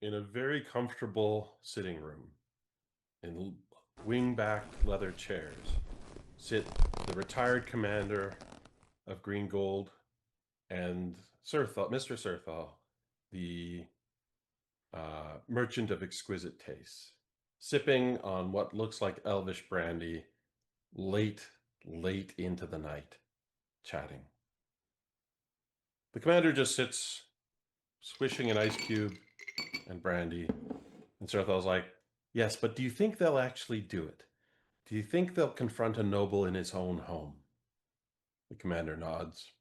in a very comfortable sitting room in wing-backed leather chairs sit the retired commander of Green Gold and Mr. Serthal, the merchant of exquisite tastes, sipping on what looks like elvish brandy late into the night, chatting. The commander just sits swishing an ice cube and brandy, and Serthal's like, yes, but do you think they'll actually do it? Do you think they'll confront a noble in his own home? The commander nods.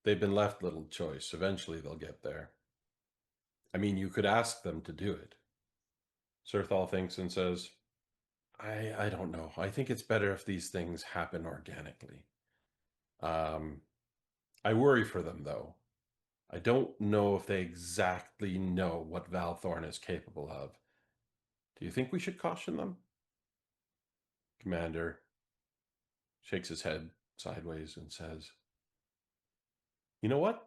They've been left little choice. Eventually they'll get there. I mean, you could ask them to do it. Serthal thinks and says, I don't know. I think it's better if these things happen organically. I worry for them, though. I don't know if they exactly know what Valthorn is capable of. Do you think we should caution them? Commander shakes his head sideways and says, you know what?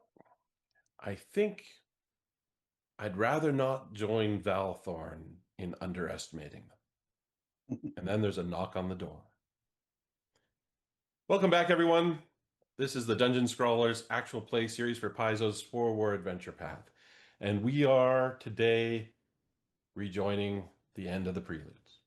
I think I'd rather not join Valthorn in underestimating them. And then there's a knock on the door. Welcome back, everyone. This is the Dungeon Scrawlers actual play series for Paizo's SPORE WAR Adventure Path. And we are today rejoining the end of the Preludes.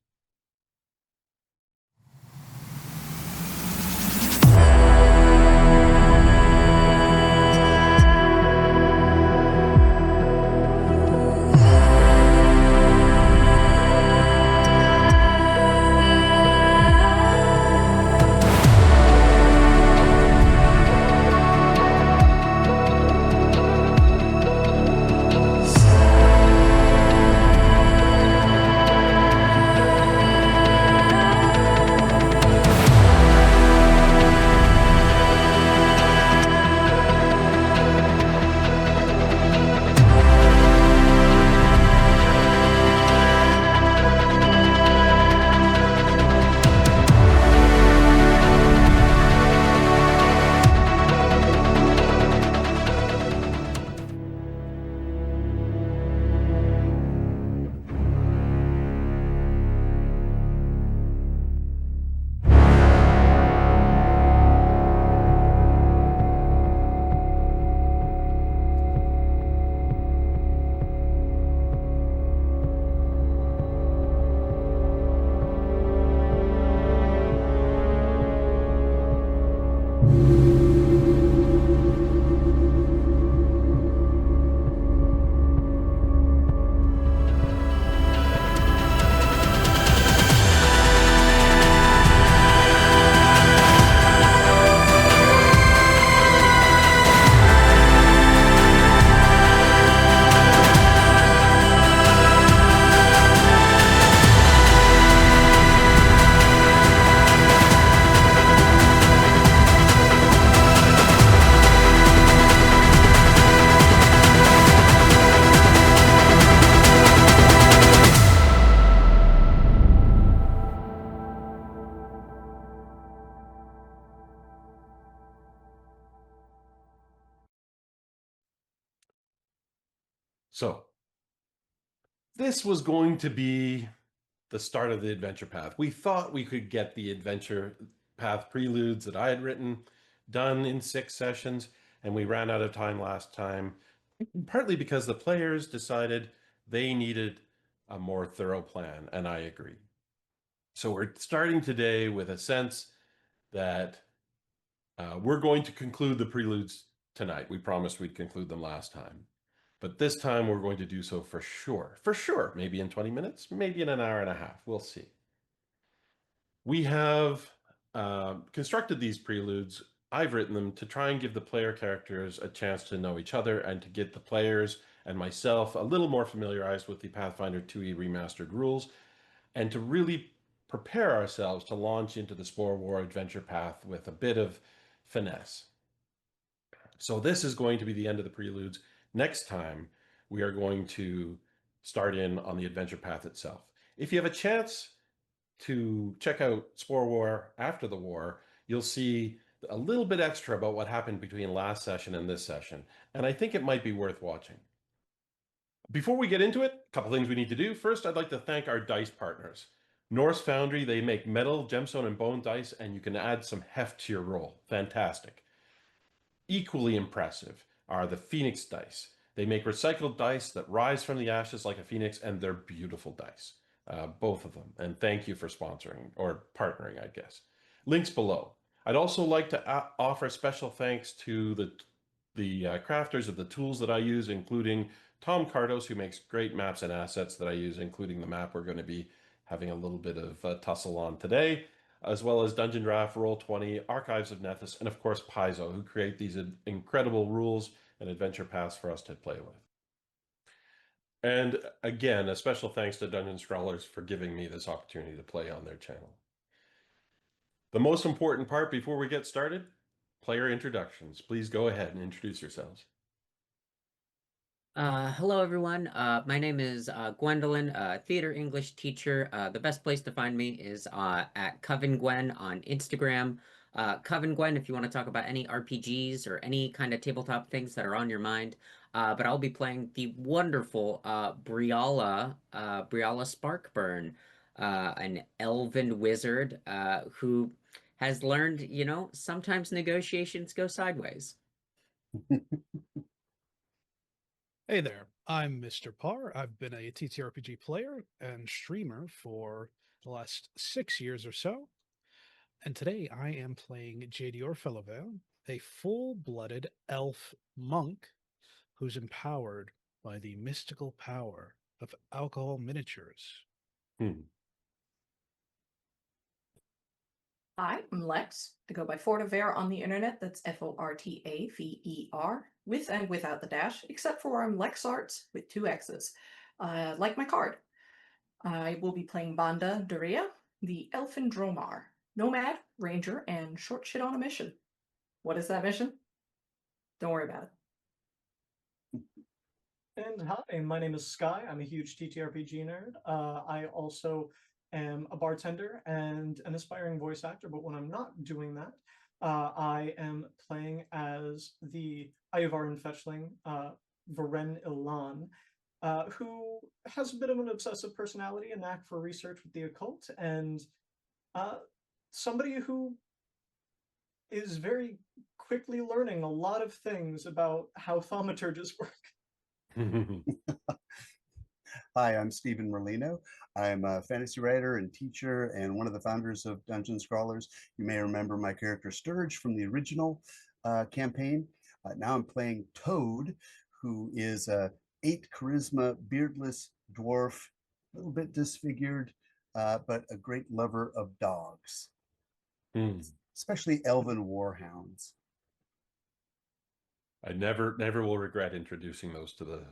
So, this was going to be the start of the adventure path. We thought we could get the adventure path preludes that I had written done in 6 sessions, and we ran out of time last time, partly because the players decided they needed a more thorough plan, and I agree. So we're starting today with a sense that we're going to conclude the preludes tonight. We promised we'd conclude them last time. But this time we're going to do so for sure. For sure. Maybe in 20 minutes, maybe in an hour and a half. We'll see. We have constructed these preludes. I've written them to try and give the player characters a chance to know each other and to get the players and myself a little more familiarized with the Pathfinder 2e remastered rules and to really prepare ourselves to launch into the SPORE WAR Adventure Path with a bit of finesse. So this is going to be the end of the preludes. Next time, we are going to start in on the adventure path itself. If you have a chance to check out SPORE WAR after the war, you'll see a little bit extra about what happened between last session and this session. And I think it might be worth watching. Before we get into it, a couple things we need to do. First, I'd like to thank our dice partners. Norse Foundry, they make metal, gemstone, and bone dice, and you can add some heft to your roll. Fantastic. Equally impressive are the Phoenix dice. They make recycled dice that rise from the ashes like a phoenix, and they're beautiful dice, both of them. And thank you for sponsoring or partnering, I guess. Links below. I'd also like to offer special thanks to the crafters of the tools that I use, including Tom Cardos, who makes great maps and assets that I use, including the map we're going to be having a little bit of tussle on today, as well as Dungeon Draft, Roll20, Archives of Nethys, and of course Paizo, who create these incredible rules and adventure paths for us to play with. And again, a special thanks to Dungeon Scrawlers for giving me this opportunity to play on their channel. The most important part before we get started, player introductions. Please go ahead and introduce yourselves. Hello, everyone. My name is Gwendolyn, theater English teacher. The best place to find me is at Coven Gwen on Instagram. Coven Gwen, if you want to talk about any RPGs or any kind of tabletop things that are on your mind. But I'll be playing the wonderful Briala Sparkburn, an elven wizard who has learned, sometimes negotiations go sideways. Hey there, I'm Mr. Parr. I've been a TTRPG player and streamer for the last 6 years or so. And today I am playing J.D. Orfellovel, a full-blooded elf monk who's empowered by the mystical power of alcohol miniatures. Hi, I'm Lex. I go by Fortaver on the internet. That's Fortaver, with and without the dash, except for I'm Lexarts with 2 X's. Like my card. I will be playing Banda Duria, the Elfin Dromar, nomad, ranger, and short shit on a mission. What is that mission? Don't worry about it. And hi, my name is Skye. I'm a huge TTRPG nerd. I also am a bartender and an aspiring voice actor, but when I'm not doing that, I am playing as the Ivar Fetchling, Varen Ilan, who has a bit of an obsessive personality, a knack for research with the occult, and somebody who is very quickly learning a lot of things about how thaumaturges work. Hi, I'm Stephen Merlino. I'm a fantasy writer and teacher and one of the founders of Dungeon Scrawlers. You may remember my character Sturge from the original campaign. Now I'm playing Toad, who is a 8 charisma, beardless dwarf, a little bit disfigured, but a great lover of dogs, especially elven warhounds. I never will regret introducing those to the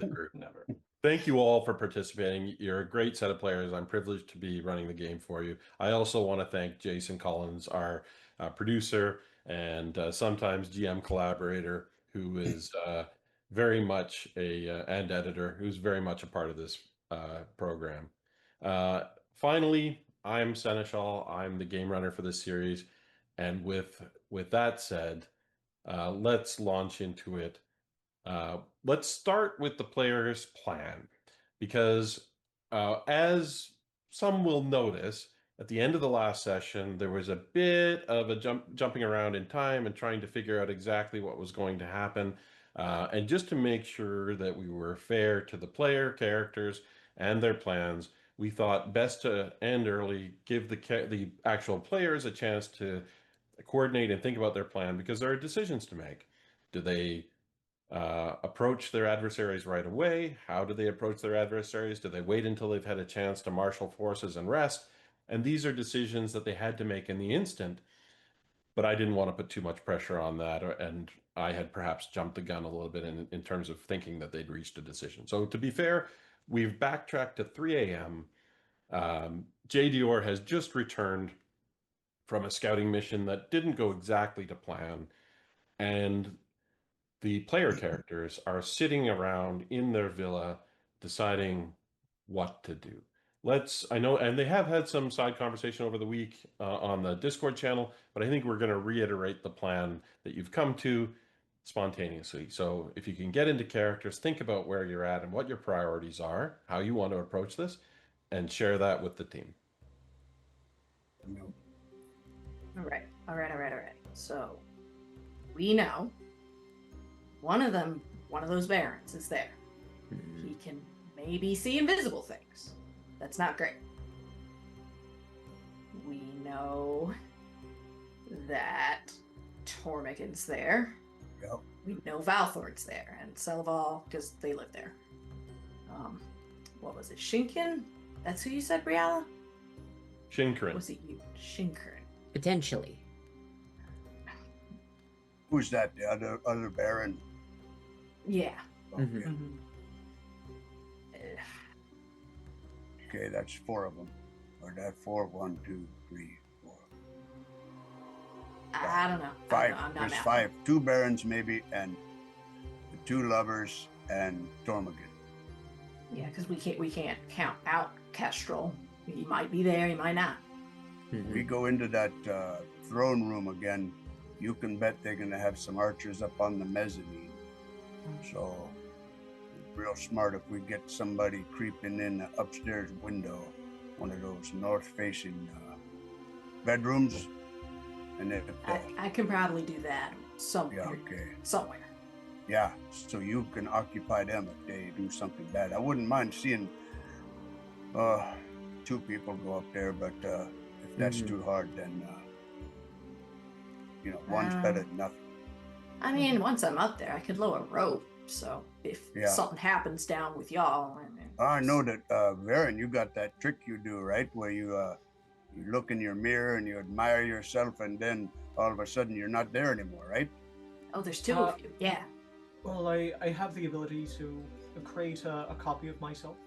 group. Never. Thank you all for participating. You're a great set of players. I'm privileged to be running the game for you. I also want to thank Jason Collins, our producer and sometimes GM collaborator, who is very much and editor, who's very much a part of this program. Finally, I'm Seneschal. I'm the game runner for this series. And with that said, let's launch into it. Let's start with the player's plan, because as some will notice, at the end of the last session, there was a bit of a jumping around in time and trying to figure out exactly what was going to happen. And just to make sure that we were fair to the player characters and their plans, we thought best to end early, give the actual players a chance to coordinate and think about their plan, because there are decisions to make. Do they approach their adversaries right away? How do they approach their adversaries? Do they wait until they've had a chance to marshal forces and rest? And these are decisions that they had to make in the instant, but I didn't want to put too much pressure on that, and I had perhaps jumped the gun a little bit in terms of thinking that they'd reached a decision. So to be fair, we've backtracked to 3 a.m. J. Dior has just returned from a scouting mission that didn't go exactly to plan, and the player characters are sitting around in their villa deciding what to do. I know, and they have had some side conversation over the week on the Discord channel, but I think we're going to reiterate the plan that you've come to. spontaneously. So if you can get into characters, think about where you're at and what your priorities are, how you want to approach this, and share that with the team. No. All right. So we know one of those barons is there. He can maybe see invisible things. That's not great. We know that Tormican's there. Yep. We know Valthorn's there, and Selaval, because they live there. What was it? Shinkin? That's who you said, Briala? Shinkarin. Was it you? Shinkarin. Potentially. Who's that? The other Baron? Yeah. Okay. Mhm. Okay, that's 4 of them. Or that 4, 1, 2, 3, 4. I don't know. 5. I'm not There's math. 5. 2 Barons maybe, and the 2 lovers and Tormigan. Yeah, because we can't count out Kestrel. He might be there, he might not. We go into that throne room again. You can bet they're going to have some archers up on the mezzanine. So, real smart if we get somebody creeping in the upstairs window, one of those north-facing bedrooms, and if I can probably do that somewhere. yeah, okay, Somewhere. yeah. So you can occupy them if they do something bad. I wouldn't mind seeing 2 people go up there, but if that's too hard, then one's better than nothing. I mean, once I'm up there, I could lower rope. So if something happens down with y'all, I know that, Varen, you got that trick you do, right? Where you look in your mirror and you admire yourself, and then all of a sudden you're not there anymore, right? Oh, there's 2 of you. Yeah. Well, I have the ability to create a copy of myself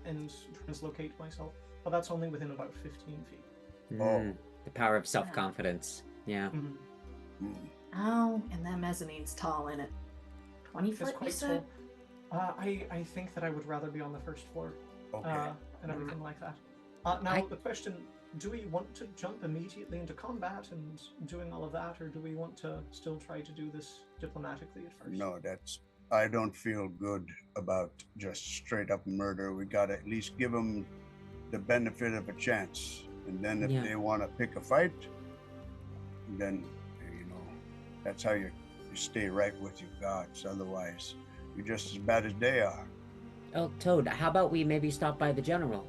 and translocate myself, but that's only within about 15 feet. Oh. The power of self-confidence. Yeah. Mm. Oh, and that mezzanine's tall in it. 20 It's foot, you quite said? tall. I think that I would rather be on the first floor Okay. and everything like that. The question, do we want to jump immediately into combat and doing all of that, or do we want to still try to do this diplomatically at first? No, I don't feel good about just straight up murder. We got to at least give them the benefit of a chance. And then if they want to pick a fight, then, that's how you stay right with your gods. Otherwise, you're just as bad as they are. Oh, Toad, how about we maybe stop by the general,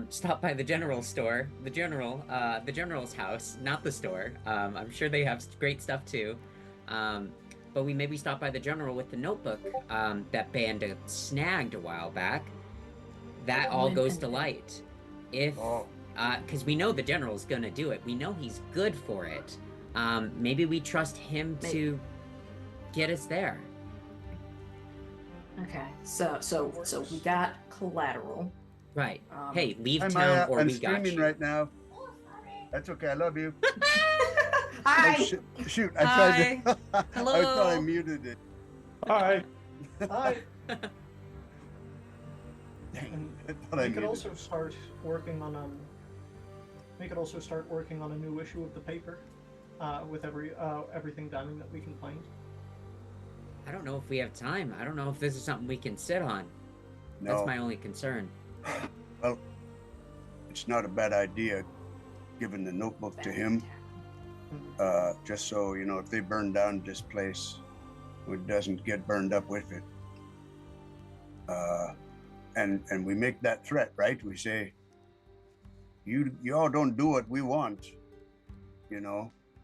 stop by the general store, the general's house, not the store. I'm sure they have great stuff too. But we maybe stop by the general with the notebook that Banda snagged a while back. That all goes to light. Because we know the general's gonna do it. We know he's good for it. Maybe we trust him to get us there. Okay, so we got collateral. Right. Hey, leave Hi, town Maya. or I'm we got streaming you. right now. That's okay. I love you. Hi! Oh, shoot, I tried to. I Hello. thought I muted it. Hi. Hi. Dang, I thought I We could muted also it. start working on a new issue of the paper with everything diamond that we can find. I don't know if we have time. I don't know if this is something we can sit on. No. That's my only concern. Well, it's not a bad idea giving the notebook to him. Just so, if they burn down this place, it doesn't get burned up with it. And we make that threat, right? We say, you all don't do what we want,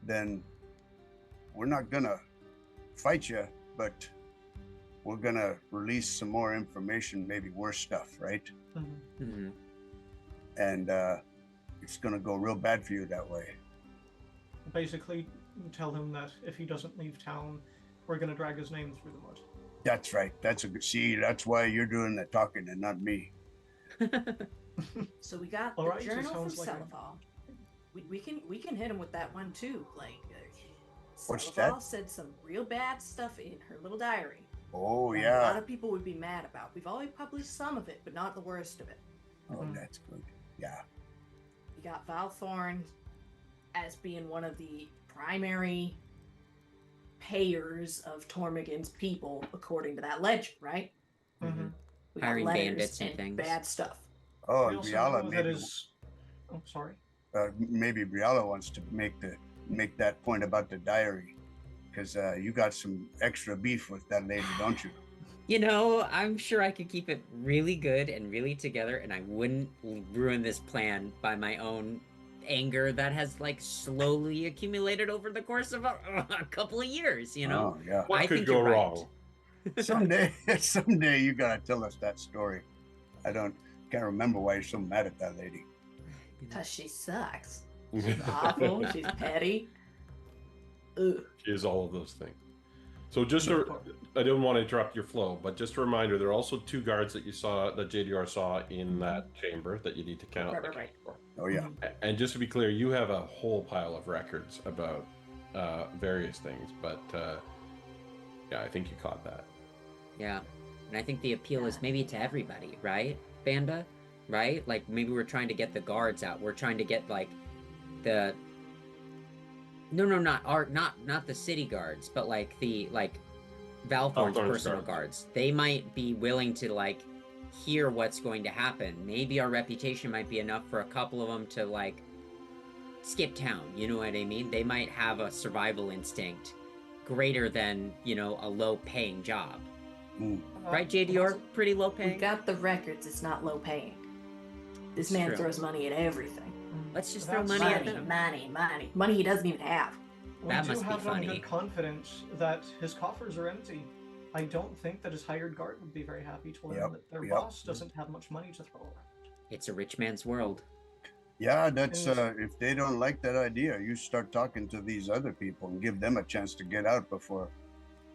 then we're not gonna fight you, but we're gonna release some more information, maybe worse stuff, right? And it's gonna go real bad for you that way. Basically, tell him that if he doesn't leave town, we're gonna drag his name through the mud. That's right. That's why you're doing the talking and not me. So we got All the right, it journal from sounds like Selaval. We can hit him with that one too. What's Selaval that? said some real bad stuff in her little diary. Oh, that yeah. A lot of people would be mad about. We've already published some of it, but not the worst of it. Oh, that's good. Yeah. We got Valthorn as being one of the primary payers of Tormigan's people, according to that legend, right? Mm-hmm. We Hiring got letters bandits and things. bad stuff. Oh, We and also Briala know that maybe, is. Oh, sorry. maybe Briala wants to make that point about the diary, because you got some extra beef with that lady, don't you? You know, I'm sure I could keep it really good and really together, and I wouldn't ruin this plan by my own anger that has like slowly accumulated over the course of a couple of years. You know, Oh, yeah. What I could think go you're right. wrong? Someday you gotta tell us that story. Can't remember why you're so mad at that lady. Because she sucks. She's awful. She's petty. Ugh. She is all of those things. So I don't want to interrupt your flow, but just a reminder, there are also 2 guards that JDR saw in that chamber that you need to count. Right. Oh yeah. And just to be clear, you have a whole pile of records about various things, but yeah, I think you caught that. Yeah, and I think the appeal is maybe to everybody, right, Banda? Right? Like maybe we're trying to get the guards out. We're trying to get like the not the city guards, but like the Valthorn's personal guards. They might be willing to like hear what's going to happen. Maybe our reputation might be enough for a couple of them to like skip town. You know what I mean? They might have a survival instinct greater than, you know, a low-paying job. Right, JDR? Pretty We low-paying? got the records. It's not low paying. This It's man true. throws money at everything. Let's just throw That's money at Money, them. money. Money he doesn't even have. We That do must be have on funny. good confidence that his coffers are empty. I don't think that his hired guard would be very happy to learn that their boss doesn't have much money to throw around. It's a rich man's world. Yeah, that's if they don't like that idea, you start talking to these other people and give them a chance to get out before,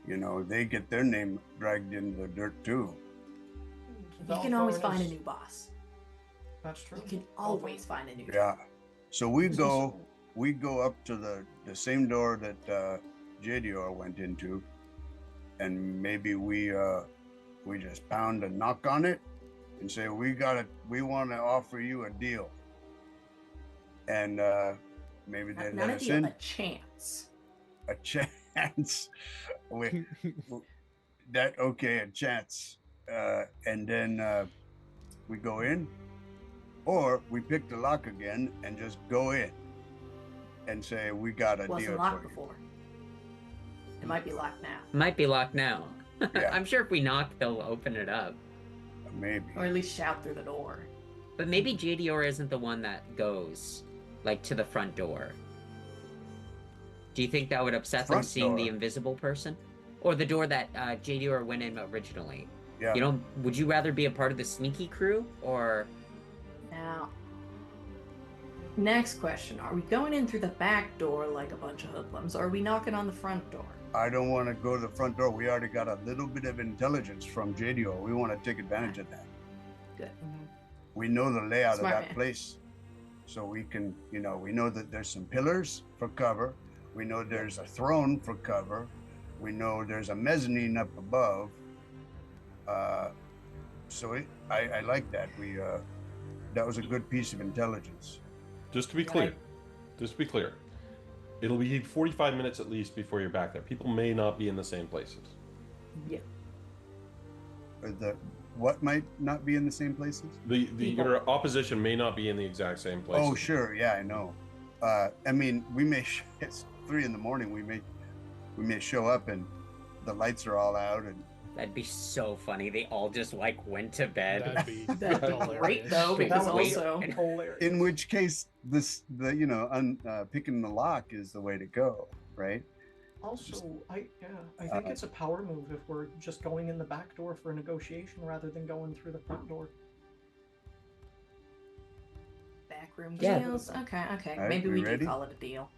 you know, they get their name dragged in the dirt too. You can always find a new boss. That's true. You can always find a new Yeah. So we There's go also- we go up to the same door that JDR went into, and maybe we just pound and knock on it and say we want to offer you a deal, and maybe they Not let a us deal, in. a chance. A chance. A chance. And then we go in, or we pick the lock again and just go in and say we got a It wasn't deal locked for you. before. It might be locked now. Might be locked now. Yeah. I'm sure if we knock, they'll open it up. Maybe. Or at least shout through the door. But maybe JDR isn't the one that goes, like, to the front door. Do you think that would upset them Front seeing the door? invisible person? Or the door that JDR went in originally? Yeah. You know, would you rather be a part of the sneaky crew, or... Now, next question. Are we going in through the back door like a bunch of hoodlums, or are we knocking on the front door? I don't want to go to the front door. We already got a little bit of intelligence from JDO. We want to take advantage of that. Good. We know the layout Smart of that man. place. So we can, you know, we know that there's some pillars for cover. We know there's a throne for cover. We know there's a mezzanine up above. I like that. That was a good piece of intelligence. Just to be clear, it'll be 45 minutes at least before you're back there. People may not be in the same places. Yeah. What might not be in the same places? Your opposition may not be in the exact same places. Oh, sure. Yeah, I know. I mean, we may. It's 3 a.m. We may show up and the lights are all out, and That'd be so funny. They all just, like, went to bed. That'd be That'd be hilarious. great, though, That because would be- also... Hilarious. in which case, picking the lock is the way to go, right? Also, I think it's a power move if we're just going in the back door for a negotiation rather than going through the front door. Backroom Yeah. deals? Okay. All right, Maybe we we ready? do call it a deal.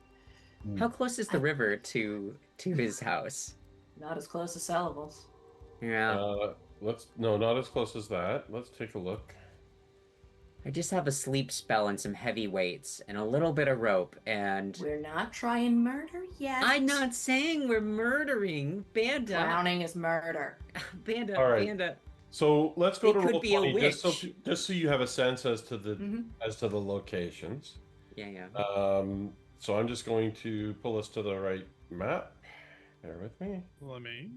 How close is the river to his house? Not as close as Sellable's. Yeah. Not as close as that. Let's take a look. I just have a sleep spell and some heavy weights and a little bit of rope, and We're not trying murder yet. I'm not saying we're murdering Banda. Drowning is murder. Banda, All right. Banda. So let's go It to could roll be a 20 witch. just so you have a sense as to the Mhm. locations. Yeah. So I'm just going to pull us to the right map, Bear with me. Let me.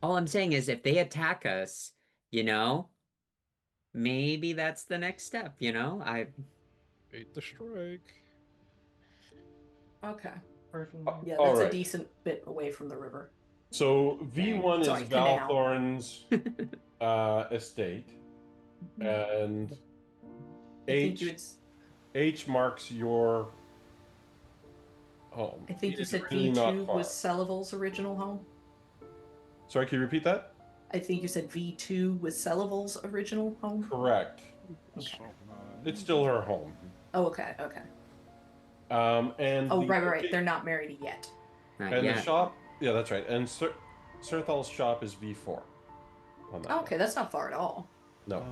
All I'm saying is if they attack us, you know, maybe that's the next step, you know? Bait the strike. Okay. Certainly. Yeah, All that's a right. decent bit away from the river. So V1 Sorry, is canal. Valthorn's estate, and I think you H marks your home. I think It you is said really not V2 far. was Selival's original home. Sorry, can you repeat that? I think you said V2 was Selival's original home. Correct. Okay. It's still her home. Oh, okay, okay. And Oh, the- right. They're not married yet. Not And yet. the shop, yeah, that's right. And Serthal's shop is V4. On that Okay, that's not far at all. one. No.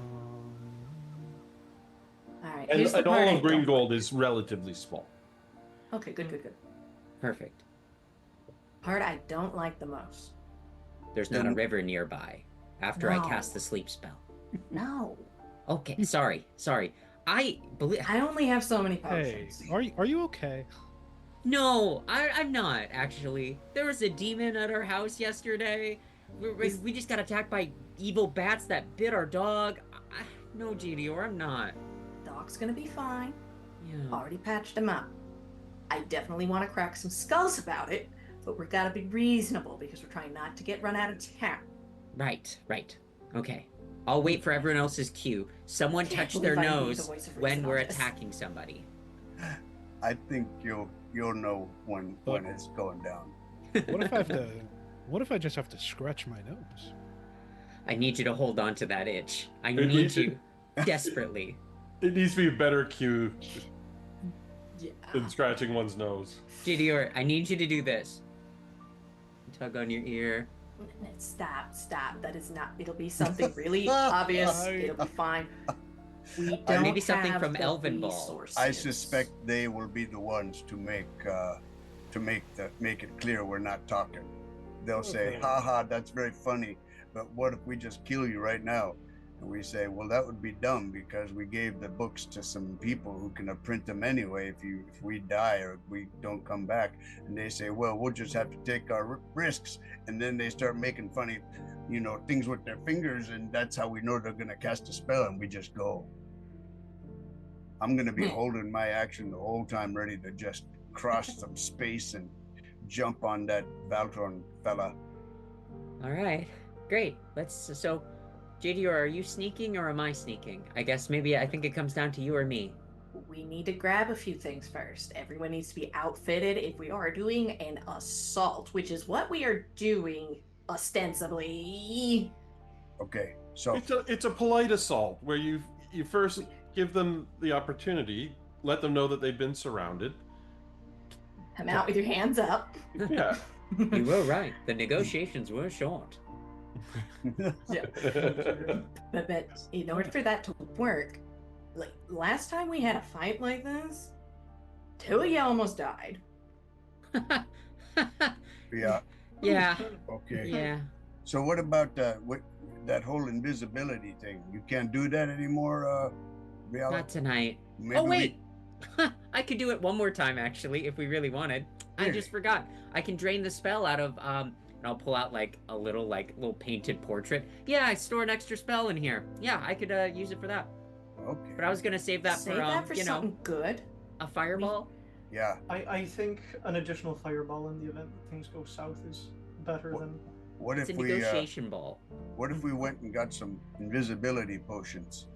All right. And, here's the and part all I of Green don't Gold like. is relatively small. Okay, good. Perfect. Part I don't like the most. There's not a Then- river nearby after I No. cast the sleep spell. No, Okay, sorry. I believe. I only have so many Hey, potions. are you okay? No, I'm not, actually. There was a demon at our house yesterday. We just got attacked by evil bats that bit our dog. No, GDR, I'm not. Dog's gonna be fine. Yeah. Already patched him up. I definitely want to crack some skulls about it, but we gotta be reasonable because we're trying not to get run out of town. Right. Okay. I'll wait for everyone else's cue. Someone Can't touch their believe I need the nose voice of when reason we're on this. attacking somebody. I think you'll know when it's going down. What if I just have to scratch my nose? I need you to hold on to that itch. I It need needs- you desperately. It needs to be a better cue Yeah. than scratching one's nose. GDR, I need you to do this. Tug on your ear. Stop. That is not. It'll be something really obvious. It'll be fine. We don't Maybe something have from the Elven Ball. resources. I suspect they will be the ones to make it clear we're not talking. They'll say, Okay. "Ha ha, that's very funny, but what if we just kill you right now?" And we say, "Well, that would be dumb because we gave the books to some people who can print them anyway. If we die or if we don't come back," and they say, "Well, we'll just have to take our risks." And then they start making funny, things with their fingers, and that's how we know they're gonna cast a spell, and we just go. I'm gonna be holding my action the whole time, ready to just cross some space and jump on that Valtron fella. All right, great. So, JDR, are you sneaking or am I sneaking? I think it comes down to you or me. We need to grab a few things first. Everyone needs to be outfitted if we are doing an assault, which is what we are doing ostensibly. Okay, so It's a polite assault where you first give them the opportunity, let them know that they've been surrounded. Come out with your hands up. Yeah. You were right. The negotiations were short. But in order for that to work, like last time we had a fight like this, two of you almost died. yeah, Yeah, okay. yeah. So what about that whole invisibility thing? You can't do that anymore, Biala? Not tonight. Maybe Oh, wait! I could do it one more time, actually, if we really wanted. I Really? just forgot. I can drain the spell out of, and I'll pull out, a little painted portrait. Yeah, I store an extra spell in here. Yeah, I could, use it for that. Okay. But I was gonna save that Save for, that for something good. a fireball. Yeah. I think an additional fireball in the event that things go south is better What- than. What It's a if we negotiation ball. what if we went and got some invisibility potions?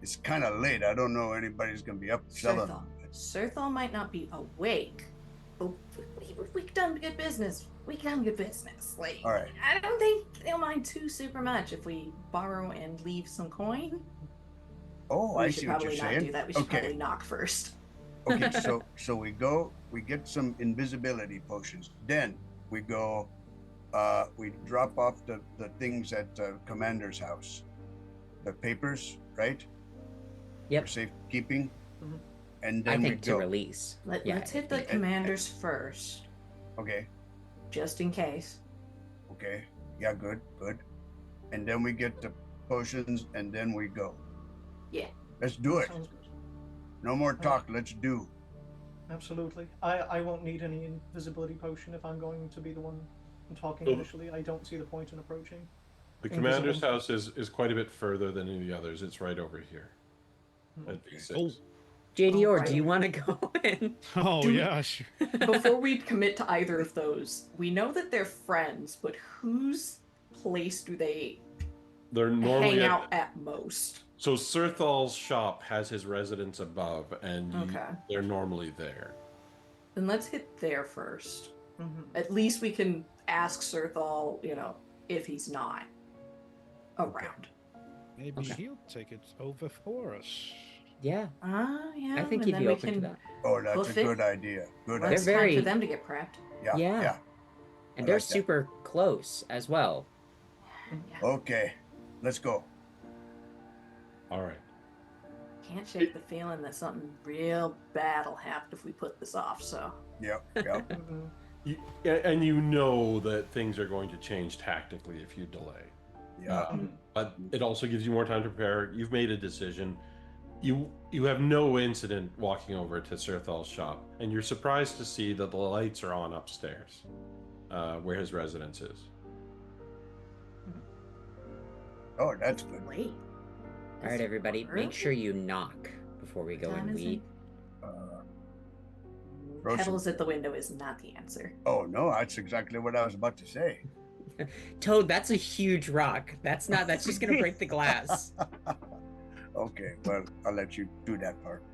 It's kind of late. I don't know anybody's gonna be up selling them. Serthal might not be awake, but we've done good business. Like, All right. I don't think they'll mind too super much if we borrow and leave some coin. Oh, We I should see what you're probably not saying. do that. We should Okay. probably knock first. Okay, so we get some invisibility potions. Then we go, we drop off the things at Commander's house, the papers, right? Yep. For safekeeping. Mhm. And I then we think to go. release. Let's hit the commanders first, Okay, just in case. okay, yeah, good. And then we get the potions, and then we go. Yeah. Let's do it. Sounds good. No more talk. Let's do. Absolutely. I won't need any invisibility potion if I'm going to be the one talking So- initially, I don't see the point in approaching. The Invisible. commander's house is quite a bit further than any of the others. It's right over here at Okay. V6. Oh. JDR, do Alright. you want to go in? Oh Do- yeah, sure. Before we commit to either of those, we know that they're friends, but whose place do they They're normally hang at, out at most? so Serthal's shop has his residence above, and Okay. they're normally there. Then let's hit there first. Mhm. At least we can ask Serthal, if he's not around. Maybe Okay. he'll take it over for us. Yeah, Yeah. I think and he'd then be we open to can- that. Oh, that's Hoof a it. good idea. Good Well, They're it's idea. time very- for them to get prepped. Yeah, Yeah. yeah. And I they're like that. super close as well. Yeah. Okay, let's go. All right. Can't shake the feeling that something real bad will happen if we put this off. So Yep, yep. Mhm. And you know that things are going to change tactically if you delay. Yeah. But it also gives you more time to prepare. You've made a decision. You have no incident walking over to Serthal's shop, and you're surprised to see that the lights are on upstairs, where his residence is. Oh, that's good. late. All right, everybody, early? make sure you knock before we go Time in. is We Roast- Pebbles at the window is not the answer. Oh no, that's exactly what I was about to say. Toad, that's a huge rock. That's just gonna break the glass. Okay, well, I'll let you do that part.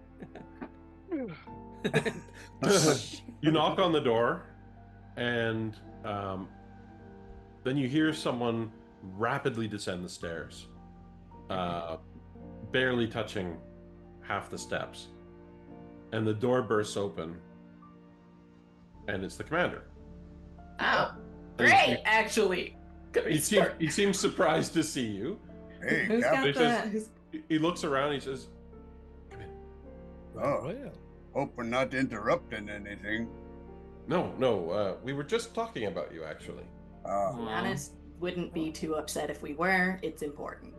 You knock on the door, and then you hear someone rapidly descend the stairs, barely touching half the steps. And the door bursts open, and it's the commander. Oh, And great! Actually, He seems surprised to see you. Hey, Who's Captain. got the? Who's, He looks around. He says, "Come in." Oh, Well, hope we're not interrupting anything. No. We were just talking about you, actually. to be honest, wouldn't be too upset if we were. It's important.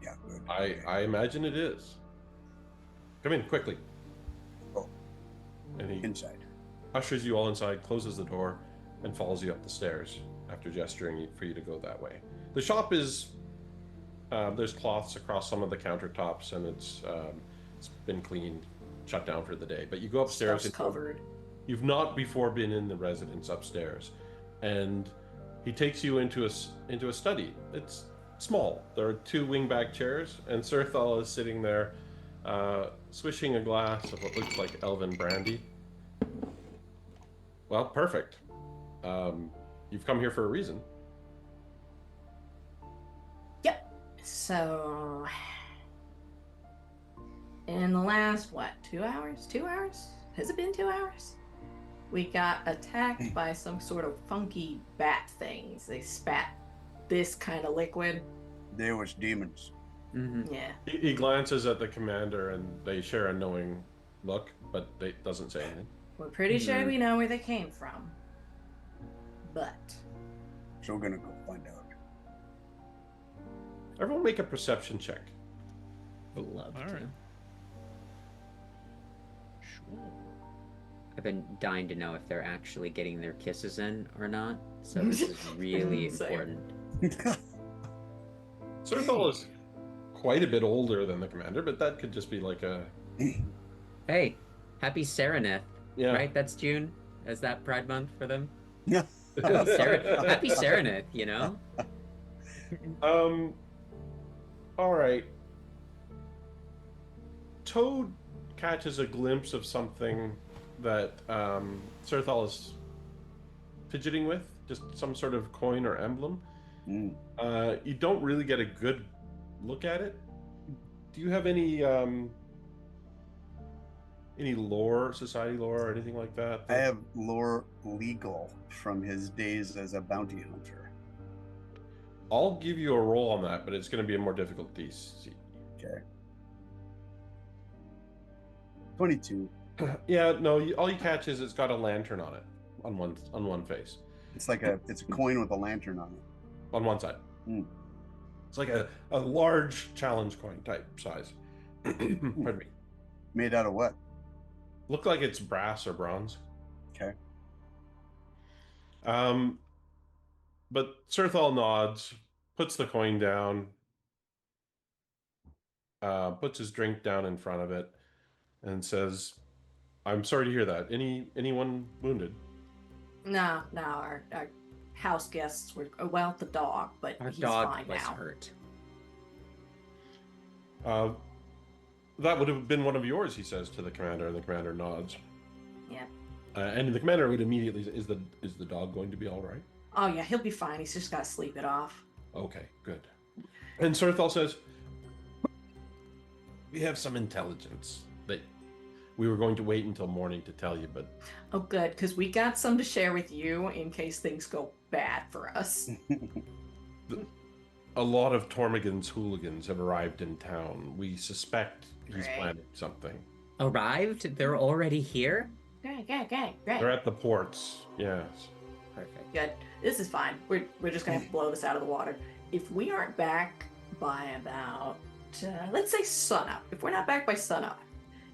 Yeah, good. I imagine it is. Come in quickly. Oh. And he Inside. ushers you all inside, closes the door, and follows you up the stairs after gesturing for you to go that way. The shop is there's cloths across some of the countertops, and it's been cleaned, shut down for the day. But you go upstairs. Stuff's covered. You've not before been in the residence upstairs, and he takes you into a study. It's small. There are 2 wingback chairs, and Serthal is sitting there, swishing a glass of what looks like elven brandy. Well, perfect. You've come here for a reason. Yep. So, in the last 2 hours? 2 hours? Has it been 2 hours? We got attacked by some sort of funky bat things. They spat this kind of liquid. They was demons. Mm-hmm. Yeah. He glances at the commander, and they share a knowing look, but they doesn't say anything. We're pretty sure Mhm. we know where they came from. But So we're gonna go find out. Everyone make a perception check. Would love All to. right. Sure. I've been dying to know if they're actually getting their kisses in or not. So this is really Same. important. Serthal is quite a bit older than the commander, but that could just be like a Hey, happy Sereneth, yeah. right? That's June. Is that Pride Month for them? Yeah. Happy Sereneth, you know? All right. Toad catches a glimpse of something that Serthal is fidgeting with, just some sort of coin or emblem. Mm. You don't really get a good look at it. Do you have any lore, society lore, or anything like that? I have lore legal from his days as a bounty hunter. I'll give you a roll on that, but it's going to be a more difficult DC. Okay. 22. Yeah, no. All you catch is it's got a lantern on it, on one face, It's like it's a coin with a lantern on it. on one side. Hmm. It's like a large challenge coin type size. Pardon me. Made out of what? Look like it's brass or bronze. Okay. But Serthal nods, puts the coin down, puts his drink down in front of it, and says, "I'm sorry to hear that. Anyone wounded?" No, our house guests were well, the dog, but Our he's dog fine was now. hurt. That would have been one of yours, he says to the commander, and the commander nods. Yeah. And the commander would immediately say, is the dog going to be all right? Oh yeah, he'll be fine. He's just got to sleep it off. Okay, good. And Serthal says, we have some intelligence that we were going to wait until morning to tell you, but... Oh good, because we got some to share with you in case things go bad for us. A lot of Tormigan's hooligans have arrived in town. We suspect he's Great. planning something. Arrived? They're already here? Great. They're at the ports, yes. Perfect. Good. This is fine. We're just gonna have to blow this out of the water. If we aren't back by about let's say sunup. If we're not back by sunup,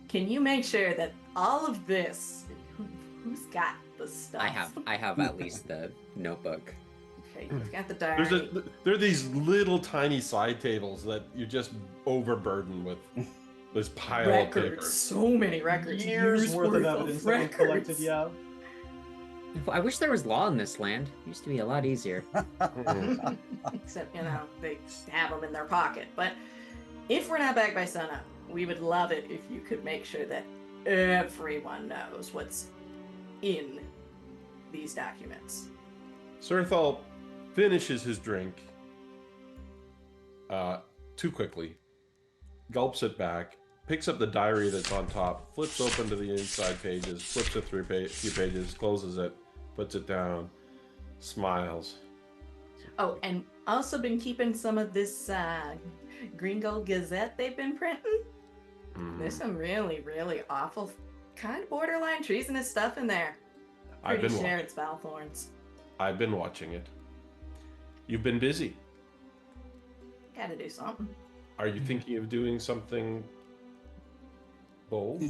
can you make sure that all of this? Who's got the stuff? I have at least the notebook. Okay, you've got the diary. There are these little tiny side tables that you just overburden with this pile of Records. paper. So many records. Years worth of evidence that we've collected, yeah. I wish there was law in this land. It used to be a lot easier. Except, they have them in their pocket. But if we're not back by sunup, we would love it if you could make sure that everyone knows what's in these documents. Serthal finishes his drink too quickly, gulps it back, picks up the diary that's on top, flips open to the inside pages, flips it through a few pages, closes it, puts it down, smiles. Oh, and also been keeping some of this Green Gold Gazette they've been printing. There's some really, really awful, kind of borderline treasonous stuff in there. I've Pretty been sure watching. it's Balthorns. I've been watching it. You've been busy. Gotta do something. Are you thinking of doing something bold?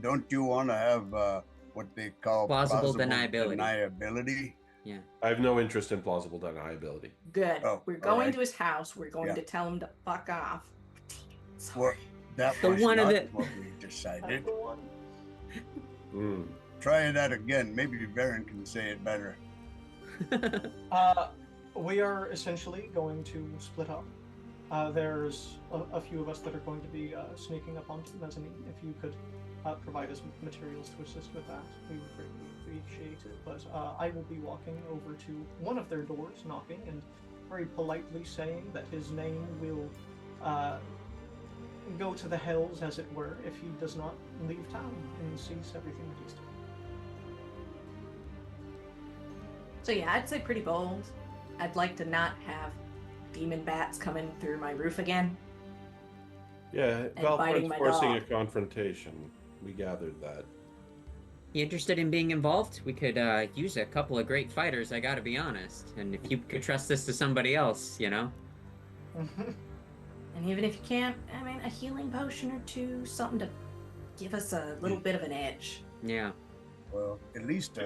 Don't you want to have what they call Plausible deniability. deniability? Yeah. I have no interest in plausible deniability. Good. Oh, We're all going right. to his house. We're going Yeah. to tell him to fuck off. Well, Sorry. that The was one of not the- what we decided. Mm. Try that again. Maybe Baron can say it better. We are essentially going to split up. There's a few of us that are going to be sneaking up onto the mezzanine. If you could provide us with materials to assist with that, we would greatly appreciate it. But I will be walking over to one of their doors, knocking, and very politely saying that his name will go to the hells, as it were, if he does not leave town and cease everything that he's doing. So yeah, I'd say pretty bold. I'd like to not have demon bats coming through my roof again. Yeah, biting Valthorn's my forcing a dog. confrontation. We gathered that. You interested in being involved? We could use a couple of great fighters, I gotta be honest. And if you could trust this to somebody else, And even if you can't, I mean, a healing potion or two, something to give us a little bit of an edge. Yeah. Well, at least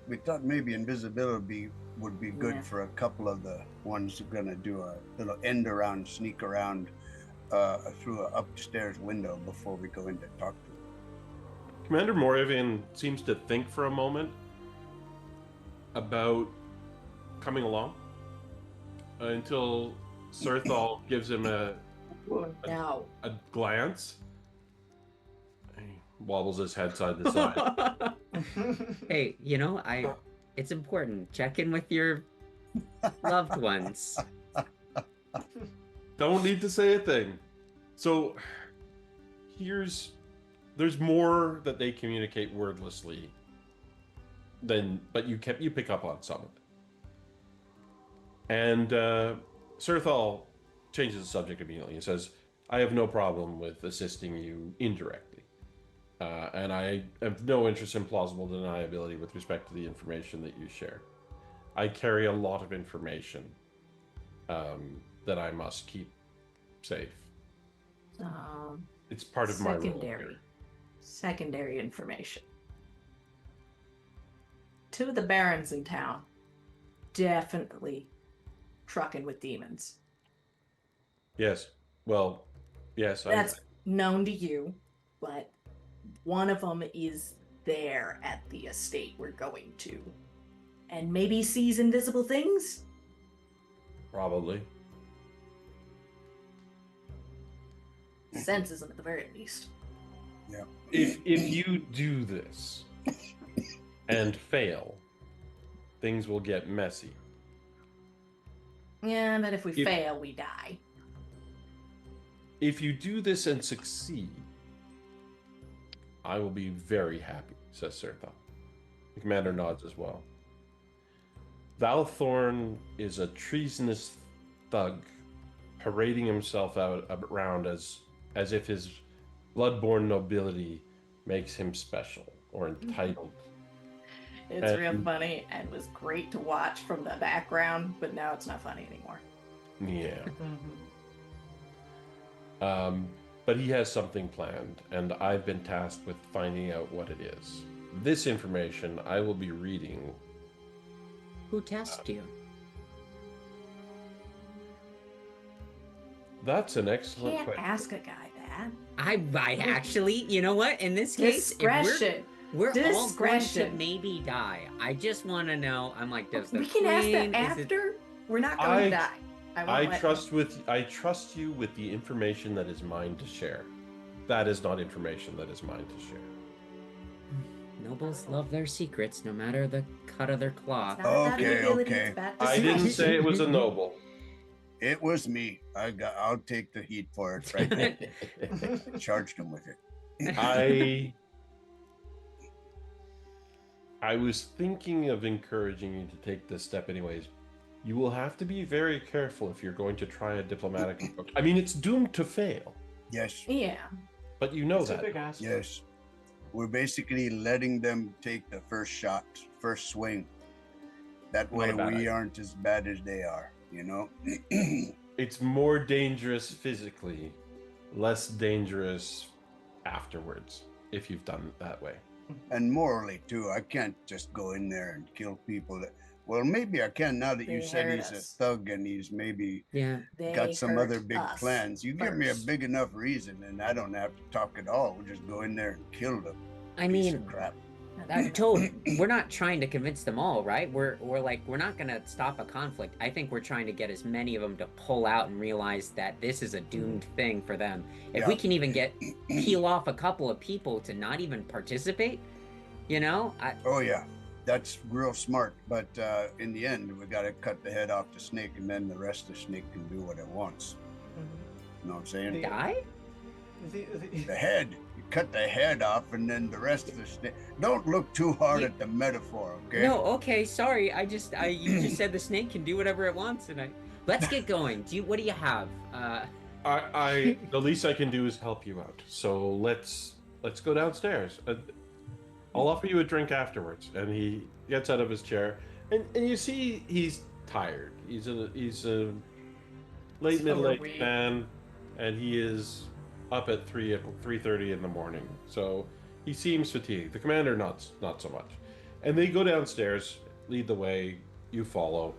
we thought maybe invisibility would be good Yeah. for a couple of the ones who are gonna do a little end around, sneak around through an upstairs window before we go in to talk to them. Commander Moravian seems to think for a moment about coming along until Serthal gives him a No. glance. He wobbles his head side to side. Hey, it's important. Check in with your loved ones. Don't need to say a thing. So there's more that they communicate wordlessly but you pick up on some of it. And Serthal changes the subject immediately and says, I have no problem with assisting you indirectly. And I have no interest in plausible deniability with respect to the information that you share. I carry a lot of information that I must keep safe. It's part of my role here. Secondary information. Two of the barons in town definitely trucking with demons. Yes. Well, yes. That's known to you, but one of them is there at the estate we're going to. And maybe sees invisible things? Probably. Senses them at the very least. Yeah. If you do this and fail, things will get messy. Yeah, but if we fail, we die. If you do this and succeed, I will be very happy, says Sertha. The commander nods as well. Valthorn is a treasonous thug, parading himself out around as if his bloodborne nobility makes him special or entitled. It's real funny and was great to watch from the background, but now it's not funny anymore. Yeah. But he has something planned, and I've been tasked with finding out what it is. This information I will be reading. Who tasked you? That's an excellent Can't question. ask a guy that. I actually, you know what? In this case, if Discretion. we're all going to Discretion. maybe die. I just want to know. I'm like, does the We can ask queen, that is it- after. We're not going to die. I trust you with the information that is mine to share. That is not information that is mine to share. Nobles love their secrets, no matter the cut of their cloth. It's not about Okay, ability, okay. it's about I didn't discretion. say it was a noble. It was me. I'll take the heat for it right now. Charged him with it. I was thinking of encouraging you to take this step anyways. You will have to be very careful if you're going to try a diplomatic approach. I mean, it's doomed to fail, Yes. Yeah. but you know It's a that. big ask. Yes. We're basically letting them take the first shot, first swing. That Not way a bad we idea. aren't as bad as they are, you know? It's more dangerous physically, less dangerous afterwards if you've done it that way. And morally too. I can't just go in there and kill people that, well, maybe I can now that you They said hurt he's a us. thug and he's maybe Yeah. They got some hurt other big us plans. You give me a first. big enough reason and I don't have to talk at all. We'll just go in there and kill them. I Piece mean, of crap. Toad, we're not trying to convince them all, right? We're not gonna stop a conflict. I think we're trying to get as many of them to pull out and realize that this is a doomed thing for them. If we Yeah. can even peel off a couple of people to not even participate, you know, Oh yeah, that's real smart. But in the end, we got to cut the head off the snake, and then the rest of the snake can do what it wants. You know what I'm saying? Yeah. die. The head. You cut the head off, and then the rest of the snake. Don't look too hard You- at the metaphor, okay? No, okay, sorry. You just said the snake can do whatever it wants, and let's get going. What do you have? The least I can do is help you out. So let's go downstairs. I'll offer you a drink afterwards. And he gets out of his chair, and you see he's tired. He's a late So middle-aged are we. man, and he is up at 3:30 in the morning. So he seems fatigued. The commander not so much. And they go downstairs, lead the way. You follow,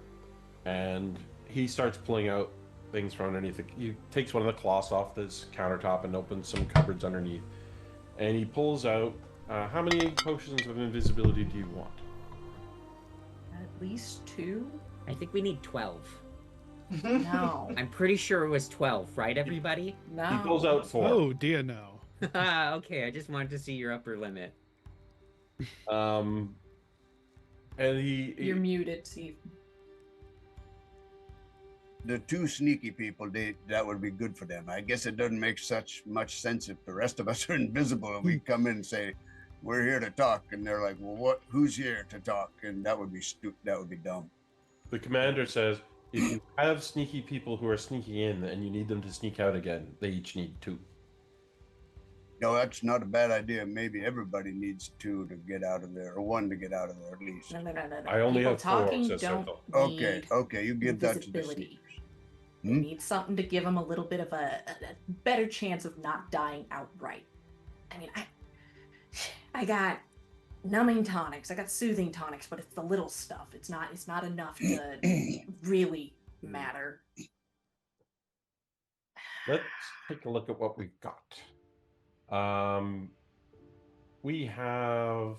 and he starts pulling out things from underneath. He takes one of the cloths off this countertop and opens some cupboards underneath. And he pulls out. How many potions of invisibility do you want? At least 2? I think we need 12. No. I'm pretty sure it was 12, right, everybody? No. He pulls out 4. Oh, dear no. Okay, I just wanted to see your upper limit. And You're muted, Steve. The two sneaky people, that would be good for them. I guess it doesn't make much sense if the rest of us are invisible and we come in and say, "We're here to talk," and they're like, "Well, what? Who's here to talk?" And that would be stupid. That would be dumb. the commander says, if you have sneaky people who are sneaking in and you need them to sneak out again, they each need 2. No, that's not a bad idea. Maybe everybody needs 2 to get out of there, or 1 to get out of there at least. No. I only People have 4, talking says don't Sertal. Okay, need okay, you give that to the invisibility. sneakers. They Hmm? need something to give them a little bit of a better chance of not dying outright. I mean, I got numbing tonics. I got soothing tonics, but it's the little stuff. It's not enough to really matter. Let's take a look at what we've got. We have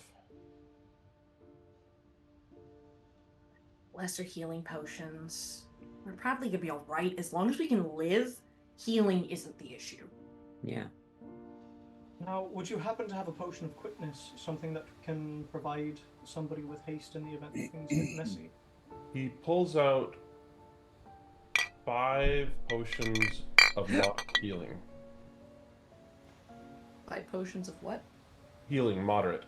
Lesser healing potions. We're probably gonna be all right as long as we can live. Healing isn't the issue. Yeah. Now, would you happen to have a potion of quickness, something that can provide somebody with haste in the event that things get messy? he pulls out 5 potions of moderate healing. 5 potions of what? Healing moderate.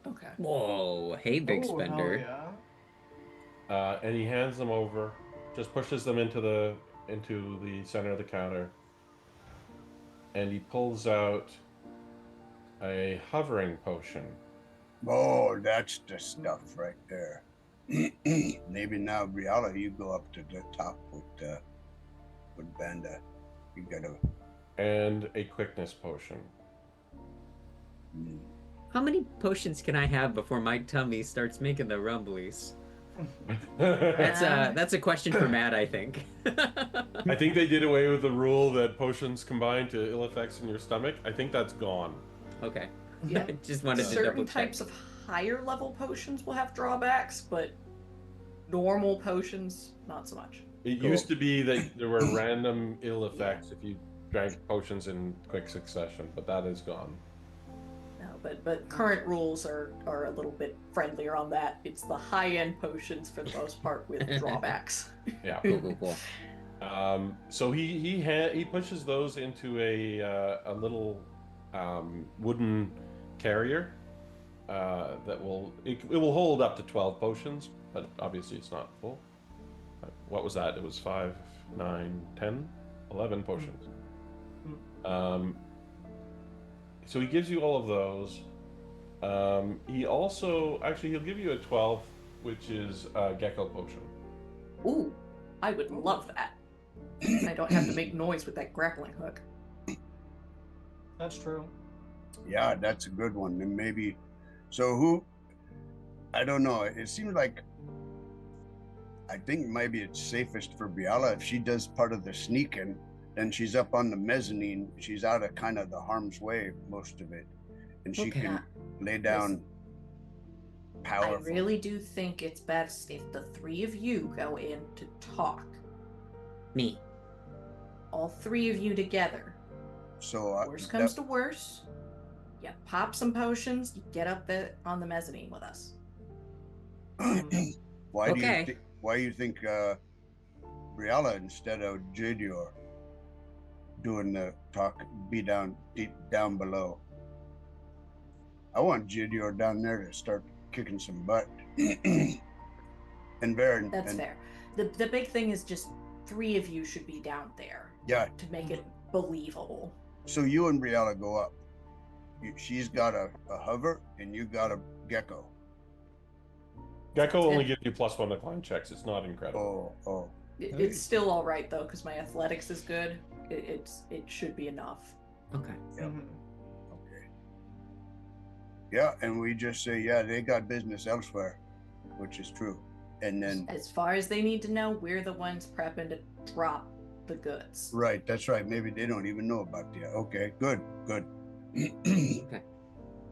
Okay. Whoa, hey, big Oh, hell spender. yeah. And he hands them over, just pushes them into the center of the counter, and he pulls out a hovering potion. Oh, that's the stuff right there. Maybe now, Briala, you go up to the top with Banda. You gotta. And a quickness potion. How many potions can I have before my tummy starts making the rumblies? That's a question for Matt, I think. I think they did away with the rule that potions combine to ill effects in your stomach. I think that's gone. Okay. Yeah. I just wanted to Certain double check. types of higher level potions will have drawbacks, but normal potions, not so much. It Cool. used to be that there were random ill effects if you drank potions in quick succession, but that is gone. No, but current rules are a little bit friendlier on that. It's the high end potions for the most part with drawbacks. Yeah. Cool. So he pushes those into a little wooden carrier that will hold up to 12 potions, but obviously it's not full. What was that? It was 5, 9, 10, 11 potions. So he gives you all of those. He also he'll give you a 12, which is a gecko potion. Ooh, I would love that. I don't have to make noise with that grappling hook. That's true. Yeah, that's a good one. And maybe, so who? I don't know. It seems like I think maybe it's safest for Briala if she does part of the sneaking. Then she's up on the mezzanine. She's out of kind of the harm's way most of it, and she Okay. can lay down powerful. I really do think it's best if the 3 of you go in to talk. Me. All 3 of you together. So Worst comes to worst, you pop some potions, you get up there on the mezzanine with us. why Okay. do you think Briala instead of Jadior doing the talk be down deep down below? I want Jadior down there to start kicking some butt. And Baron. That's fair. The big thing is just 3 of you should be down there. Yeah. To make it believable. So you and Briala go up. She's got a hover, and you got a gecko. Gecko only gives you +1 to climb checks. It's not incredible. Oh. It's still all right though, because my athletics is good. It should be enough. Okay. Yeah. Okay. Yeah, and we just say, yeah, they got business elsewhere, which is true. And then, As far as they need to know, we're the ones prepping to drop the goods. right, that's right. Maybe they don't even know about the. Okay, good. Okay.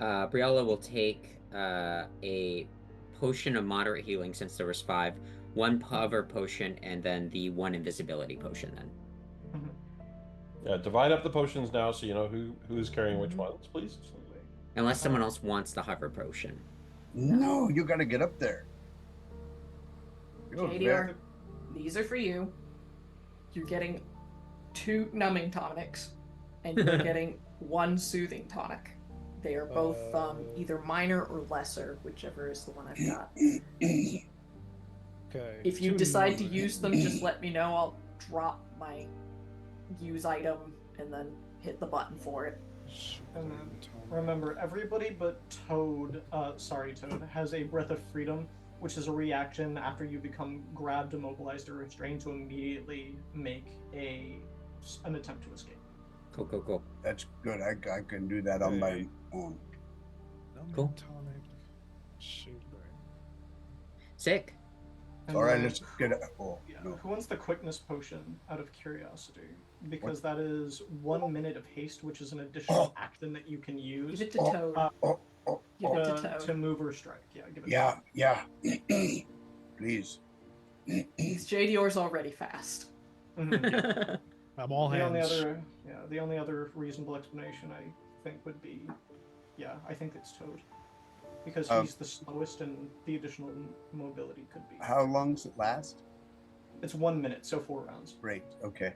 Briala will take a potion of moderate healing since there was 5, 1 hover potion, and then the 1 invisibility potion then. Yeah, divide up the potions now so you know who's carrying which ones, please. Unless someone else wants the hover potion. No, you got to get up there. JDR, these are for you. You're getting 2 numbing tonics, and you're getting 1 soothing tonic. They are both either minor or lesser, whichever is the one I've got. Okay. If you 2 decide to numbing. use them, just let me know. I'll drop my use item and then hit the button for it. And then remember, everybody but Toad, Toad, has a Breath of Freedom, which is a reaction after you become grabbed, immobilized, or restrained to immediately make an attempt to escape. Cool. That's good. I can do that on my own. Numbing Cool. tonic. Super. Sick. And All right, then let's get it. Oh, yeah, no. who wants the quickness potion out of curiosity? Because that is 1 minute of haste, which is an additional action that you can use Give it to Toad. Give it to Toad. to move or strike. Yeah, give it. Yeah, yeah. Please. These JDR's already fast. Mhm. I'm all The only hands. the only other reasonable explanation I think would be, I think it's Toad, because he's the slowest and the additional mobility could be. How long does it last? It's 1 minute, so 4 rounds. Great. Okay.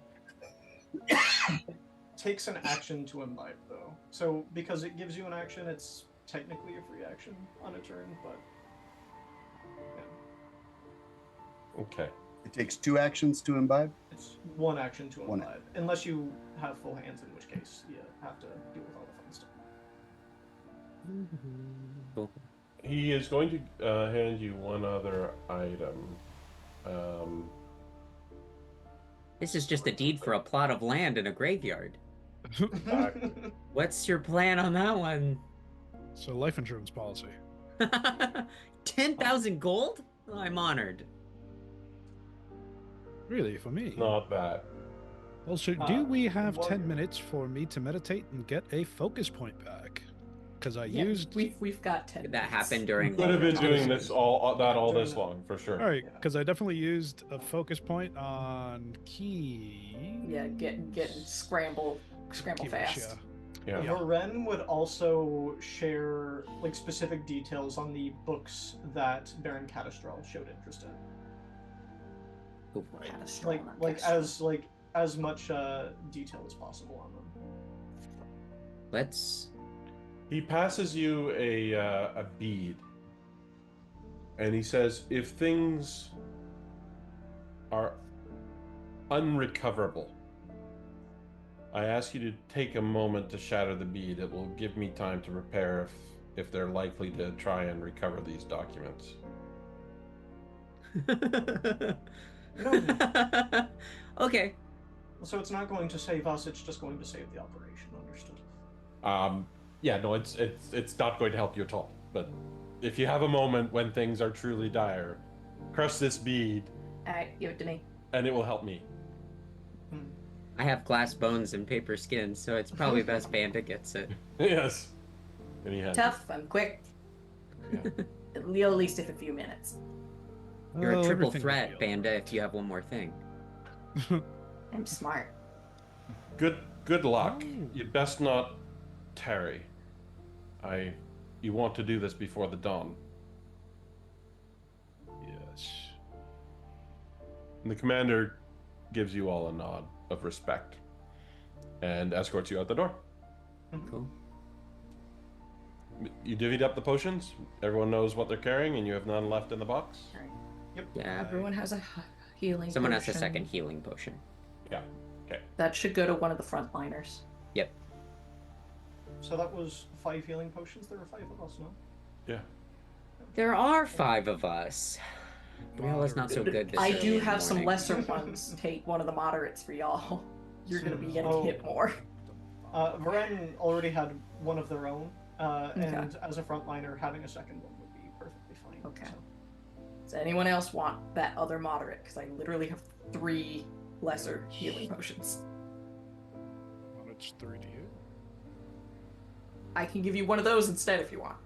Takes an action to imbibe, though. So because it gives you an action, it's technically a free action on a turn, but Okay. It takes 2 actions to imbibe. it's 1 action to One. imbibe, unless you have full hands, in which case you have to deal with all the fun stuff. Cool. He is going to hand you one other item. This is just a deed for a plot of land in a graveyard. What's your plan on that one? So life insurance policy. 10,000 gold? I'm honored. Really, for me? Not bad. Also, do we have well- 10 minutes for me to meditate and get a focus point back? Because I Yeah, used. we've got 10 That minutes. happened during. Could have been doing Thomas. this all Doing this that. long for sure. All right, Yeah. because I definitely used a focus point on key. Yeah, getting scramble fast. Yeah. Varen would also share specific details on the books that Baron Catastral showed interest in. Catastrophe, not As much detail as possible on them. Let's. He passes you a bead, and he says, "If things are unrecoverable, I ask you to take a moment to shatter the bead. It will give me time to prepare if they're likely to try and recover these documents." Okay. So it's not going to save us, it's just going to save the operation, understood. Yeah, no, it's not going to help you at all. But if you have a moment when things are truly dire, crush this bead, Alright, give it to me. and it will help me. I have glass bones and paper skin, so it's probably best Banda gets it. Yes. And he has Tough, I'm quick. it. At least if a few minutes. You're a Well, triple everything will threat, be all Banda, if you have one more thing. I'm smart. Good luck. Oh. You'd best not tarry. You want to do this before the dawn. Yes. And the commander gives you all a nod of respect and escorts you out the door. Cool. You divvied up the potions. Everyone knows what they're carrying, and you have none left in the box. Yeah. Everyone has a healing Someone has a potion. second healing potion. Yeah. Okay. That should go to one of the frontliners. Yep. So that was 5 healing potions. There were 5 of us, no? Yeah. There are 5 of us. Brielle's not so good this I early do in the have some morning. lesser ones. Take one of the moderates for y'all. You're gonna be getting Oh. hit more. Varen already had one of their own, Okay. and as a frontliner, having a second one would be perfectly fine. Okay. So. Does anyone else want that other moderate? Because I literally have 3 lesser healing potions. Well, it's 3 to you. I can give you one of those instead if you want.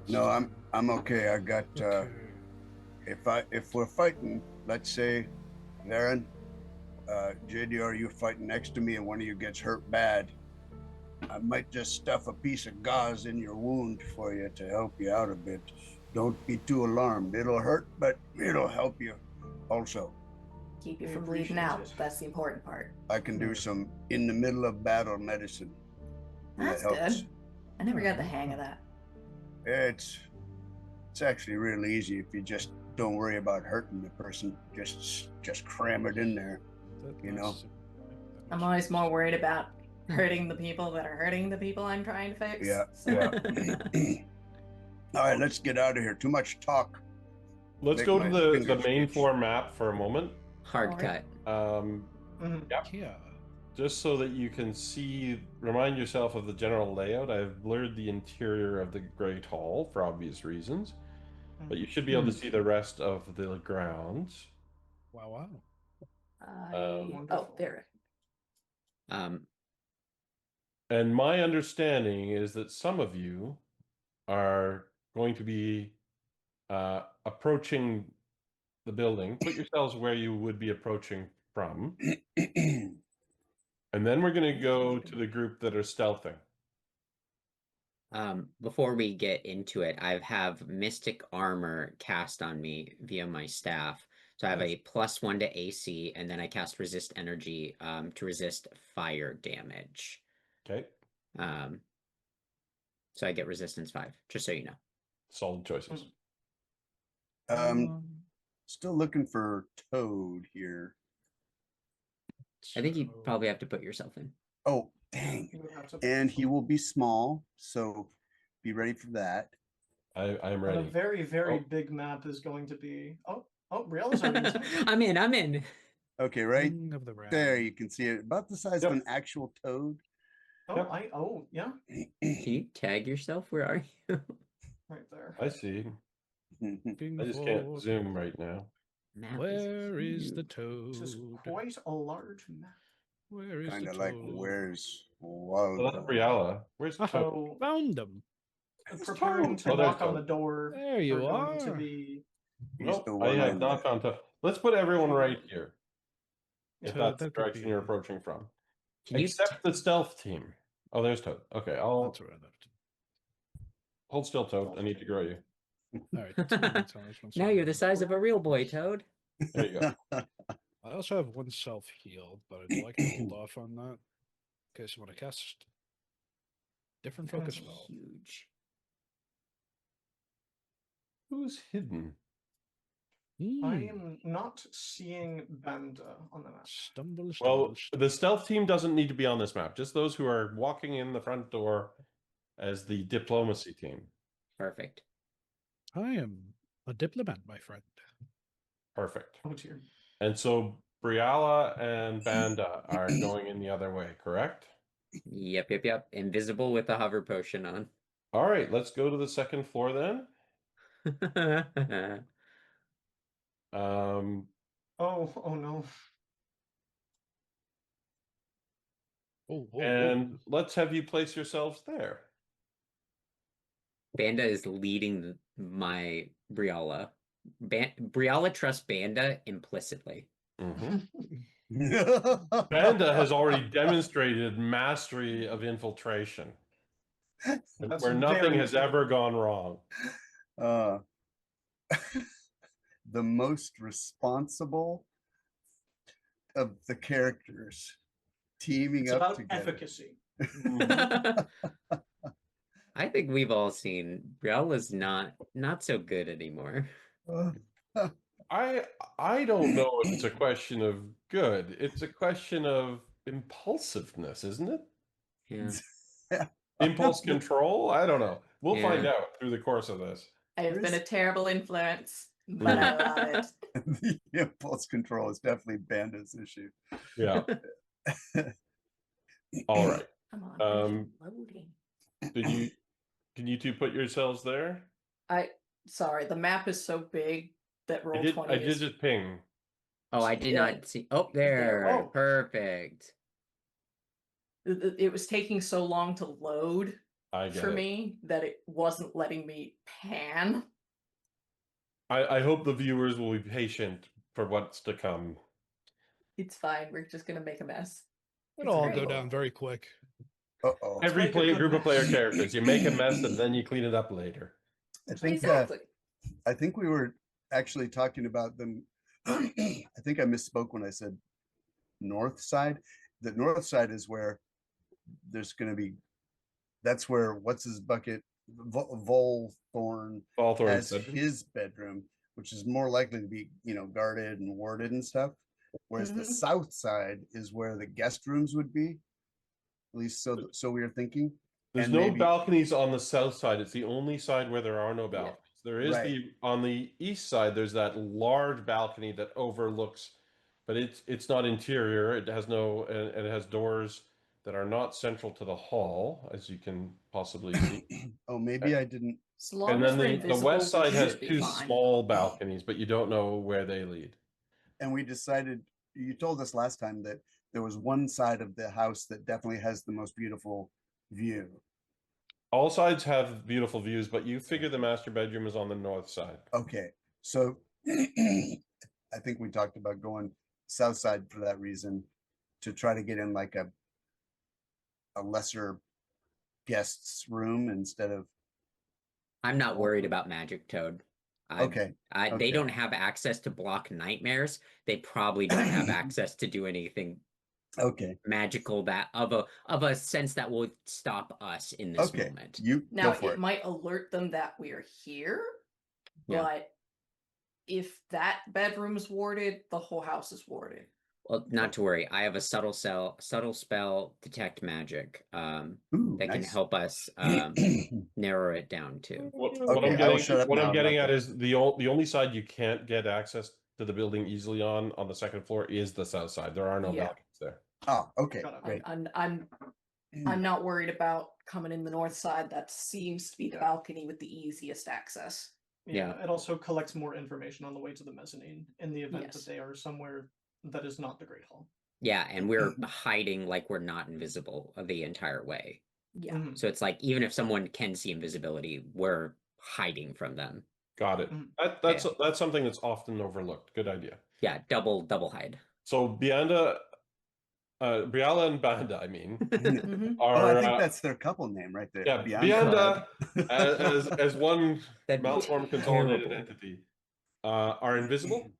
No, I'm okay. I got Okay. if we're fighting, let's say, Varen, JDR, you're fighting next to me and one of you gets hurt bad, I might just stuff a piece of gauze in your wound for you to help you out a bit. Don't be too alarmed. It'll hurt, but it'll help you also. Keep you We from bleeding appreciate out. it. That's the important part. I can do some in the middle of battle medicine. and That's that helps. good. I never got the hang of that. It's actually really easy if you just don't worry about hurting the person. Just cram it in there. You know. I'm always more worried about hurting the people that are hurting the people I'm trying to fix. Yeah, So- yeah. All right, let's get out of here. Too much talk. Let's Make go to my the fingers main itch. floor map for a moment. Hard Alright. cut. Yeah. Just so that you can see, remind yourself of the general layout. I've blurred the interior of the Great Hall for obvious reasons. but you should be able to see the rest of the grounds. Wow, wow. Oh, Wonderful. there. And my understanding is that some of you are going to be approaching the building. Put yourselves where you would be approaching from. And then we're going to go to the group that are stealthing. Before we get into it, I have Mystic Armor cast on me via my staff. So I have a +1 to AC, and then I cast Resist Energy to resist fire damage. Okay. So I get Resistance 5, just so you know. Solid choices. Still looking for Toad here. I think you probably have to put yourself in. Oh, dang. You would have to- And he will be small, so be ready for that. I'm And ready. a very, very Oh. big map is going to be. Oh, Brielle's already inside. I'm in. I'm in. Okay, right King of the round. there, you can see it. About the size Yep. of an actual toad. Oh, Yep. yeah, Can you tag yourself? Where are you? right there. I see. King I just can't for- zoom right now. Map Where is the huge. This is toad? quite a large map. Where is Kind the of toad? like, where's Oh, that's Waldo? Briella. Where's Toad? So Found him. preparing Toad. to Oh, there's knock on the Toad. door. There you are going to are. be. He's Nope, the I one have on not the- found Toad. Let's put everyone right here. Yeah. If Toad, that's the that could direction you're be- approaching from. Can you Except the stealth team. Oh, there's Toad. Okay, I'll That's where I left. hold still, Toad. I need to grow you. All right. that's my intelligence Now on you're the that. size of a real boy, Toad. There you go. I also have one self healed, but I'd like to hold off on that. Okay, so when I cast different focus That's spell, Huge. Who's hidden? I Hmm, am not seeing Banda on the map. stumble, Well, stumble, the stealth team doesn't need to be on this map. Just those who are walking in the front door as the diplomacy team. Perfect. I am a diplomat, my friend. Perfect. Oh dear. And so Briala and Banda are going in the other way, correct? Yep. Invisible with the hover potion on. All right, let's go to the second floor then. Um, Oh no. Oh, and let's have you place yourselves there. Banda is leading my Briala. Briala trusts Banda implicitly. Mhm. Banda has already demonstrated mastery of infiltration, That's where nothing very has true. ever gone wrong. Uh, the most responsible of the characters teaming It's up about together. efficacy. I think we've all seen Briala's not so good anymore. I don't know if it's a question of good. It's a question of impulsiveness, isn't it? Yeah. Impulse control? I don't know. We'll find Yeah. out through the course of this. I have There been a is- terrible influence, but I love it. The impulse control is definitely Banda's issue. Yeah. All right. Come on, Um, loading. Can you two put yourselves there? Sorry, the map is so big that roll I 20 did is just ping. Oh, I did Yeah. not see. Oh, There. there. Oh. Perfect. it was taking so long to load I get for it. me that it wasn't letting me pan. I hope the viewers will be patient for what's to come. It's fine. We're just gonna make a mess. It'll all great. go down very quick. Uh-oh. Every make a good group of player mess. characters, you make a mess and then you clean it up later. I think Exactly. I think we were actually talking about them. I think I misspoke when I said north side. The north side is where there's going to be. That's where what's his bucket Volthorn Balthorn's has his bedroom, which is more likely to be guarded and warded and stuff. Whereas the Mhm. south side is where the guest rooms would be. At least so we were thinking. There's And no maybe- balconies on the south side. It's the only side where there are no balconies. There is Right. on the east side. There's that large balcony that overlooks, but it's not interior. It has no and it has doors that are not central to the hall, as you can possibly see. Oh, maybe I didn't. As long And as then we're the invisible, west side we has should be two fine. small balconies, but you don't know where they lead. And we decided, you told us last time that there was one side of the house that definitely has the most beautiful view. All sides have beautiful views, but you figure the master bedroom is on the north side. Okay, so I think we talked about going south side for that reason, to try to get in like a lesser guest's room instead of. I'm not worried about Magic Toad. Okay, They okay. don't have access to block nightmares. They probably don't have access to do anything Okay, magical that of a sense that will stop us in this okay. moment. You Now go for it it. might alert them that we're here, Yeah. but if that bedroom's warded, the whole house is warded. Well, not to worry. I have a subtle spell, detect magic. Ooh, That can nice. help us narrow it down too. What Okay, I will shut up what now I'm getting about at that. is the only side you can't get access to the building easily on the second floor is the south side. There are no Yeah. balconies there. Oh, okay, Got it. great. I'm not worried about coming in the north side. That seems to be the Yeah. balcony with the easiest access. Yeah, it also collects more information on the way to the mezzanine in the event Yes. that they are somewhere that is not the Great Hall. Yeah, and we're hiding like we're not invisible the entire way. Yeah. Mhm. So it's like even if someone can see invisibility, we're hiding from them. Got it. Mhm. That's something that's often overlooked. Good idea. Yeah, double hide. So Briala and Banda, I mean, Mhm. Oh, I are think that's their couple name right there. yeah, Bianda. Bianda as one That'd be malformed consolidated terrible. entity are invisible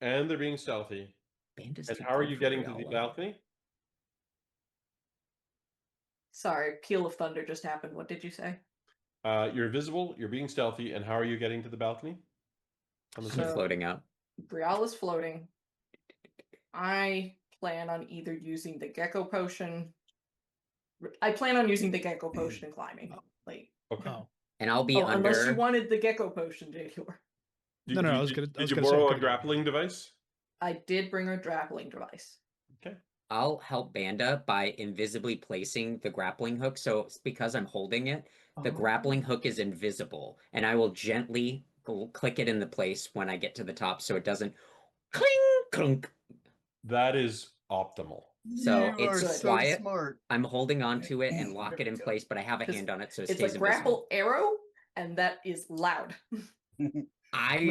and they're being stealthy. Banda's And too how are good you for getting to the Briala. balcony? Sorry, Peal of Thunder just happened. What did you say? You're visible, you're being stealthy, and how are you getting to the balcony? On the Keep second- So- floating up. Briala's floating. I plan on either using the gecko potion. I plan on using the gecko potion and climbing. Like, Okay. Oh, And I'll be under. unless you wanted the gecko potion, JQR. No, I was gonna Did you say I borrow a could've done grappling device? I did bring a grappling device. Okay. I'll help Banda by invisibly placing the grappling hook. So it's because I'm holding it, the Oh. grappling hook is invisible, and I will gently click it in the place when I get to the top, so it doesn't cling clunk. That is optimal. So You it's are so quiet. smart. I'm holding on to it and lock it in Good. place, but I have a 'Cause hand on it, so it It's stays a invisible. grapple arrow, and that is loud when it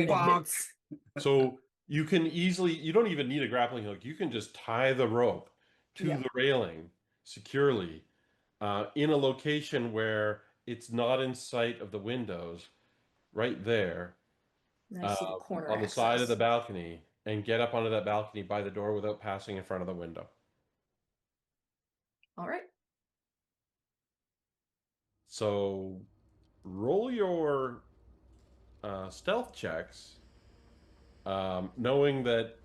Bonk. hits. So you can easily, you don't even need a grappling hook. You can just tie the rope to Yeah. the railing securely in a location where it's not in sight of the windows, right there Nice little corner on the side of the access. balcony, and get up onto that balcony by the door without passing in front of the window. All right. So roll your stealth checks, knowing that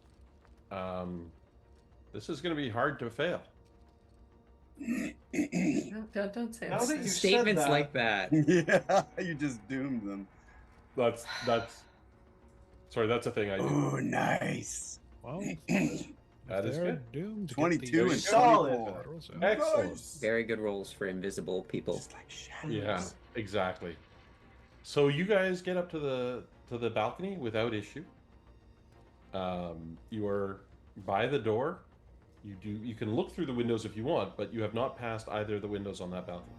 this is going to be hard to fail. Don't say Now that. that you said Statements that- like that. Yeah, you just doomed them. That's sorry, that's a thing I do. Oh, nice. well, That is they're good. doomed to get 22 and these Solid. 24. rolls out. Excellent. Nice. Very good rolls for invisible people. Just like Mhm. Yeah, exactly. So you guys get up to the balcony without issue. You are by the door. You can look through the windows if you want, but you have not passed either of the windows on that balcony.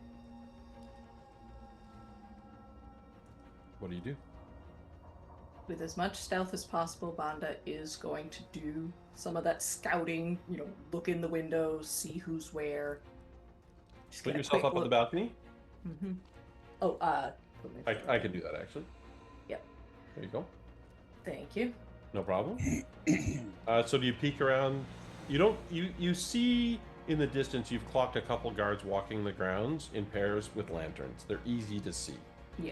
What do you do? With as much stealth as possible, Banda is going to do some of that scouting, look in the windows, see who's where. Just Put get a yourself quick up on the look. balcony. Mm-hmm. Oh, I can do that actually. Yep. There you go. Thank you. No problem. So do you peek around? You don't. You see in the distance. You've clocked a couple guards walking the grounds in pairs with lanterns. They're easy to see. Yeah.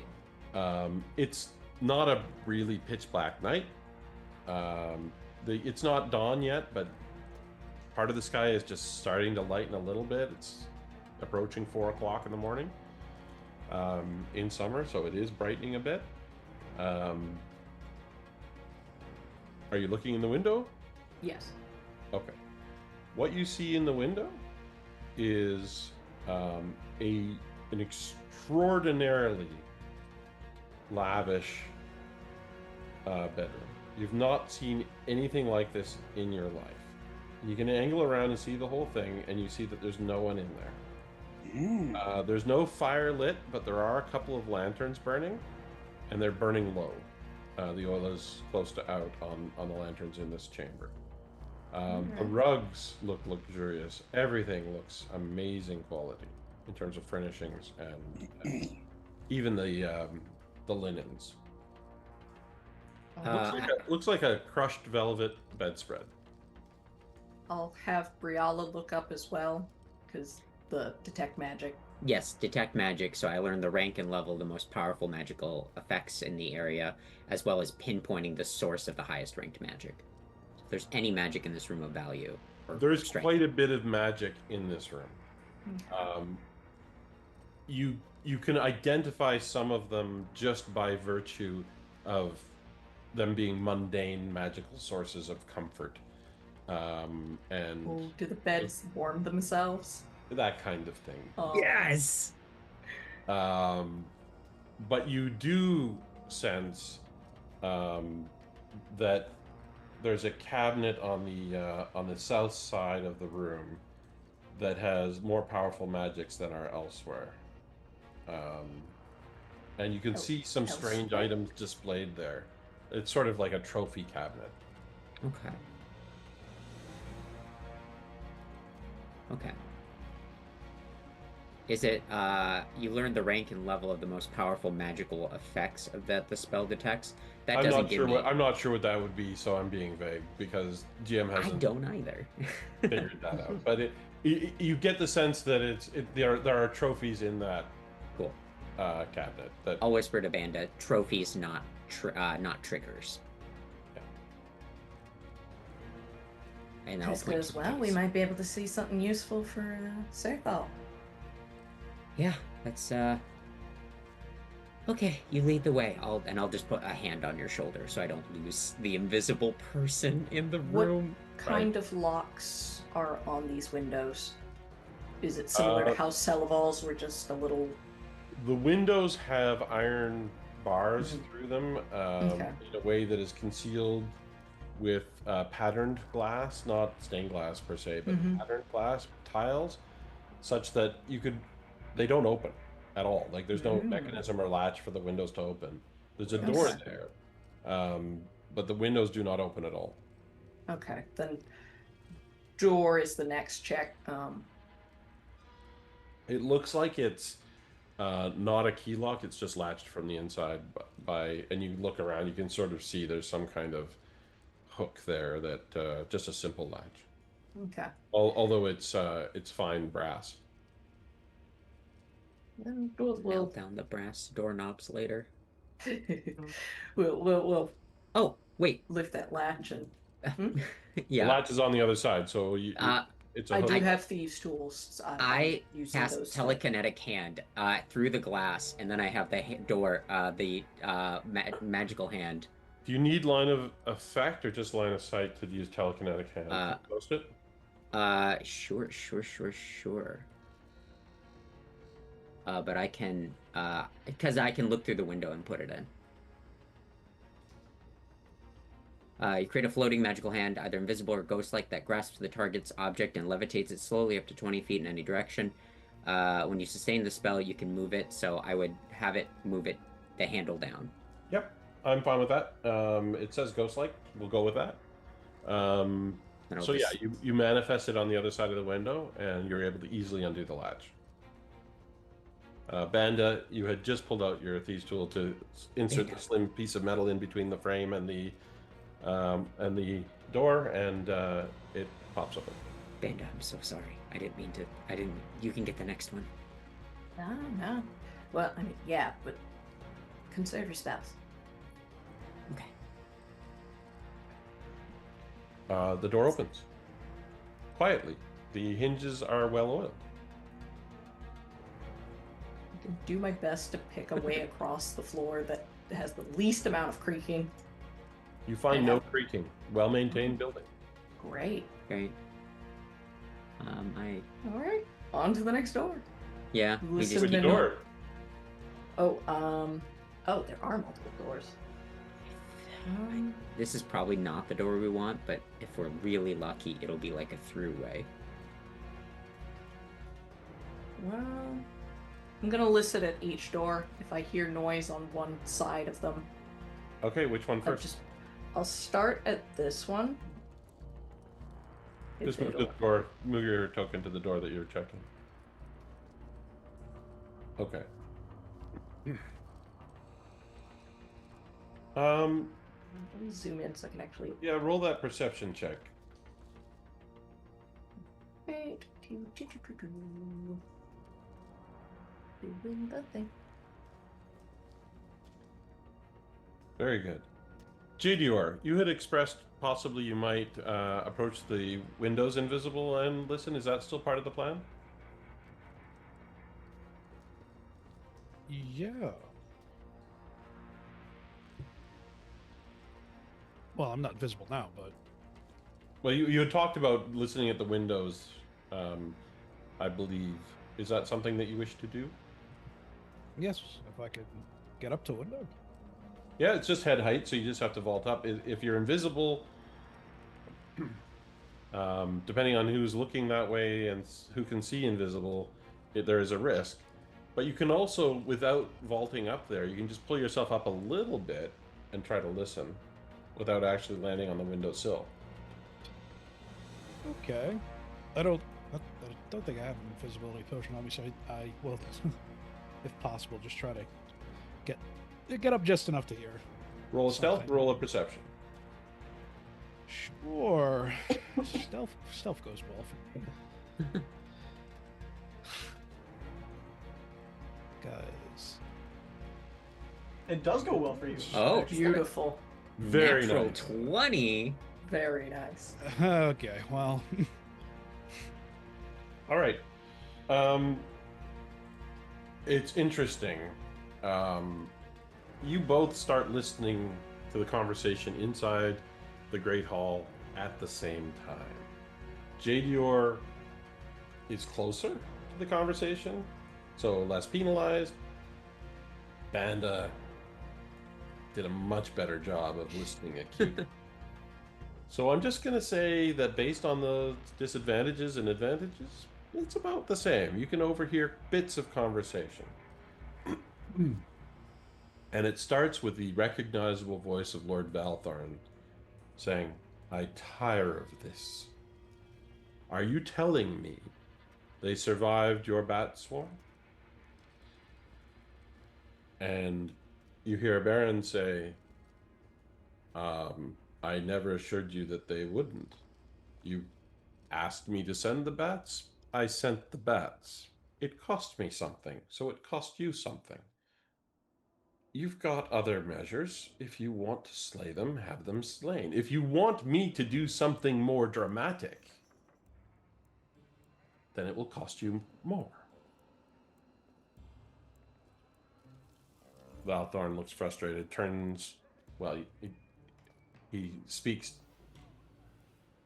It's not a really pitch black night. It's not dawn yet, but part of the sky is just starting to lighten a little bit. It's approaching 4 o'clock in the morning in summer, so it is brightening a bit. Are you looking in the window? Yes. Okay. What you see in the window is an extraordinarily lavish bedroom. You've not seen anything like this in your life. You can angle around and see the whole thing, and you see that there's no one in there. There's no fire lit, but there are a couple of lanterns burning, and they're burning low. The oil is close to out on the lanterns in this chamber. The rugs look luxurious. Everything looks amazing quality in terms of furnishings and even the linens. Looks like a crushed velvet bedspread. I'll have Briala look up as well, because the detect magic. Yes, detect magic, so I learned the rank and level of the most powerful magical effects in the area, as well as pinpointing the source of the highest ranked magic. If there's any magic in this room of value. There's quite a bit of magic in this room. Okay. You can identify some of them just by virtue of them being mundane magical sources of comfort. And do the beds warm themselves? That kind of thing. Yes! But you do sense that there's a cabinet on the south side of the room that has more powerful magics than are elsewhere. And you can see some strange items displayed there. It's sort of like a trophy cabinet. Okay. Okay. Is it, you learned the rank and level of the most powerful magical effects that the spell detects? That doesn't give me... I'm not sure what that would be, so I'm being vague, because GM hasn't... I don't either. figured that out. But you get the sense that there are trophies in that cool cabinet. That... I'll whisper to Banda, trophies, not triggers. And That's good as well. We might be able to see something useful for Serthal. Yeah, that's okay. You lead the way. I'll just put a hand on your shoulder so I don't lose the invisible person in the room. What kind of locks are on these windows? Is it similar to how Celaval's were just a little? The windows have iron bars through them in a way that is concealed with patterned glass, not stained glass per se, but patterned glass tiles, such that they don't open at all. Like there's no mechanism or latch for the windows to open. There's a door there, but the windows do not open at all. Okay, then door is the next check. It looks like it's not a key lock. It's just latched from the inside and you look around, you can sort of see there's some kind of hook there that just a simple latch. Okay. Although it's fine brass. Then we'll down the brass doorknobs later. we'll oh wait, lift that latch and yeah. The latch is on the other side, so it's a hook. I do have thieves' tools. So I cast telekinetic hand through the glass, and then I have the door, magical hand. Do you need line of effect or just line of sight to use telekinetic hand? Can you post it? Sure. But I can, because I can look through the window and put it in. You create a floating magical hand, either invisible or ghost-like, that grasps the target's object and levitates it slowly up to 20 feet in any direction. When you sustain the spell, you can move it, so I would have it move it, the handle down. Yep, I'm fine with that. It says ghost-like. We'll go with that. So yeah, you manifest it on the other side of the window, and you're able to easily undo the latch. Banda, you had just pulled out your thieves' tool to insert the slim piece of metal in between the frame and the door, and it pops open. Banda, I'm so sorry. I didn't mean to. You can get the next one. No. Well, I mean, yeah, but conserve your spells. Okay. The door opens quietly. The hinges are well oiled. I can do my best to pick a way across the floor that has the least amount of creaking. You find no creaking. Well-maintained building. Great. Great. All right. On to the next door. Yeah, we Listen just Which to keep no- door? Oh, there are multiple doors. This is probably not the door we want, but if we're really lucky, it'll be like a throughway. Well, I'm gonna listen at each door. If I hear noise on one side of them, Okay, which one first? I'll start at this one. Just If move the it'll- door. Move your token to the door that you're checking. Okay. Let me zoom in so I can actually. Yeah, roll that perception check. Doing the thing. Very good. JDR, you had expressed possibly you might approach the windows invisible and listen. Is that still part of the plan? Yeah. Well, I'm not visible now, but Well, you had talked about listening at the windows, I believe. Is that something that you wish to do? yes, if I could get up to a window. Yeah, it's just head height, so you just have to vault up. If you're invisible, depending on who's looking that way and who can see invisible, there is a risk. But you can also, without vaulting up there, you can just pull yourself up a little bit and try to listen without actually landing on the windowsill. Okay. I don't think I have an invisibility potion on me, so I will, if possible, just try to get up just enough to hear. Roll a stealth, Something. roll a perception. Sure. stealth goes well for me. Guys. It does go well for you. Oh, Beautiful. Very natural nice. 20. Very nice. Okay, well. All right. It's interesting. You both start listening to the conversation inside the Great Hall at the same time. Jadior is closer to the conversation, so less penalized. Banda did a much better job of listening acutely. So I'm just going to say that based on the disadvantages and advantages, it's about the same. You can overhear bits of conversation. And it starts with the recognizable voice of Lord Balthorn saying, "I tire of this. Are you telling me they survived your bat swarm?" And you hear a Baron say, I never assured you that they wouldn't. You asked me to send the bats. I sent the bats. It cost me something, so it cost you something. You've got other measures. If you want to slay them, have them slain. If you want me to do something more dramatic, then it will cost you more. Valthorn looks frustrated, turns, well, he speaks,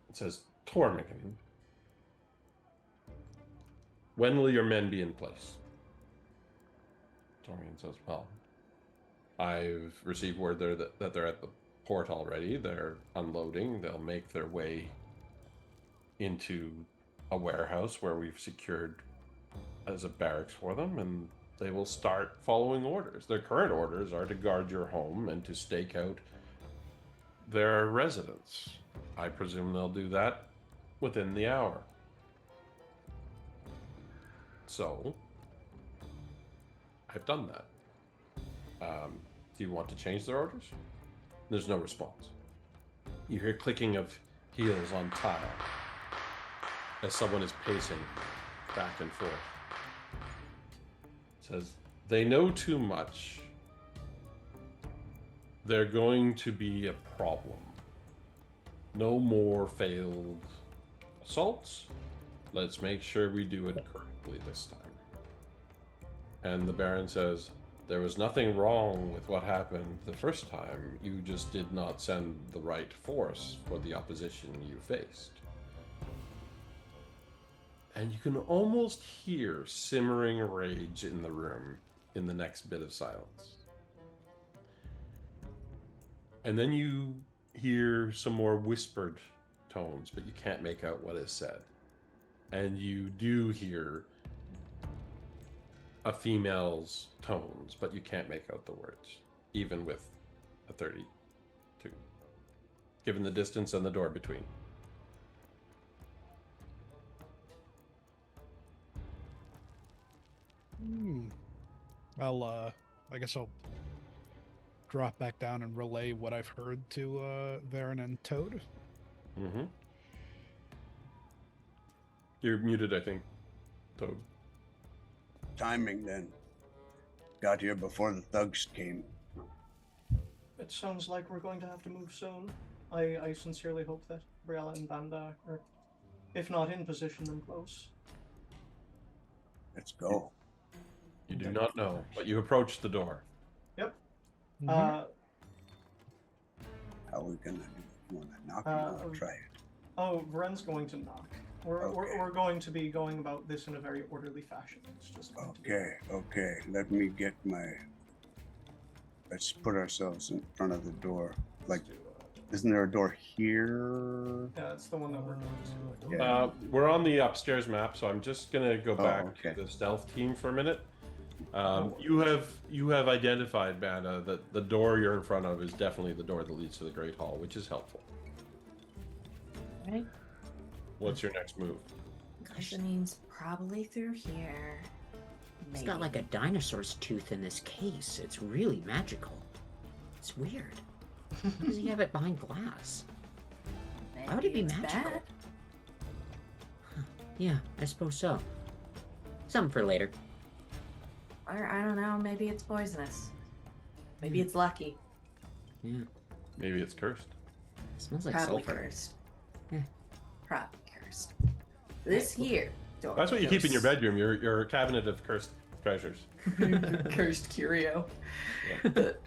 and says, "Tormington, when will your men be in place?" Tormington says, "Well, I've received word that they're at the port already. They're unloading. They'll make their way into a warehouse where we've secured as a barracks for them, and they will start following orders. Their current orders are to guard your home and to stake out their residence. I presume they'll do that within the hour. So, I've done that. Do you want to change their orders?" There's no response. You hear clicking of heels on tile as someone is pacing back and forth. It says, "They know too much. They're going to be a problem. No more failed assaults. Let's make sure we do it correctly this time." And the Baron says, "There was nothing wrong with what happened the first time. You just did not send the right force for the opposition you faced." And you can almost hear simmering rage in the room in the next bit of silence. And then you hear some more whispered tones, but you can't make out what is said. And you do hear a female's tones, but you can't make out the words, even with a 32, given the distance and the door between. I guess I'll drop back down and relay what I've heard to Varen and Toad. Mm-hmm. You're muted, I think, Toad. Timing then. Got here before the thugs came. It sounds like we're going to have to move soon. I sincerely hope that Briella and Banda are, if not in position, then close. Let's go. You do not know, but you approach the door. Yep. Mhm. How are we gonna do it? You wanna knock it or try it? Oh, Vren's going to knock. Okay. We're going to be going about this in a very orderly fashion. It's just going to be... Okay. Let me get my... Let's put ourselves in front of the door. Like, isn't there a door here? Yeah, it's the one that we're going to. Yeah. We're on the upstairs map, so I'm just gonna go back okay. to the stealth team for a minute. You have identified, Banda, that the door you're in front of is definitely the door that leads to the Great Hall, which is helpful. Right. What's your next move? That means probably through here. It's got like a dinosaur's tooth in this case. It's really magical. It's weird. Why does he have it behind glass? Why would it be Maybe it's magical? bad. Huh. Yeah, I suppose so. Something for later. Or I don't know, maybe it's poisonous. Maybe it's lucky. Yeah, Maybe it's cursed. it smells like Probably sulfur. cursed. Yeah. Probably cursed. This here door. That's what you keep in your goes- bedroom. Your cabinet of cursed treasures. Cursed curio. Yeah. But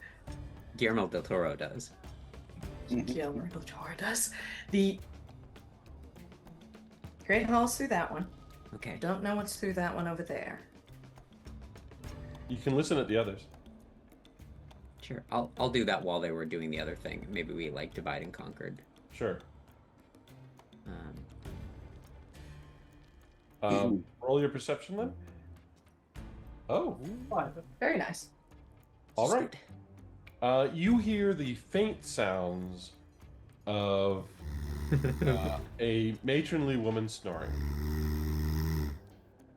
Guillermo del Toro does. Guillermo del Toro does. The Great Hall's through that one. Okay. Don't know what's through that one over there. You can listen at the others. Sure. I'll do that while they were doing the other thing. Maybe we like divide and conquered. Sure. Um, Roll your perception then. Oh, Very nice. all right. You hear the faint sounds of a matronly woman snoring.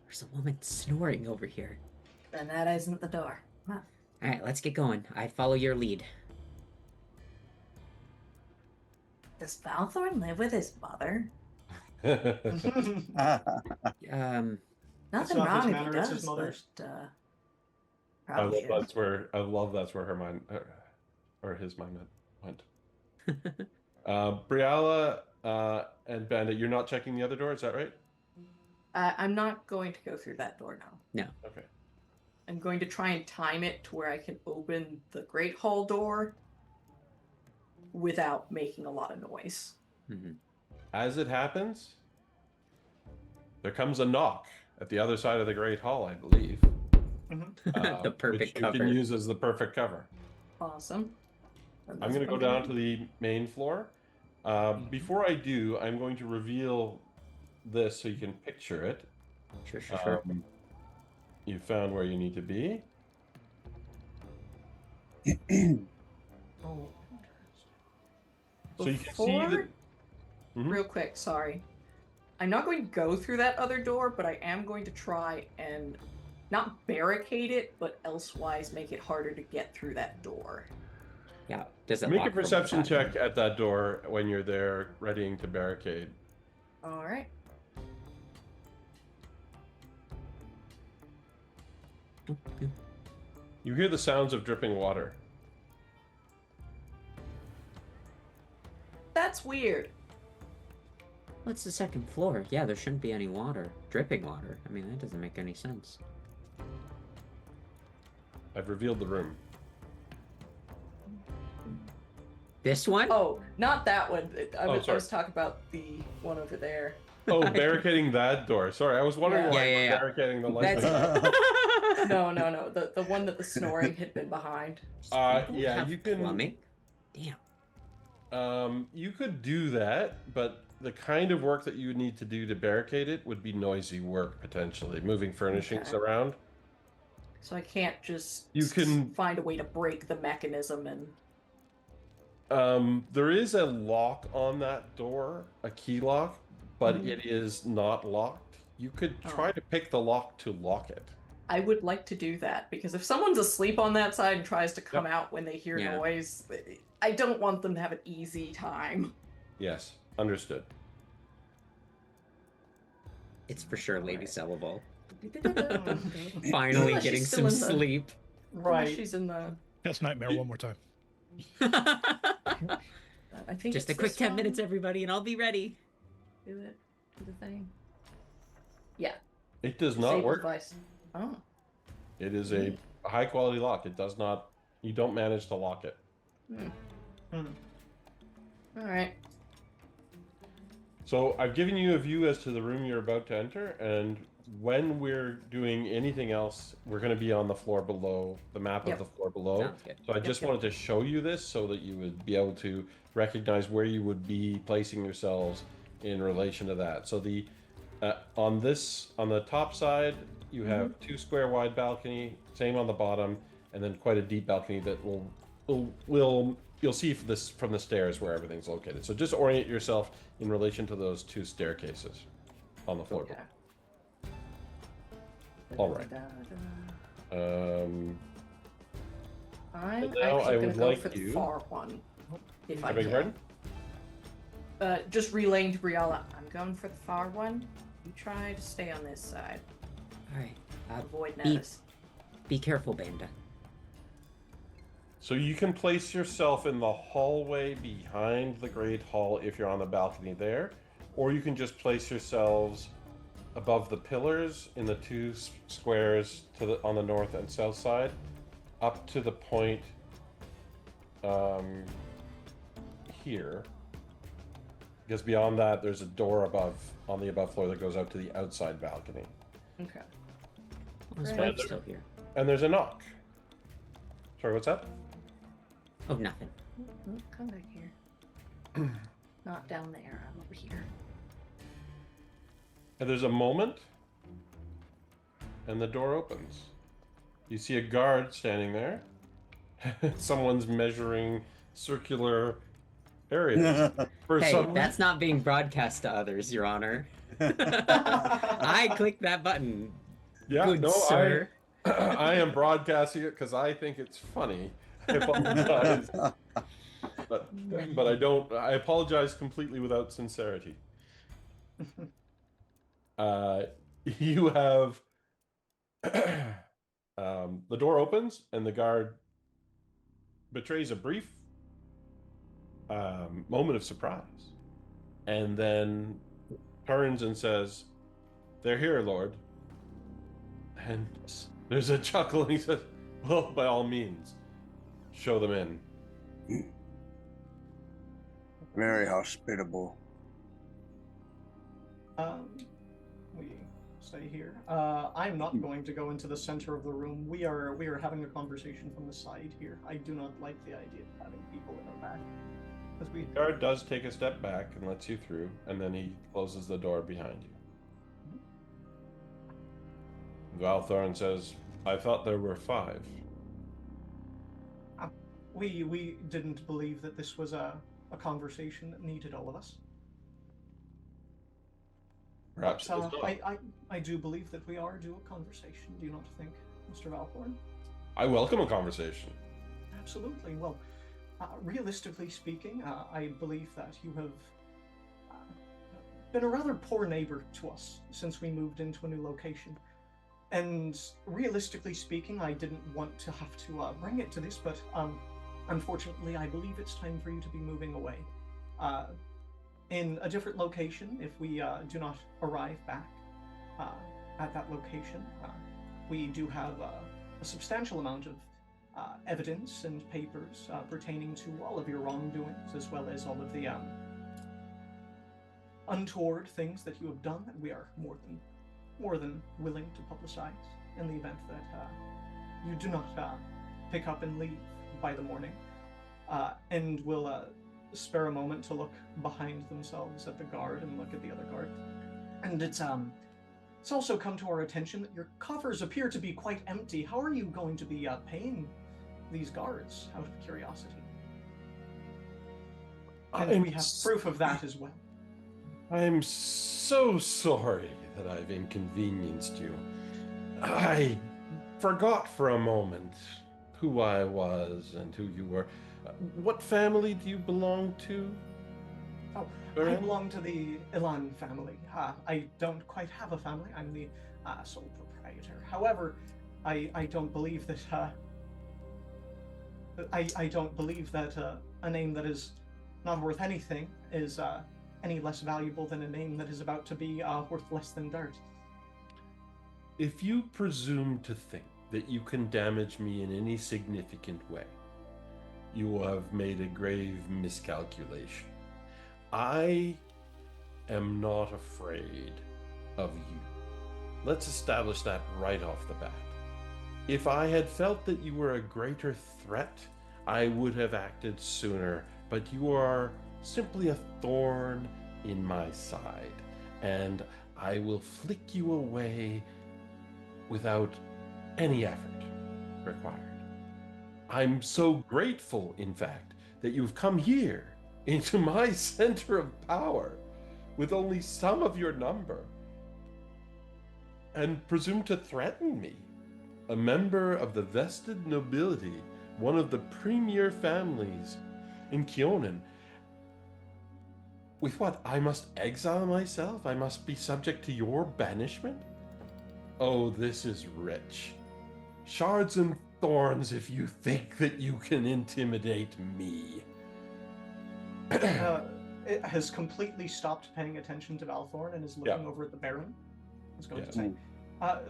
There's a woman snoring over here. Then that isn't the door. Huh. All right, let's get going. I follow your lead. Does Balthorn live with his mother? Um, Nothing not his wrong if manor, he it's does, his mother's. but I probably love shouldn't. that's where her mind or his mind went. Briella and Bandit, you're not checking the other door, is that right? I'm not going to go through that door now. Okay. I'm going to try and time it to where I can open the Great Hall door without making a lot of noise. mhm. As it happens, there comes a knock at the other side of the Great Hall, I believe. The perfect which cover. you can use as the perfect cover. Awesome. I'm going to go down to the main floor. Before I do, I'm going to reveal this so you can picture it. Sure. You found where you need to be. Oh, So you can see that. Mhm. Real quick, sorry. I'm not going to go through that other door, but I am going to try and not barricade it, but elsewise make it harder to get through that door. Yeah. Does it Make a lock from perception inside? check at that door when you're there, readying to barricade. All right. You hear the sounds of dripping water. That's weird. What's the second floor? Yeah, there shouldn't be any water. Dripping water. I mean, that doesn't make any sense. I've revealed the room. This one? Oh, not that one. I was sorry. talking about the one over there. Oh, barricading that door. Sorry, I was wondering Yeah. why Yeah, you were yeah, yeah. barricading the light. That's No, the one that the snoring had been behind. Yeah, Have you can. plumbing. Damn. You could do that, but the kind of work that you would need to do to barricade it would be noisy work potentially, moving furnishings Okay. around. So I can't just You can- find a way to break the mechanism and. There is a lock on that door, a key lock, but it is not locked. You could try to pick the lock to lock it. I would like to do that because if someone's asleep on that side and tries to come out when they hear Yeah. noise, I don't want them to have an easy time. Yes, understood. It's for sure Lady Sellable. Unless Finally she's getting still some in the- sleep. Right. She's in the. That's nightmare one more time. I think Just it's a quick this 10 minutes, one. everybody, and I'll be ready. Do it. Do the thing. Yeah. It does not Save work. device. Oh. It is a high quality lock. It does not. You don't manage to lock it. All right. So I've given you a view as to the room you're about to enter, and when we're doing anything else, we're going to be on the floor below, the map Yep. of the floor below. Sounds good. So I just wanted to show you this so that you would be able to recognize where you would be placing yourselves in relation to that. So the on the top side, you have 2 square wide balcony, same on the bottom, and then quite a deep balcony that will you'll see from the stairs where everything's located. So just orient yourself in relation to those 2 staircases on the floor. Okay. All right. I'm And now I actually going would to go like for the you- far one. If I I beg your can. pardon? Just relaying to Briella, I'm going for the far one. You try to stay on this side. Alright. Avoid Be- notice. Be careful, Banda. So you can place yourself in the hallway behind the Great Hall if you're on the balcony there, or you can just place yourselves above the pillars in the 2 squares on the north and south side, up to the point here. Because beyond that, there's a door on the above floor that goes out to the outside balcony, Okay. His Right. wife's still here. and there's a knock. Sorry, what's that? Oh, nothing. Come back here. Not down there. I'm over here. And there's a moment, and the door opens. You see a guard standing there. Someone's measuring circular areas. For Hey, some that's not being broadcast to others, Your Honor. I clicked that button. yeah, Good no, sir. I am broadcasting it because I think it's funny. I apologize, but I don't. I apologize completely without sincerity. You have the door opens and the guard betrays a brief moment of surprise, and then turns and says, "They're here, Lord." And there's a chuckle, and he says, "Well, by all means, show them in." Very hospitable. We stay here. I'm not going to go into the center of the room. We are having a conversation from the side here. I do not like the idea of having people in our back. Because we The guard does take a step back and lets you through, and then he closes the door behind you. Valthorn says, "I thought there were 5. we didn't believe that this was a conversation that needed all of us. Perhaps But, it was not. I do believe that we are due a conversation. Do you not think, Mr. Valthorn? I welcome a conversation. Absolutely. Well, realistically speaking, I believe that you have been a rather poor neighbor to us since we moved into a new location. And realistically speaking, I didn't want to have to bring it to this, but unfortunately, I believe it's time for you to be moving away. In a different location, if we do not arrive back at that location, we do have a substantial amount of evidence and papers pertaining to all of your wrongdoings, as well as all of the untoward things that you have done that we are more than willing to publicize in the event that you do not pick up and leave by the morning, and will spare a moment to look behind themselves at the guard and look at the other guard. And it's also come to our attention that your coffers appear to be quite empty. How are you going to be paying these guards, out of curiosity? And we have proof of that as well. I'm so sorry that I've inconvenienced you. I forgot for a moment who I was and who you were. What family do you belong to? Oh, I belong to the Ilan family. I don't quite have a family. I'm the sole proprietor. However, I don't believe that I don't believe that a name that is not worth anything is any less valuable than a name that is about to be worth less than dirt. If you presume to think that you can damage me in any significant way, you have made a grave miscalculation. I am not afraid of you. Let's establish that right off the bat. If I had felt that you were a greater threat, I would have acted sooner, but you are simply a thorn in my side, and I will flick you away without any effort required. I'm so grateful, in fact, that you've come here into my center of power with only some of your number and presume to threaten me, a member of the vested nobility, one of the premier families in Kionen. With what? I must exile myself? I must be subject to your banishment? Oh, this is rich. Shards and thorns if you think that you can intimidate me. It has completely stopped paying attention to Valthorn and is looking over at the Baron. I was going to say,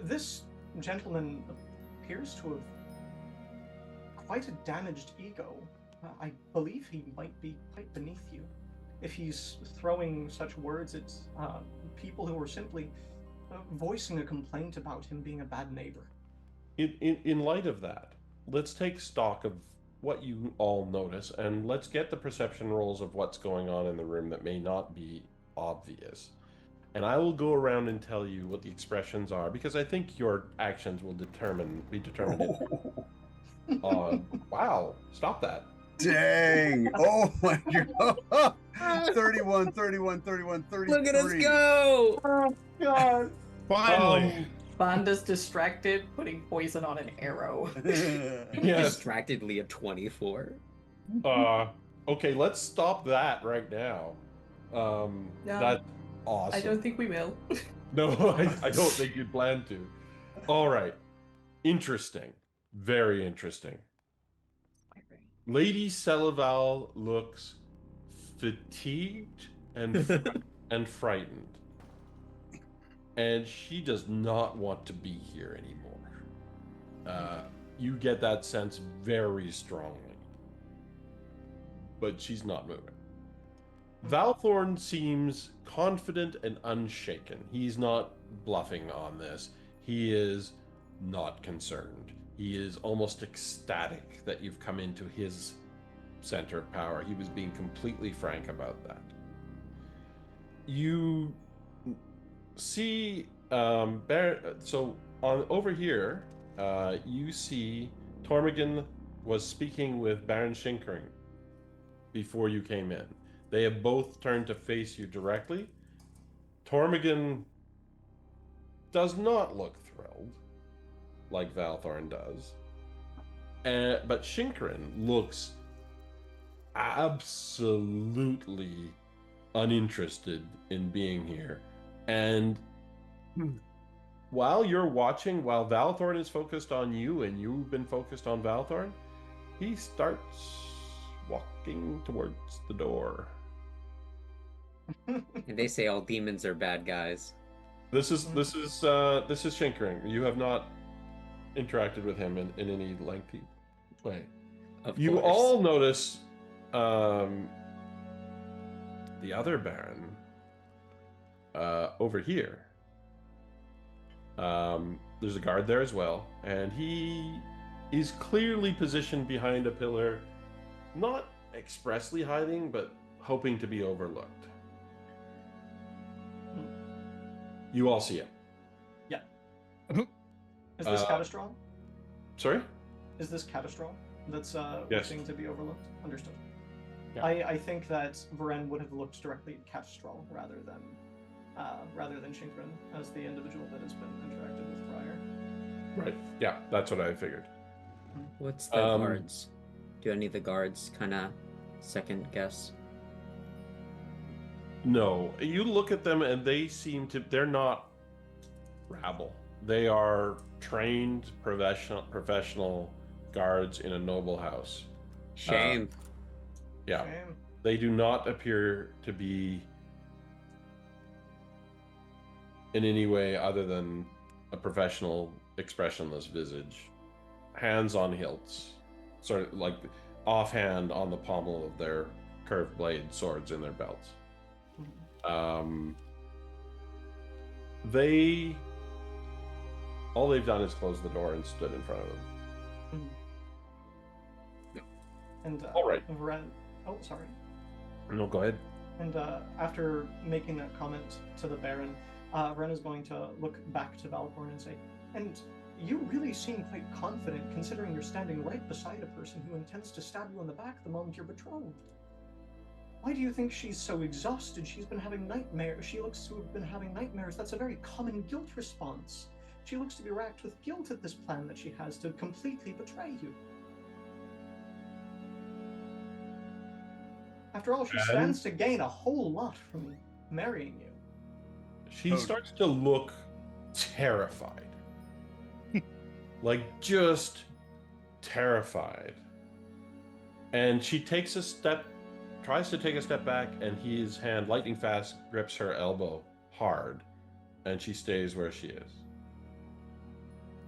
this gentleman appears to have quite a damaged ego. I believe he might be quite beneath you. If he's throwing such words at people who are simply voicing a complaint about him being a bad neighbor. In light of that, let's take stock of what you all notice, and let's get the perception rolls of what's going on in the room that may not be obvious. And I will go around and tell you what the expressions are, because I think your actions will be determined. Wow, stop that. Dang. Oh my god. 31, 31, 31, 33. Look at us go! Oh god. Finally. Vonda's distracted, putting poison on an arrow. Yes. Distractedly at 24. Okay, let's stop that right now. No, That's awesome. I don't think we will. No, I don't think you'd plan to. All right. Interesting. Very interesting. Lady Selival looks fatigued and frightened. And she does not want to be here anymore. You get that sense very strongly. But she's not moving. Valthorn seems confident and unshaken. He's not bluffing on this. He is not concerned. He is almost ecstatic that you've come into his center of power. He was being completely frank about that. You see, so over here, you see Tormigin was speaking with Baron Shinkering before you came in. They have both turned to face you directly. Tormigin does not look thrilled like Valthorn does. But Shinkering looks absolutely uninterested in being here. And while you're watching, while Valthorn is focused on you and you've been focused on Valthorn, he starts walking towards the door. And they say all demons are bad guys. This is Shinkering. You have not interacted with him in any lengthy way. You course. all notice the other Baron over here, there's a guard there as well, and he is clearly positioned behind a pillar, not expressly hiding, but hoping to be overlooked. You all see him. Yeah. Is this Uh, Catastron? Sorry? Is this Catastron that's Yes. wishing to be overlooked? Understood. Yeah. I think that Varen would have looked directly at Catastron rather than Shinkran as the individual that has been interacted with prior. Right. Yeah, that's what I figured. What's the guards? Do any of the guards kind of second guess? No, you look at them and they're not rabble. They are trained professional guards in a noble house. Shame. Yeah. Shame. They do not appear to be in any way other than a professional, expressionless visage. Hands on hilts, sort of like offhand on the pommel of their curved blade swords in their belts. All they've done is close the door and stood in front of them. And All right. Varen. Oh, sorry. No, go ahead. And after making that comment to the Baron, Ren is going to look back to Valthorn and say, "And you really seem quite confident, considering you're standing right beside a person who intends to stab you in the back the moment you're betrothed. Why do you think she's so exhausted? She's been having nightmares. She looks to have been having nightmares. That's a very common guilt response. She looks to be racked with guilt at this plan that she has to completely betray you. After all, she stands to gain a whole lot from marrying you." She starts to look terrified. Like, just terrified. And she tries to take a step back, and his hand, lightning fast, grips her elbow hard, and she stays where she is.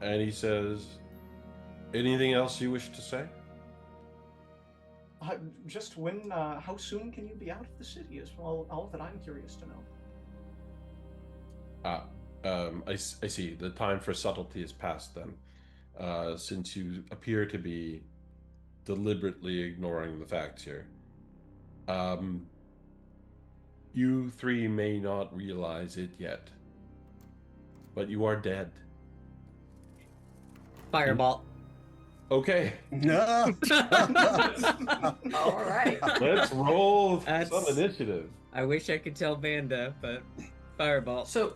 And he says, "Anything else you wish to say?" Just how soon can you be out of the city is all that I'm curious to know. I see. The time for subtlety is past then, since you appear to be deliberately ignoring the facts here. You three may not realize it yet, but you are dead. Fireball. Okay, No. All right. let's roll That's- some initiative. I wish I could tell Vanda, but fireball. So,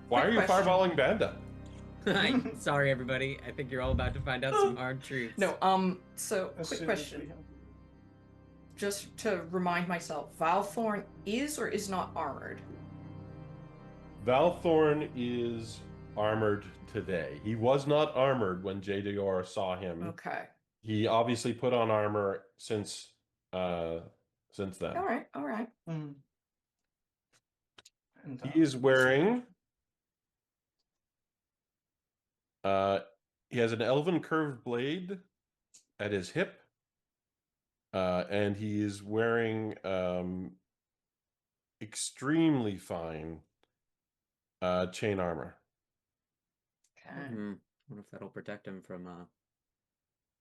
Why are you quick question. fireballing Banda? Sorry, everybody. I think you're all about to find out some hard truths. no, so As quick soon as we question. have- Just to remind myself, Valthorn is or is not armored? Valthorn is armored today. He was not armored when JDR saw him. Okay. He obviously put on armor since then. All right. All right. Mm. And, He is wearing he has an elven curved blade at his hip. And he is wearing extremely fine chain armor. Okay. Wonder if that'll protect him from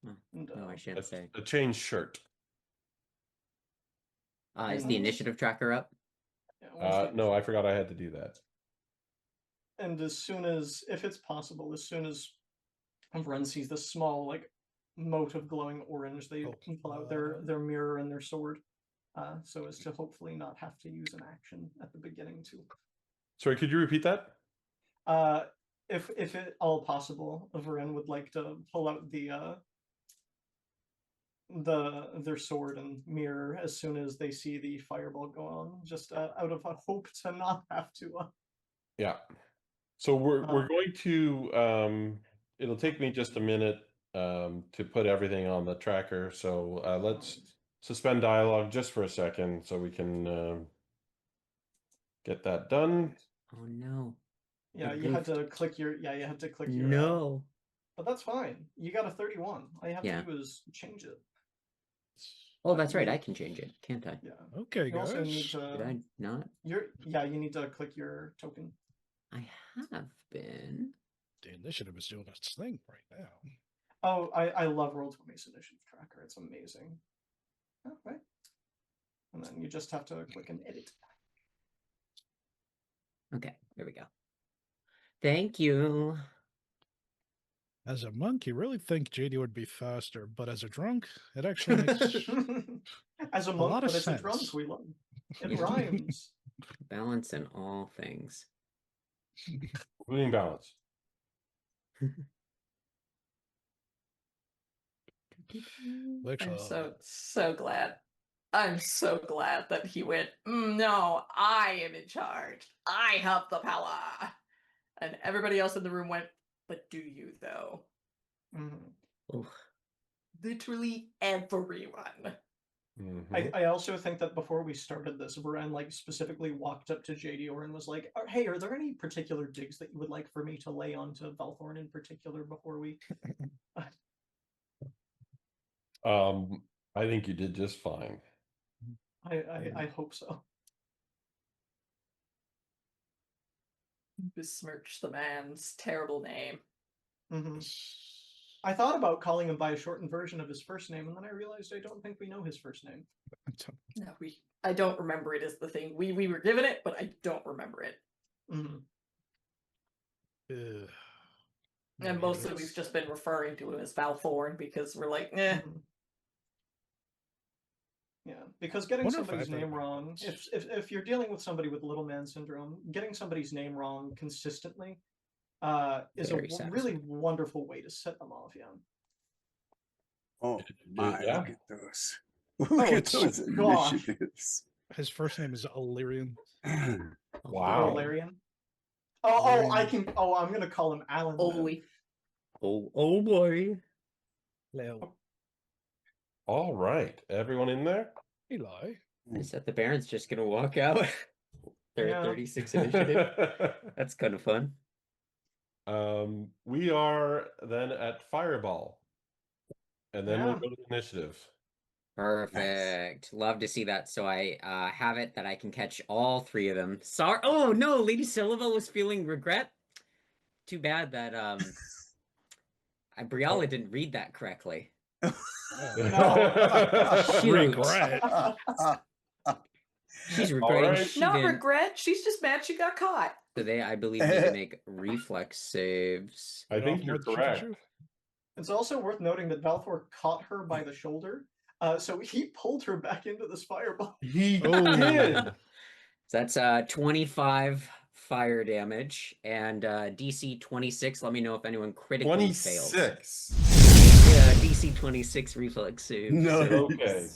and, no, I shan't say. A chain shirt. Is the initiative tracker up? yeah, once No, I forgot I had to do that. And as soon as, if it's possible, as soon as Ren sees the small, like, mote of glowing orange, they can pull out their mirror and their sword, so as to hopefully not have to use an action at the beginning to. Sorry, could you repeat that? If it all possible, Varen would like to pull out their sword and mirror as soon as they see the fireball go on, just out of a hope to not have to. Yeah. So we're going to it'll take me just a minute to put everything on the tracker. So let's suspend dialogue just for a second so we can get that done. Oh no. Yeah, It you had goofed. to click your. Yeah, you had to click your. No. But that's fine. You got a 31. All you have Yeah. to do is change it. Oh, that's right. I can change it, can't I? Yeah. Okay, You also need guys. Did to. I not? You need to click your token. I have been. The initiative is doing its thing right now. Oh, I love Roll20's initiative tracker. It's amazing. Okay. And then you just have to click and edit. Okay, there we go. Thank you. As a monk, you really think JD would be faster, but as a drunk, it actually makes As a a monk, lot of but as a drunk, sense. we love. It Yeah. rhymes. Balance in all things. Including balance. Actually, I'm so glad. I'm so glad that he went, no, I am in charge. I have the power. And everybody else in the room went, but do you though? Mhm. Oh, Literally everyone. Mhm. I also think that before we started this, Varen like specifically walked up to JDR and was like, "Hey, are there any particular digs that you would like for me to lay onto Valthorn in particular before we?" I think you did just fine. I hope so. Besmirch the man's terrible name. Mhm. I thought about calling him by a shortened version of his first name, and then I realized I don't think we know his first name. No, I don't remember it as the thing. We were given it, but I don't remember it. Mhm. And mostly we've just been referring to him as Valthorn because we're like, eh. Mhm. Yeah, because getting Wonder if somebody's I've read name about wrong, this. if you're dealing with somebody with little man syndrome, getting somebody's name wrong consistently is a Very really satisfying. wonderful way to set them off. Yeah. Oh my! Yeah. Look at those! Oh, Look at it's those gosh. initiatives! His first name is Illyrian. Wow. Valerian. Oh, I can. Oh, I'm gonna call him Alan. then. Oli. Oh boy. Leo. All right. Everyone in there? Eli. I said the Baron's just gonna walk out. They're Yeah. at 36 initiative. That's kind of fun. We are then at Fireball. And then we'll Yeah. go to initiative. Perfect. Love to see that. So I have it that I can catch all three of them. Sorry. Oh no, Lady Silva was feeling regret. Too bad that Briella didn't read that correctly. Shoot. Regret. She's regretting right. she Not didn't. regret. She's just mad she got caught. So they, I believe, need to make reflex saves. I think Off you're more than she can correct. chew. It's also worth noting that Valthor caught her by the shoulder, so he pulled her back into this fireball. He Oh. did. So that's 25 fire damage and DC 26. Let me know if anyone critically fails. 26. Yeah, DC 26 reflex save. No. Okay.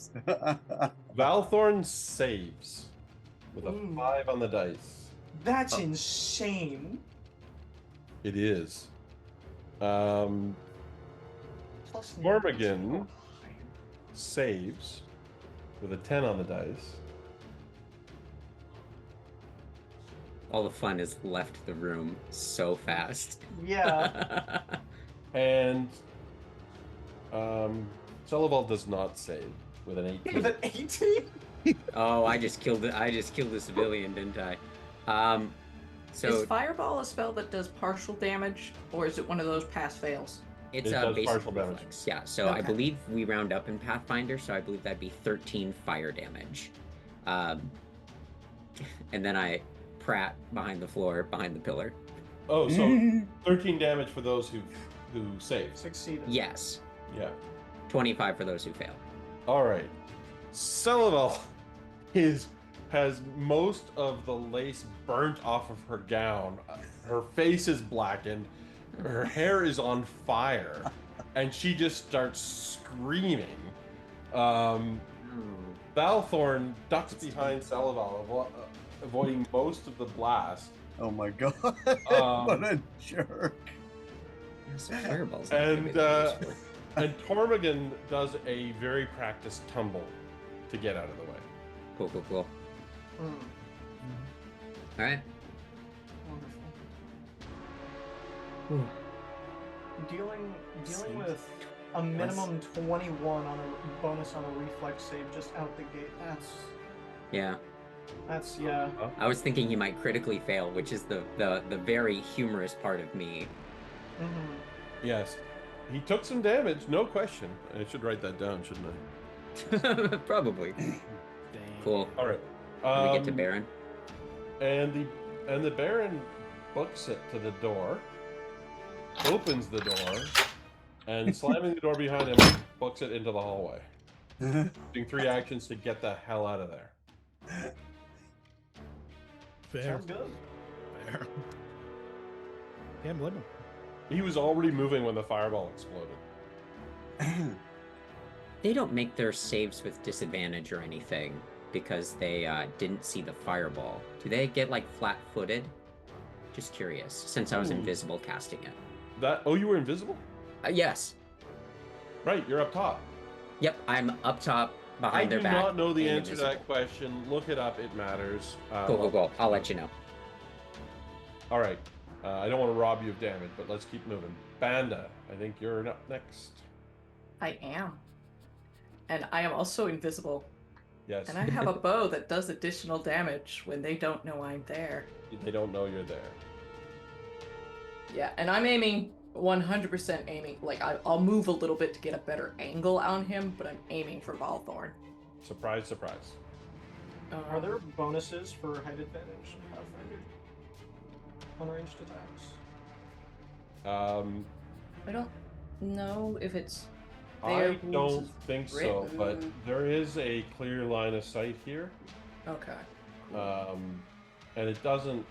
Valthorn saves with a Ooh. 5 on the dice. That's insane. It is. Morrigan saves with a 10 on the dice. All the fun has left the room so fast. Yeah. And Sullivan does not save with an 18. With an 18? Oh, I just killed it. I just killed the civilian, didn't I? So Is Fireball a spell that does partial damage, or is it one of those pass fails? it's It a does basic partial damage. reflex. Yeah, so I Okay. believe we round up in Pathfinder, so I believe that'd be 13 fire damage. And then I prat behind the floor, behind the pillar. Oh, so 13 damage for those who save. Succeeded. Yes. Yeah. 25 for those who fail. All right. Sullivan has most of the lace burnt off of her gown. Her face is blackened. Her hair is on fire, and she just starts screaming. Valthorn ducks behind Sullivan, avoiding most of the blast. Oh my god! What a jerk! Yeah, so fireball's not And, gonna be that useful. And Tormagan does a very practiced tumble to get out of the way. Cool. Mm, All right. wonderful. Dealing with A minimum 21 on a bonus on a reflex save just out the gate. Yeah. Yeah. I was thinking he might critically fail, which is the very humorous part of me. Yes. He took some damage, no question. I should write that down, shouldn't I? Probably. Cool. All right. Can we get to Baron? And the Baron books it to the door, opens the door, and slamming the door behind him, books it into the hallway. Doing 3 actions to get the hell out of there. Fair. Sounds good. Fair. Can't blame him. He was already moving when the fireball exploded. They don't make their saves with disadvantage or anything because they didn't see the fireball. Do they get like flat-footed? Just curious, since I was invisible casting it. Oh, you were invisible? Yes. Right, you're up top. Yep, I'm up top behind their back. I do not know the and answer to invisible. that question. Look it up, it matters. Go. I'll let you know. All right. I don't want to rob you of damage, but let's keep moving. Banda, I think you're up next. I am. And I am also invisible. Yes. And I have a bow that does additional damage when they don't know I'm there. They don't know you're there. Yeah, and I'm aiming 100% aiming. Like, I'll move a little bit to get a better angle on him, but I'm aiming for Valthorn. Surprise, surprise. Are there bonuses for height advantage in Pathfinder on ranged attacks? I don't know if it's I there. don't think so, but written. there is a clear line of sight here. Okay. And it doesn't.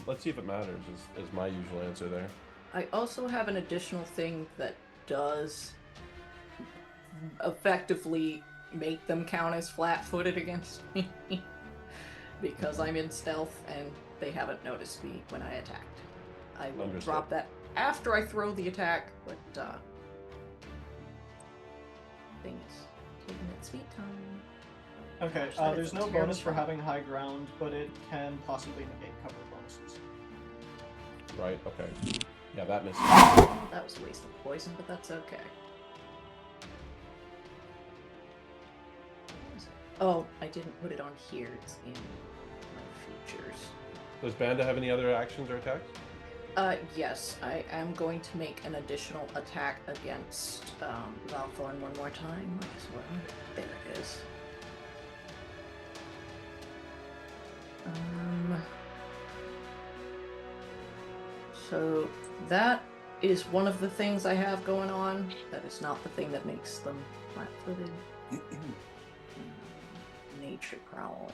Let's see if it matters, is my usual answer there. I also have an additional thing that does effectively make them count as flat-footed against me because I'm in stealth and they haven't noticed me when I attacked. I will Understood. drop that after I throw the attack, but thing is taking its sweet time. Okay, Gosh, that is there's a no terrible bonus for shot. having high ground, but it can possibly negate cover bonuses. Right, okay. Yeah, that misses. Oh, that was a waste of poison, but that's okay. Oh, I didn't put it on here. It's in my features. Does Banda have any other actions or attacks? Yes, I am going to make an additional attack against Valthorn one more time. Might as well. There it is. So that is one of the things I have going on. That is not the thing that makes them flat-footed. Nature Prowler.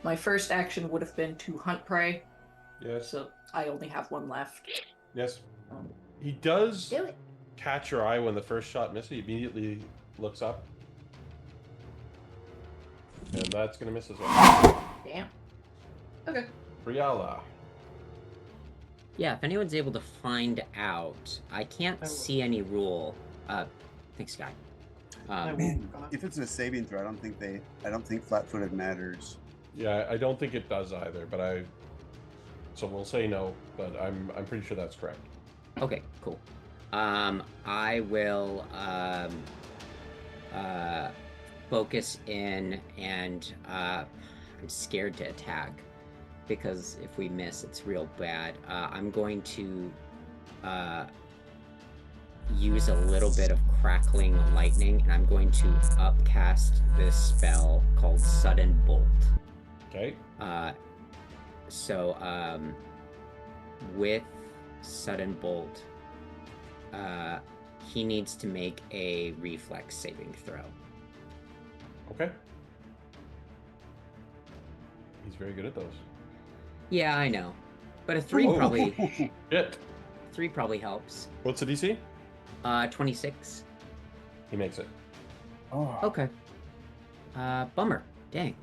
My first action would have been to hunt prey, Yes. so I only have one left. Yes. He does Do it. catch your eye when the first shot misses. He immediately looks up. And that's going to miss as well. Damn. Okay. Briala. Yeah, if anyone's able to find out, I can't I will. see any rule. Thanks, Skye. I will. Go on. If it's a saving throw, I don't think flat-footed matters. Yeah, I don't think it does either, but so we'll say no, but I'm pretty sure that's correct. Okay, cool. I will focus in, and I'm scared to attack because if we miss, it's real bad. I'm going to use a little bit of crackling lightning, and I'm going to upcast this spell called Sudden Bolt. Okay. So with Sudden Bolt, he needs to make a reflex saving throw. Okay. He's very good at those. Yeah, I know, but a 3 probably Shit. 3 probably helps. What's the DC? 26. He makes it. Oh. Okay. Bummer. Dang.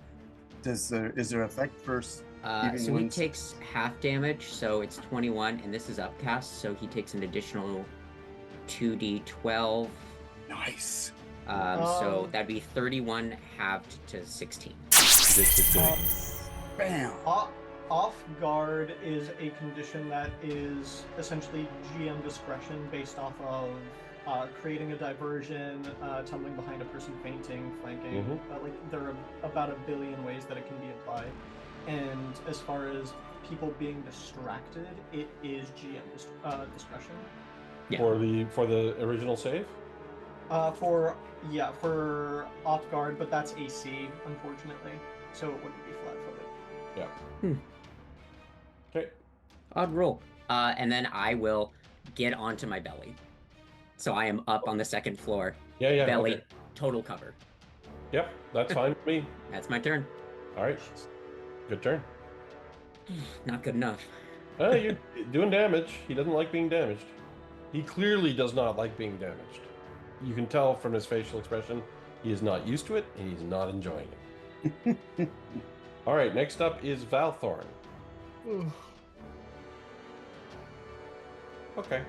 Is there effect first? Even So he when- takes half damage, so it's 21, and this is upcast, so he takes an additional 2d12. Nice. So that'd be 31 halved to 16. He did 16. Bam. Off guard is a condition that is essentially GM discretion based off of creating a diversion, tumbling behind a person, fainting, flanking. Like there are about a billion ways that it can be applied. And as far as people being distracted, it is GM discretion. Yeah. For the original save? For off guard, but that's AC, unfortunately, so it wouldn't be flat-footed. Yeah. Okay. Odd roll. And then I will get onto my belly. So I am up on the second floor. Yeah. Belly, Okay. total cover. Yep, that's fine with me. That's my turn. All right. Good turn. Not good enough. You're doing damage. He doesn't like being damaged. He clearly does not like being damaged. You can tell from his facial expression, he is not used to it, and he's not enjoying it. All right, next up is Valthorn. Okay.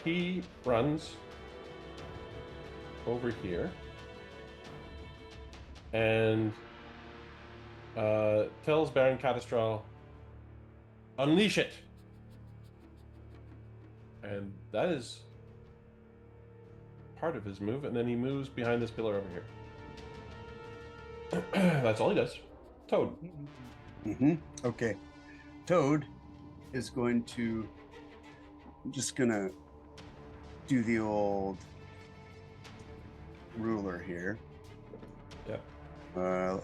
He runs over here and tells Baron Catastral, unleash it. And that is part of his move, and then he moves behind this pillar over here. That's all he does. Toad. Okay. Toad is going to... I'm just going to do the old ruler here. Yeah.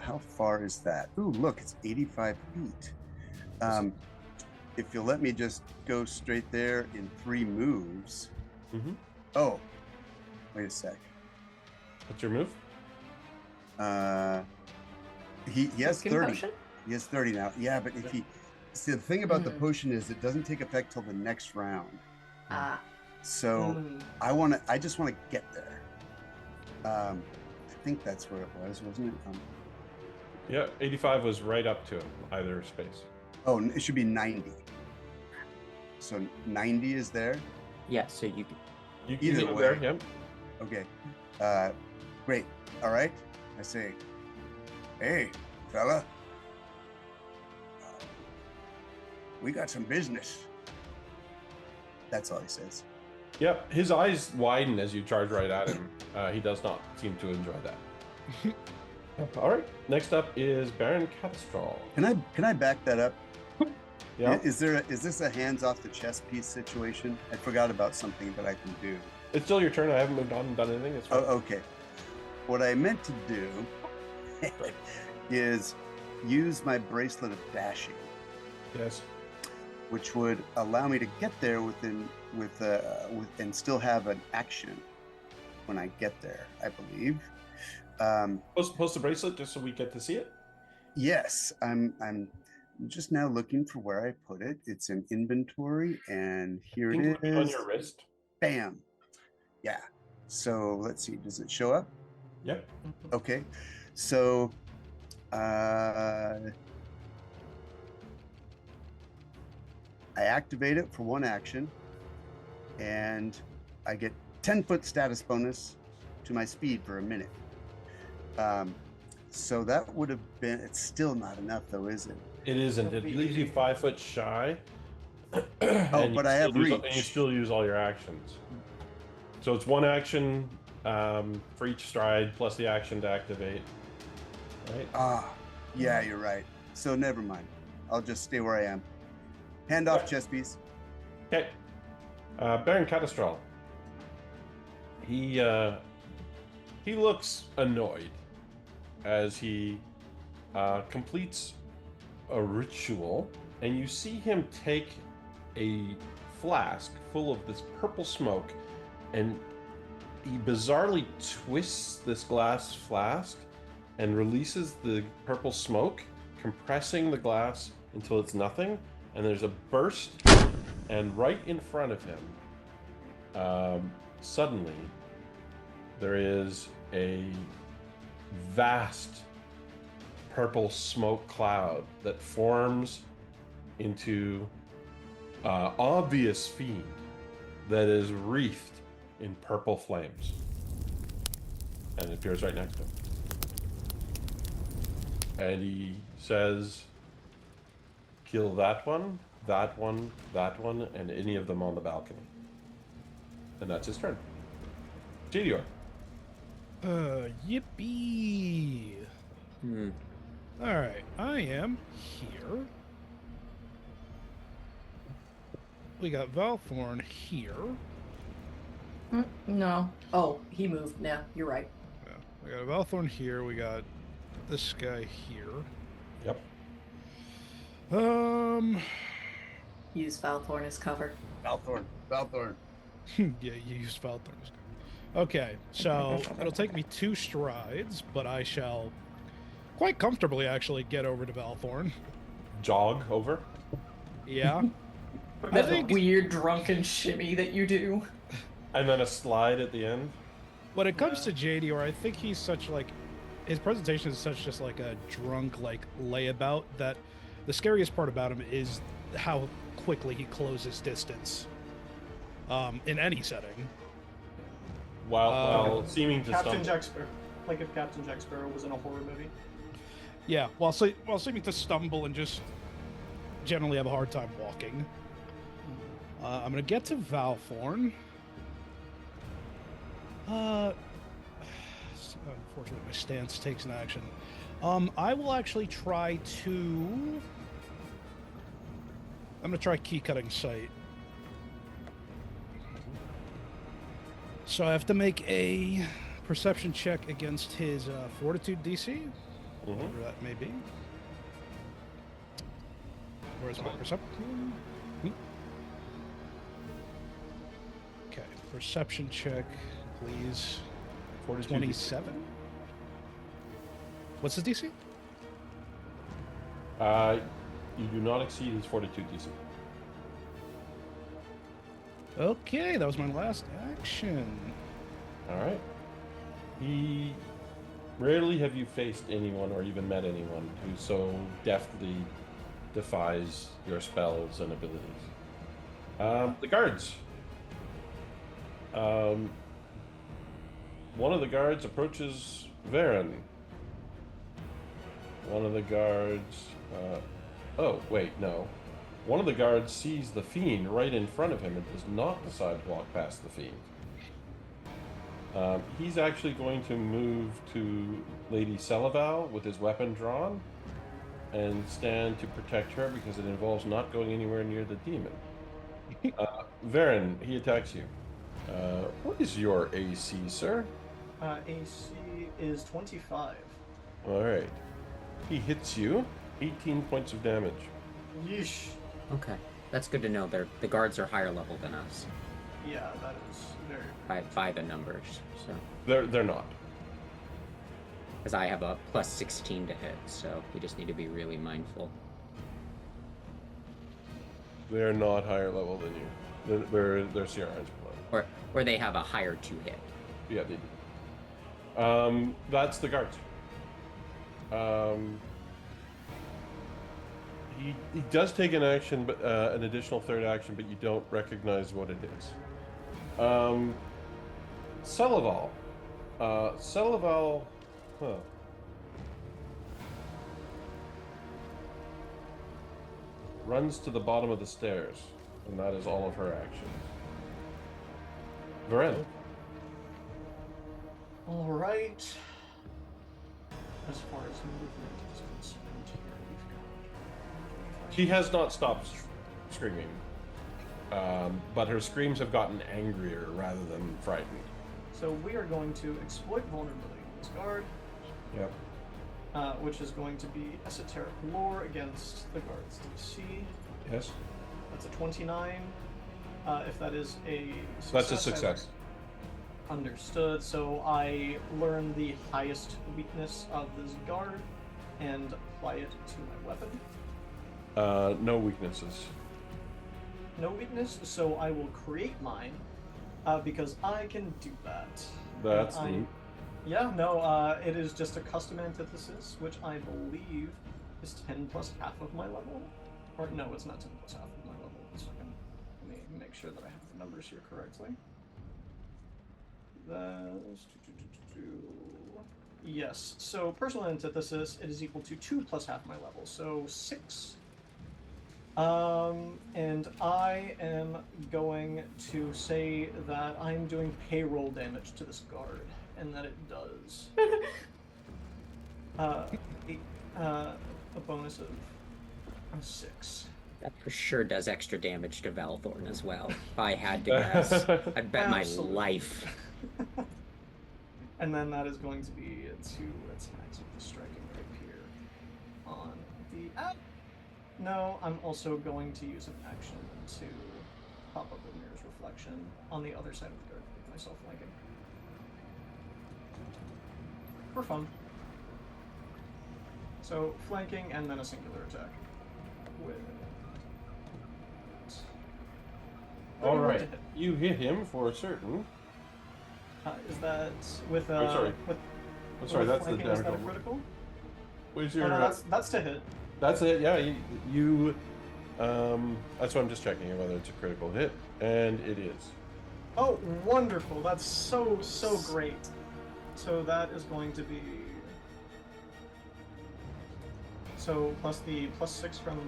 How far is that? Ooh, look, it's 85 feet. If you'll let me just go straight there in 3 moves. Oh, wait a sec. What's your move? He has Skin 30. potion? He has 30 now. Yeah, but if he... See, the thing about the potion is it doesn't take effect till the next round. So I just want to get there. I think that's where it was, wasn't it? Yeah, 85 was right up to him, either space. Oh, it should be 90. So 90 is there? Yeah, so you can... You Either can go way. there, yeah. Okay. Great. All right. I say, hey, fella. We got some business. That's all he says. Yep, his eyes widen as you charge right at him. He does not seem to enjoy that. All right, next up is Baron Catastral. Can I back that up? Yeah, Is this a hands off the chess piece situation? I forgot about something that I can do. it's still your turn. I haven't moved on and done anything. It's fine. Oh, okay. What I meant to do is use my bracelet of dashing, Yes. which would allow me to get there and still have an action when I get there, I believe. Post the bracelet just so we get to see it. Yes, I'm just now looking for where I put it. It's in inventory, and here I think it it would be on is. your wrist. Bam. Yeah. So let's see. Does it show up? Yep. Okay. So I activate it for 1 action, and I get 10-foot status bonus to my speed for a minute. So that would have been... It's still not enough, though, is it? It isn't. It leaves you 5 foot shy. Oh, and but you I have still use- reach. And you still use all your actions. So it's 1 action for each stride plus the action to activate. Right? Yeah, you're right. So never mind. I'll just stay where I am. Hand off, chess piece. Okay. Baron Catastral. He looks annoyed as he completes a ritual, and you see him take a flask full of this purple smoke, and he bizarrely twists this glass flask and releases the purple smoke, compressing the glass until it's nothing, and there's a burst, and right in front of him, suddenly, there is a vast purple smoke cloud that forms into obvious fiend that is wreathed in purple flames, and it appears right next to him. And he says, Kill that one, and any of them on the balcony. And that's his turn. JDR. Yippee! Hmm. All right, I am here. We got Valthorn here. No. Oh, he moved. Nah, you're right. Yeah, we got Valthorn here. We got this guy here. Yep. Use Falthorn as cover. Valthorn. Valthorn. Yeah, you used Valthorn. Okay, so it'll take me 2 strides, but I shall quite comfortably actually get over to Valthorn. Jog over. Yeah. That think- weird drunken shimmy that you do. And then a slide at the end. When it comes to JD, I think he's such like his presentation is such just like a drunk like layabout that the scariest part about him is how quickly he closes distance. In any setting. While seeming to Captain stumble. Jack Sparrow. Like if Captain Jack Sparrow was in a horror movie. Yeah, while seeming to stumble and just generally have a hard time walking. I'm gonna get to Valthorn. Unfortunately, my stance takes an action. I will actually try to. I'm gonna try key cutting sight. So I have to make a perception check against his fortitude DC, whatever that may be. Where's my perception? Okay, perception check, please. 27. What's his DC? You do not exceed his fortitude DC. Okay, that was my last action. All right. Rarely have you faced anyone or even met anyone who so deftly defies your spells and abilities. The guards. One of the guards approaches Varen. One of the guards. Oh, wait, no. One of the guards sees the fiend right in front of him and does not decide to walk past the fiend. He's actually going to move to Lady Selaval with his weapon drawn and stand to protect her because it involves not going anywhere near the demon. Varen, he attacks you. What is your AC, sir? AC is 25. All right. He hits you. 18 points of damage. Yeesh. Okay, that's good to know. The guards are higher level than us Yeah, that is very. by the numbers. So, They're not. because I have a plus 16 to hit, so we just need to be really mindful. They're not higher level than you. They're CRNs below. Or they have a higher to hit. Yeah, they do. That's the guards. He does take an action, but an additional third action, but you don't recognize what it is. Selaval. Selaval. Huh. Runs to the bottom of the stairs, and that is all of her actions. Varen. All right. As far as movement is concerned, here we've got. She has not stopped screaming, but her screams have gotten angrier rather than frightened. So we are going to exploit vulnerability in this guard, Yep. which is going to be esoteric lore against the guard's DC. Yes. That's a 29. If that is a success, That's a success. Understood. So I learn the highest weakness of this guard and apply it to my weapon. No weaknesses. No weakness, so I will create mine because I can do that. That's And neat. Yeah, no, it is just a custom antithesis, which I believe is 10 plus half of my level. Or no, it's not 10 plus half of my level. 1 second. Let me make sure that I have the numbers here correctly. That's yes. So personal antithesis, it is equal to 2 plus half my level. So 6 And I am going to say that I'm doing payroll damage to this guard, and that it does a bonus of 6. That for sure does extra damage to Valthorn as well. If I had to guess, I'd bet Absolutely. my life. And then that is going to be 2 attacks with the striking rapier on the. No, I'm also going to use an action to pop up the mirror's reflection on the other side of the guard with myself flanking. For fun. So flanking and then a singular attack. With. All right, you hit him for certain. Is that with sorry. With, I'm sorry, that's the flanking, is damage. that a critical? Where's Oh, your? no, that's to hit. That's it. Yeah, you. That's what I'm just checking whether it's a critical hit, and it is. Oh, wonderful! That's so great. So that is going to be. So plus the +6 from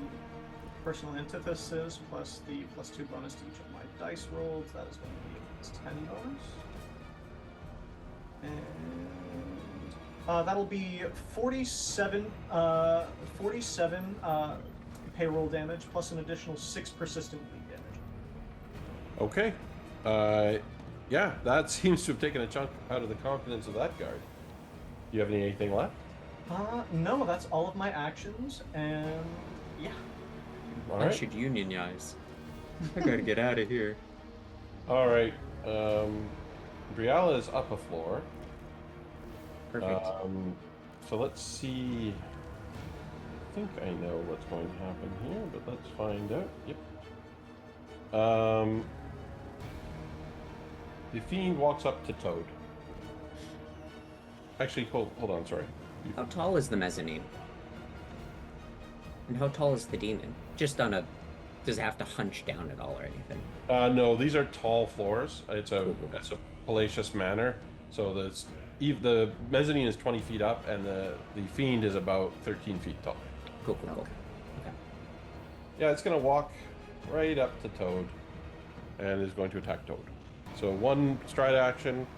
personal antithesis, plus the +2 bonus to each of my dice rolls. That is going to be a 10 bonus. And that'll be 47 payroll damage plus an additional 6 persistent bleed damage. Okay. Yeah, that seems to have taken a chunk out of the confidence of that guard. Do you have anything left? No, that's all of my actions, and yeah. All I right. should unionize. I gotta get out of here. All right. Briala is up a floor. Perfect. So let's see. I think I know what's going to happen here, but let's find out. Yep. The fiend walks up to Toad. Actually, hold on. Sorry. How tall is the mezzanine? And how tall is the demon? Just on a... Does it have to hunch down at all or anything? No, these are tall floors. It's a palatial manor. So the mezzanine is 20 feet up, and the fiend is about 13 feet tall. Cool. Okay. Yeah, it's going to walk right up to Toad, and is going to attack Toad. So 1 stride action.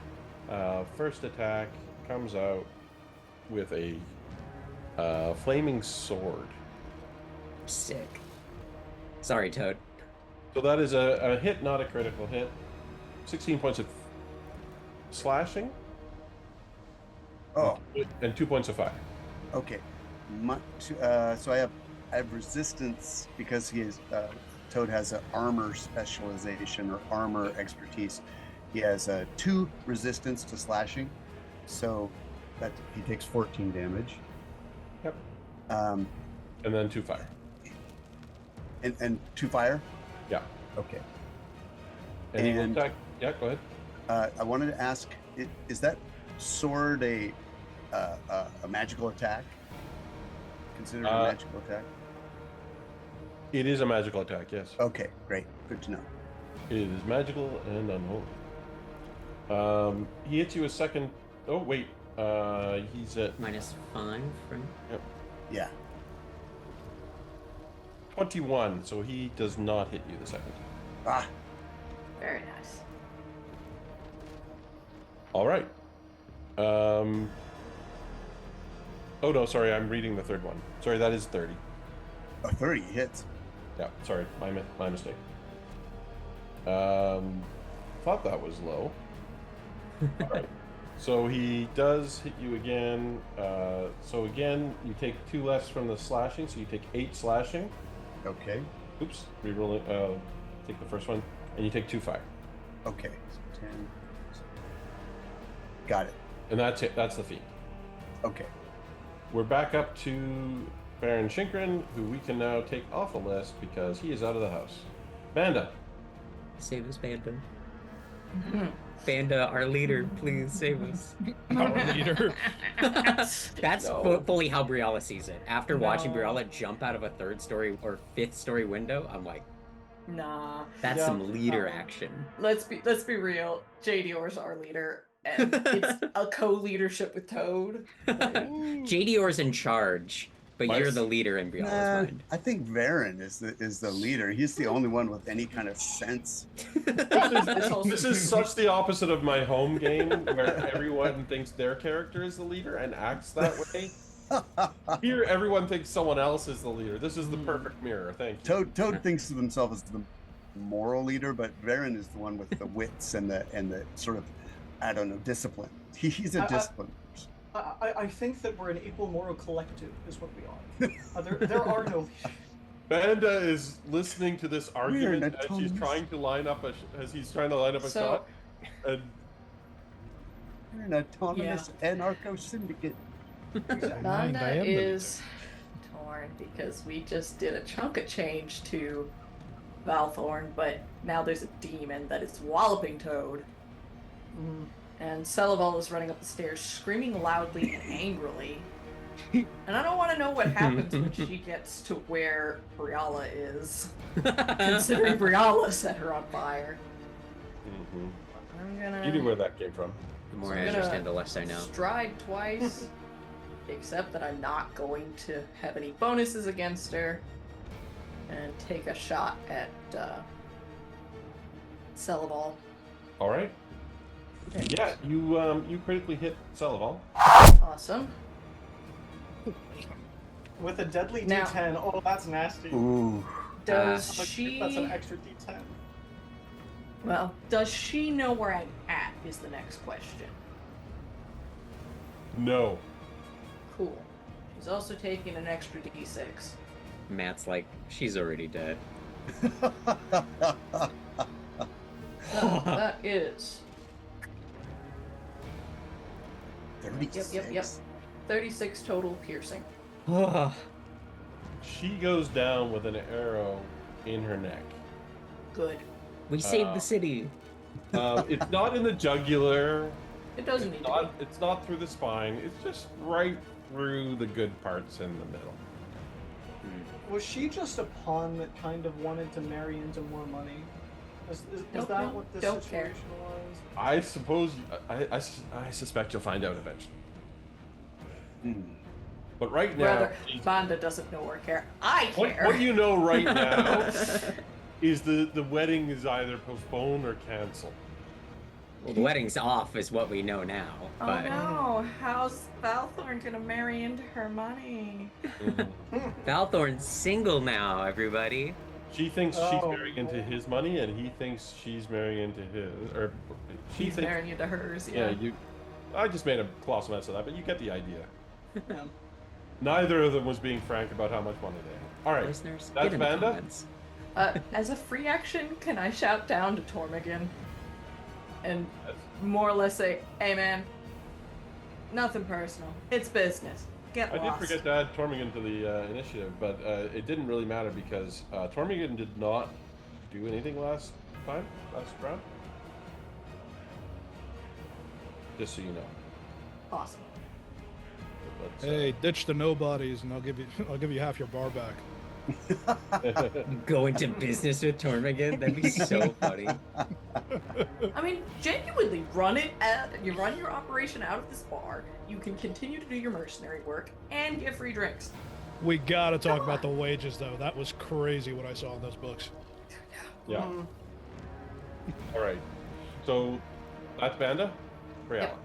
First attack comes out with a flaming sword. Sick. Sorry, Toad. So that is a hit, not a critical hit. 16 points of slashing. Oh, And 2 points of fire. okay. So I have resistance because Toad has an armor specialization or armor expertise. He has 2 resistance to slashing, so that he takes 14 damage. Yep. And And then 2 fire. 2 fire. Yeah. Okay. And he will And- attack. Yeah, go ahead. I wanted to ask: is that sword a magical attack? Considered a magical attack? It is a magical attack, yes. Okay, great. Good to know. It is magical and unholy. He hits you a second. Oh, wait. He's at -5 from... Yeah. 21, so he does not hit you the second time. Ah, Very nice. All right. Oh, no, sorry. I'm reading the third one. Sorry, that is 30. a 30 hits. Yeah, sorry. My mistake. Thought that was low. All right. So he does hit you again. So again, you take 2 less from the slashing, so you take 8 slashing. Okay. Oops, rerolling. Take the first one, and you take 2 fire. Okay. So 10. Got it. And that's it. That's the feat. Okay. We're back up to Baron Shinkran, who we can now take off the list because he is out of the house. Banda. Save us, Banda. Banda, our leader, please save us. Our leader. That's No. fully how Briala sees it. After watching No. Briala jump out of a 3rd story or 5th story window, I'm like, Nah. that's Yeah. some leader action. Let's be real. JDOR's our leader, and it's a co-leadership with Toad. JD Orr's in charge. But you're the leader in Brianna's Nah, mind. I think Varen is the leader. He's the only one with any kind of sense. This is such the opposite of my home game, where everyone thinks their character is the leader and acts that way. Here, everyone thinks someone else is the leader. This is the perfect mirror. Thank you. Toad thinks of himself as the moral leader, but Varen is the one with the wits and the sort of, I don't know, discipline. He's a discipline. I think that we're an equal moral collective, is what we are. There are no. Banda is listening to this argument as he's autonomous. trying to line up a shot. And We're an autonomous anarcho syndicate. Nanda is torn because we just did a chunk of change to Valthorn, but now there's a demon that is walloping Toad. And Celaval is running up the stairs, screaming loudly and angrily. And I don't want to know what happens when she gets to where Briala is, considering Briala set her on fire. I'm gonna. you knew where that came from. The more So I I'm gonna understand, the less I know. Stride twice, except that I'm not going to have any bonuses against her, and take a shot at Celaval. All right. Yeah, you critically hit Celaval. Awesome. With a deadly Now- D10. Oh, that's nasty. Ooh. Does That's she? That's an extra D10. Well, does she know where I'm at? Is the next question. No. Cool. She's also taking an extra D6. Matt's like, she's already dead. So that is 36. Yep. 36 total piercing. She goes down with an arrow in her neck. Good. We saved the city. It's not in the jugular. It doesn't need to be. It's not through the spine. It's just right through the good parts in the middle. Was she just a pawn that kind of wanted to marry into more money? Is Don't that know. what this Don't situation care. was? I suppose. I suspect you'll find out eventually. But right now, Rather, Banda doesn't know or care. I care. what you know right now is the wedding is either postponed or canceled. Well, the wedding's off is what we know now. Oh But no, how's Valthorn gonna marry into her money? Valthorn's single now, everybody. She thinks she's Oh, marrying into his money, and he thinks she's marrying into his. Or she He's thinks. marrying into hers, Yeah, yeah. you. I just made a colossal mess of that, but you get the idea. Yeah. Neither of them was being frank about how much money they had. All right, Listeners, that's get in the Vanda? comments. As a free action, can I shout down to Tormigan and more or less say, "Hey man, nothing personal. It's business. Get I did lost." forget to add Tormigan to the initiative, but it didn't really matter because Tormigan did not do anything last round. Just so you know. Awesome. Let's, Hey, ditch the nobodies, and I'll give you half your bar back. Go into business with Tormigan? That'd be so funny. I mean, genuinely, you run your operation out of this bar. You can continue to do your mercenary work and get free drinks. We gotta talk about the wages, though. That was crazy what I saw in those books. Yeah. All right. So that's Banda. Brianna. Yep.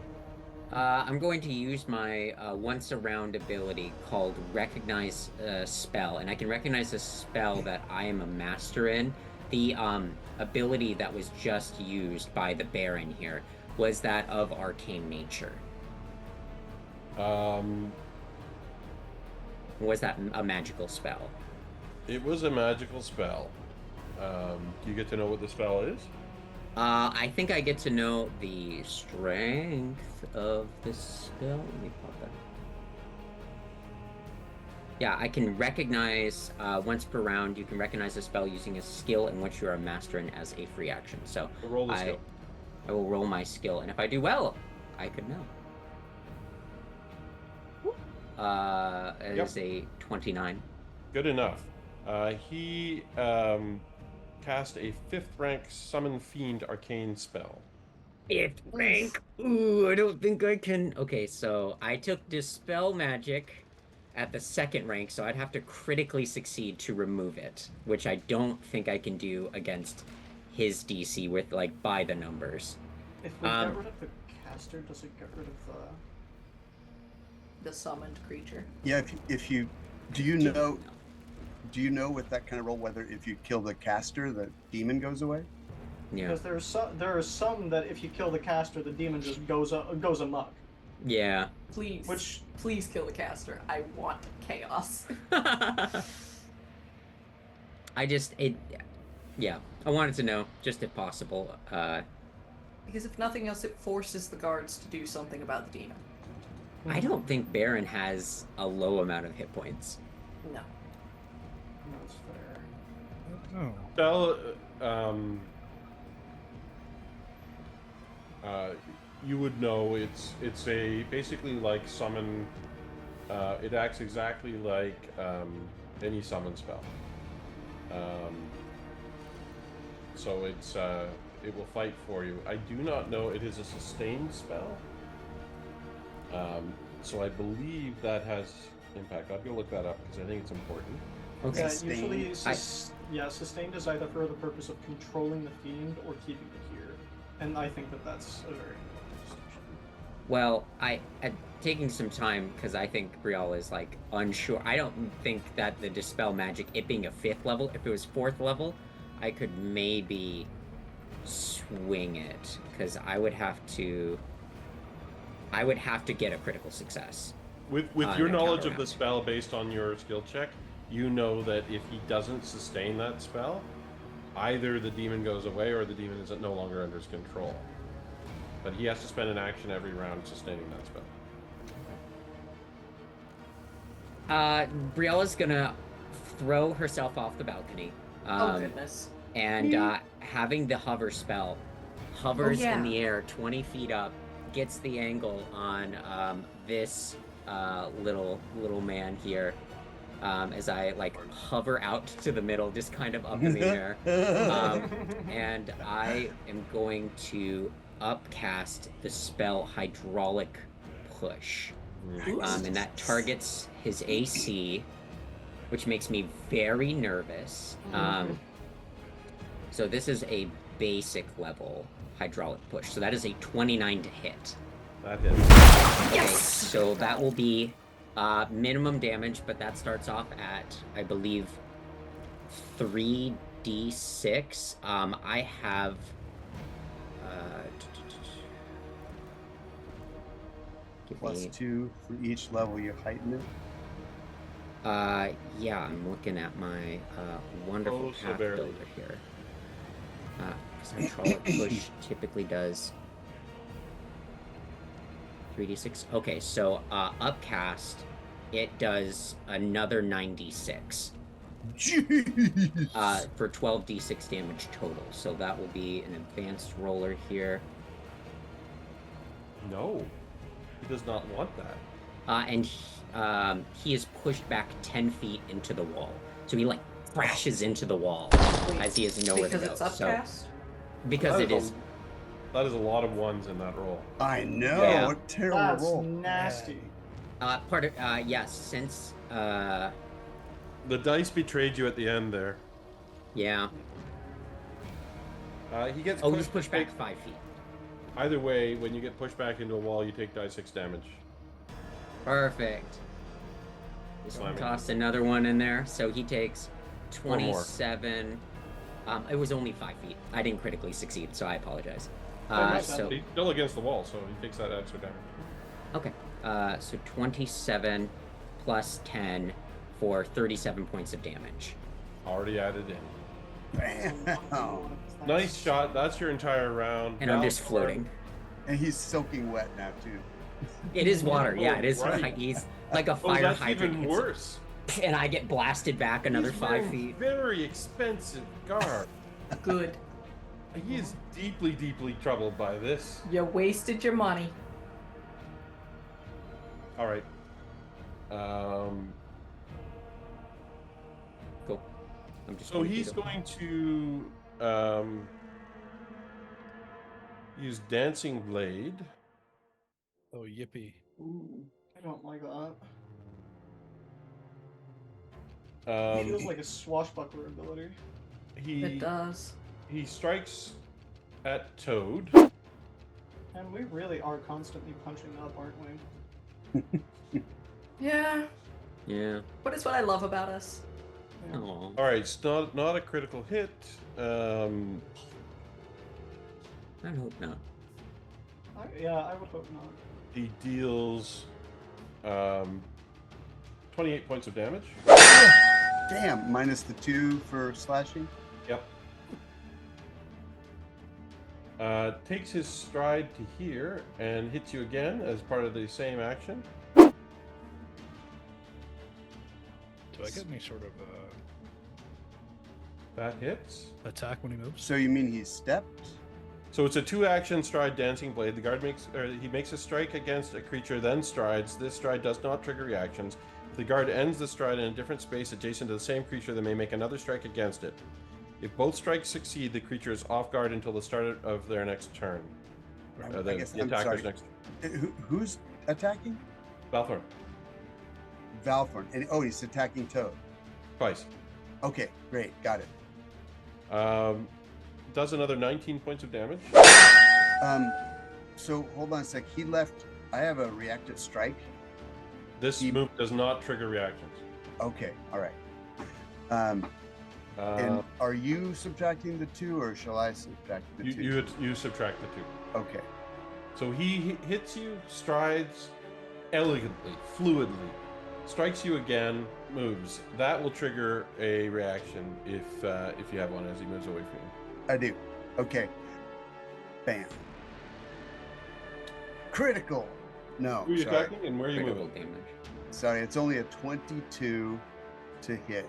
I'm going to use my once a round ability called Recognize Spell, and I can recognize a spell that I am a master in. The ability that was just used by the Baron here was that of Arcane Nature. Was that a magical spell? It was a magical spell. Do you get to know what the spell is? I think I get to know the strength of the spell. Let me pop that. Yeah, I can recognize, once per round, you can recognize a spell using a skill in which you are a master in as a free action. So Roll the skill. I will roll my skill, and if I do well, I could know. It is a 29. Good enough. He cast a 5th rank Summon Fiend Arcane spell. 5th rank? Ooh, I don't think I can. Okay, so I took Dispel Magic at the second rank, so I'd have to critically succeed to remove it, which I don't think I can do against his DC with, like, by the numbers. If we get rid of the caster, does it get rid of The summoned creature. Yeah, if you do you know with that kind of roll whether if you kill the caster, the demon goes away? Yeah. Because there are some that if you kill the caster, the demon just goes amok. Yeah. Please, please kill the caster. I want chaos. Yeah, I wanted to know, just if possible. Because if nothing else, it forces the guards to do something about the demon. I don't think Baron has a low amount of hit points. No. That's fair. Oh. Spell, you would know it's a basically like summon. It acts exactly like any summon spell. So it will fight for you. I do not know it is a sustained spell. So I believe that has impact. I'll go look that up because I think it's important. Okay. Yeah, usually, sustained is either for the purpose of controlling the fiend or keeping it here, and I think that that's a very important distinction. Well, taking some time, because I think Brielle is, like, unsure. I don't think that the Dispel Magic, it being a 5th level, if it was 4th level, I could maybe swing it, because I would have to get a critical success. With on your the knowledge of counter the spell based on your skill check, you know that if he doesn't sustain that spell, either the demon goes away or the demon is no longer under his control. But he has to spend an action every round sustaining that spell. Briella's gonna throw herself off the balcony. Oh goodness. And having the hover spell, hovers in the yeah. air 20 feet up, gets the angle on this little man here, as I, like, hover out to the middle, just kind of up in the air. And I am going to upcast the spell Hydraulic Push. And that targets his AC, which makes me very nervous. So this is a basic level Hydraulic Push. So that is a 29 to hit. That hits. Okay, so that will be minimum damage, but that starts off at, I believe, 3d6. I have... +2 for each level you heighten it. Yeah, I'm looking at my wonderful path builder here. Because Hydraulic Push typically does 3d6. Okay, so upcast, it does another 96. Jeez. For 12d6 damage total. So that will be an advanced roller here. No, he does not want that. And he is pushed back 10 feet into the wall. So he, like, crashes into the wall as he has nowhere to go. Because it's upcast? Because it is. That is a lot of ones in that roll. I know. Yeah. What a terrible That's roll. nasty. Yes, since The dice betrayed you at the end there. yeah. He gets Oh, he's pushed back 5 feet. Either way, when you get pushed back into a wall, you take die 6 damage. Perfect. Slamming. Toss another one in there. So he takes Or more. 27. It was only 5 feet. I didn't critically succeed, so I apologize. So He's still against the wall, so he takes that extra damage. okay. So 27 plus 10 for 37 points of damage. Already added in. Bam. Nice shot. That's your entire round. And I'm Now just floating. And he's soaking wet now too. It is water. Yeah, it is. Right. He's like a Oh, fire that's hydrant. even It's- worse. And I get blasted back another He's 5 wearing feet. Very expensive garb. Good. He is deeply, deeply troubled by this. You wasted your money. All right. Cool. I'm just. So gonna he's beat him. going to use Dancing Blade. Oh, yippee. Ooh, I don't like that. Feels like a swashbuckler ability. It does. He strikes at Toad. And we really are constantly punching up, aren't we? Yeah, Yeah. but it's what I love about us. Yeah. Aw. All right, it's not a critical hit. I hope not. I would hope not. He deals 28 points of damage. Damn, minus the 2 for slashing. Yep. Takes his stride to here and hits you again as part of the same action. Do I get any sort of That hits. attack when he moves? So you mean he's stepped? So it's a 2-action stride dancing blade. The guard makes a strike against a creature, then strides. This stride does not trigger reactions. If the guard ends the stride in a different space adjacent to the same creature, they may make another strike against it. If both strikes succeed, the creature is off guard until the start of their next turn. I The guess I'm attacker's sorry. next. Who's attacking? Balthorn, Valthorn. And he's attacking Toad. twice. Okay, great, got it. Does another 19 points of damage. So hold on a sec. He left. I have a reactive strike. This move does not trigger reactions. Okay, all right. And are you subtracting the 2, or shall I subtract the 2? You subtract the 2. Okay. So he hits you, strides elegantly, fluidly, strikes you again, moves. That will trigger a reaction if you have one as he moves away from you. I do. Okay. Bam. Critical. No, Who are you sorry. attacking and where are you Critical moving? damage. Sorry, it's only a 22 to hit.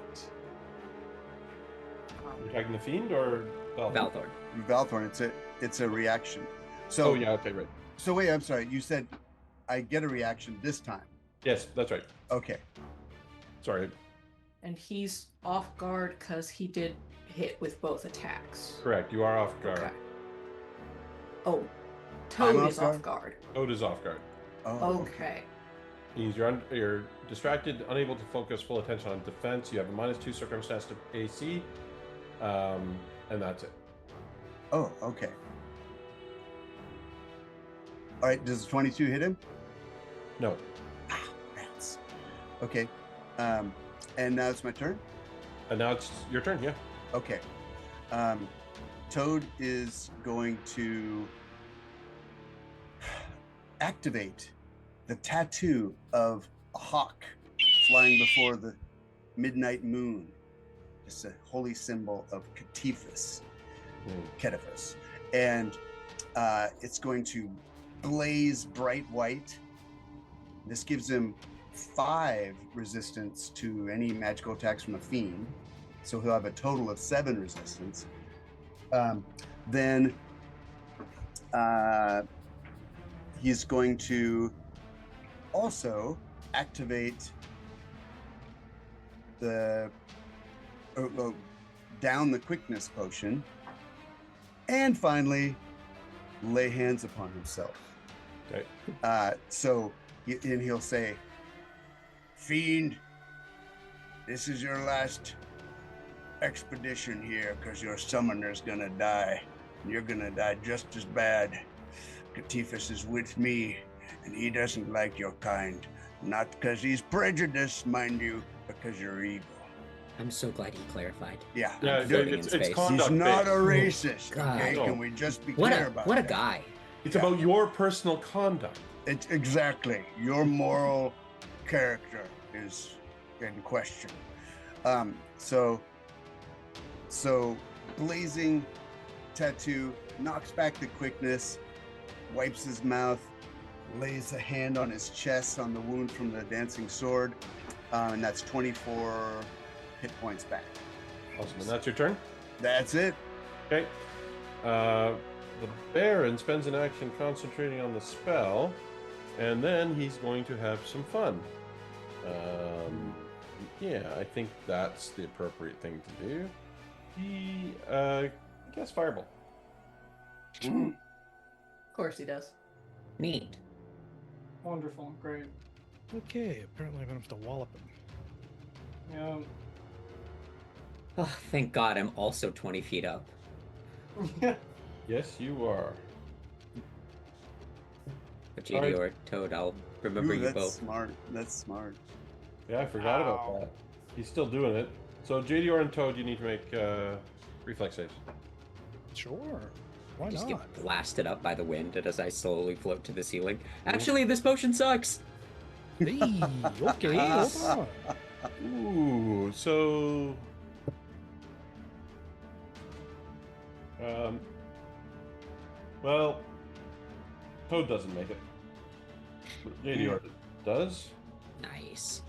You're attacking the fiend or Balthorn? Balthorn. Valthorn, it's a reaction. So Oh yeah, okay, right. So wait, I'm sorry. You said I get a reaction this time. Yes, that's right. Okay. Sorry. And he's off guard because he did hit with both attacks. Correct. You are off guard. Okay. Oh, Toad I'm is off off guard. Toad is off guard. Oh, Okay. Means you're distracted, unable to focus full attention on defense. You have a -2 circumstance to AC, and that's it. Oh, okay. All right. Does 22 hit him? No. Rats. Okay. And now it's my turn. And now it's your turn. Yeah. Okay. Toad is going to activate the tattoo of a hawk flying before the midnight moon. It's a holy symbol of Catifus, Ketifus. And it's going to blaze bright white. This gives him 5 resistance to any magical attacks from a fiend. So he'll have a total of 7 resistance. Then he's going to also activate the down the quickness potion, and finally lay hands upon himself. Okay. And he'll say, "Fiend, this is your last expedition here, because your summoner's gonna die. And you're gonna die just as bad. Catifus is with me, and he doesn't like your kind. Not because he's prejudiced, mind you, because you're evil." I'm so glad he clarified. Yeah. Yeah, floating in it's space. conduct He's not a based. racist. God. Okay, No. can we just be What clear a about what a that? guy. It's Yeah. about your personal conduct. It's exactly your moral character is in question. So blazing tattoo knocks back the quickness, wipes his mouth, lays a hand on his chest on the wound from the dancing sword, and that's 24 hit points back. Awesome. And that's your turn. That's it. Okay. The Baron spends an action concentrating on the spell, and then he's going to have some fun. Yeah, I think that's the appropriate thing to do. He casts Fireball. Of course he does. Neat. Wonderful, great. Okay, apparently I'm gonna have to wallop him. Yeah. Oh, thank God I'm also 20 feet up. Yes, you are. But All JD right. or Toad, I'll remember Ooh, you that's both. smart. That's smart. Yeah, I forgot about Ow. that. He's still doing it. So JDR and Toad, you need to make reflex saves. Sure. Why Just not? get blasted up by the wind as I slowly float to the ceiling. Mhm. Actually, this potion sucks. Hey, okay, hold on. Ooh, so um, well, Toad doesn't make it. But JDR does. Nice.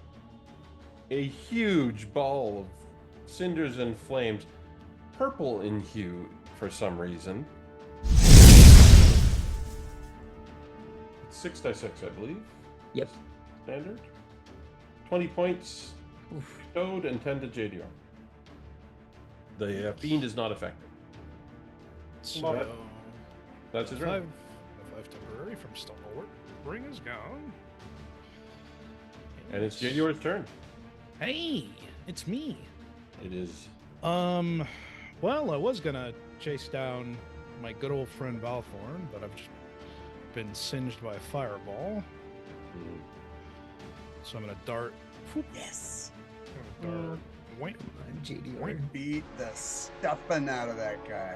A huge ball of cinders and flames, purple in hue for some reason. 6d6, I believe. Yep. Standard. 20 points Oof. Toad and 10 to JDR. The fiend is not affected. So, But that's his if round. I've temporary from Stalwart, ring is gone. And it's Yes. JDR's turn. Hey, it's me. It is. Well, I was gonna chase down my good old friend Valthorn, but I've just been singed by a fireball. So I'm gonna dart. Whoop, Yes. I'm gonna dart. Wait. JDR. Beat the stuffing out of that guy.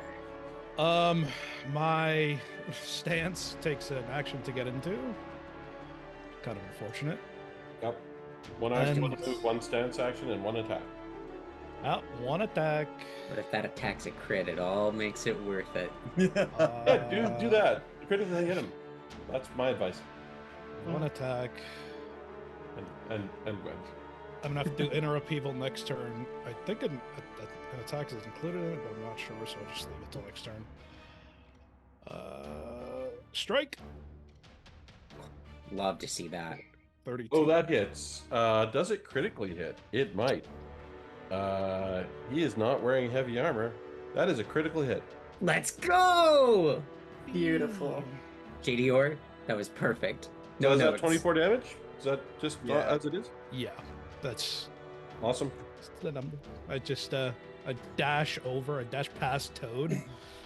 My stance takes an action to get into. Kind of unfortunate. Yep. One action, one And- move, one stance action, and one attack. Out, one attack. But if that attack's a crit, it all makes it worth it. Yeah, do that. Critically hit him. That's my advice. One attack. And Gwen. I'm gonna have to do inner upheaval next turn. I think an attack is included in it, but I'm not sure, so I'll just leave it till next turn. Strike. Love to see that. 32. Oh, that hits. Does it critically hit? It might. He is not wearing heavy armor. That is a critical hit. Let's go! Beautiful. JDR, that was perfect. So No is that notes. 24 damage? Is that just Yeah. as it is? Yeah, that's Awesome. the number. I just I dash over, I dash past Toad.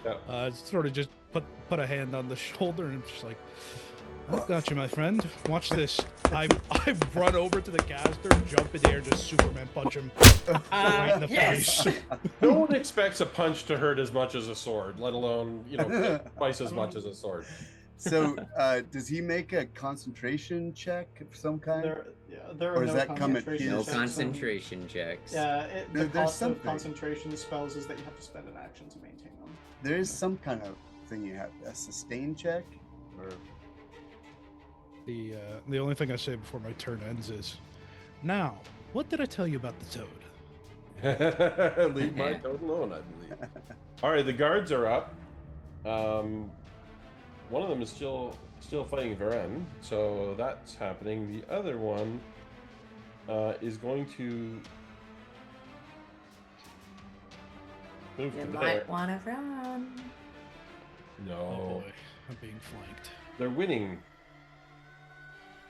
Yeah. Sort of just put a hand on the shoulder and just like, I've got you, my friend. Watch this. I run over to the caster, jump in the air, just Superman punch him right in the yes! face. No one expects a punch to hurt as much as a sword, let alone, twice as much as a sword. So, does he make a concentration check of some kind? There Or are does no that come at concentration his- No checks, concentration checks. Yeah, the There's cost of something. concentration spells is that you have to spend an action to maintain them. There is some kind of thing you have, a sustain check, or The only thing I say before my turn ends is, now, what did I tell you about the Toad? Leave my Toad alone, I believe. All right, the guards are up. One of them is still fighting Varen, so that's happening. The other one is going to move You to there. might want to run. Oh No, boy, I'm being flanked. they're winning.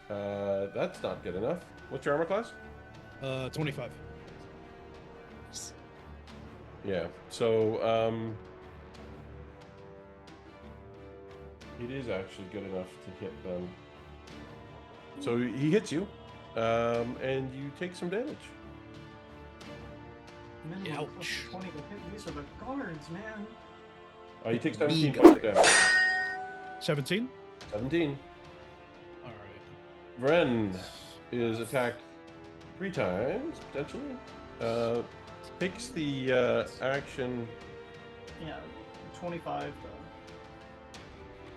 That's not good enough. What's your armor class? 25. Yeah. So it is actually good enough to hit them. So he hits you, and you take some damage. Minimum plus Ouch. 20 to hit. These are the guards, man. You take 17 Ego. points of damage. 17? 17. All right. Vren is attacked 3 times potentially. Takes the action. Yeah, 25.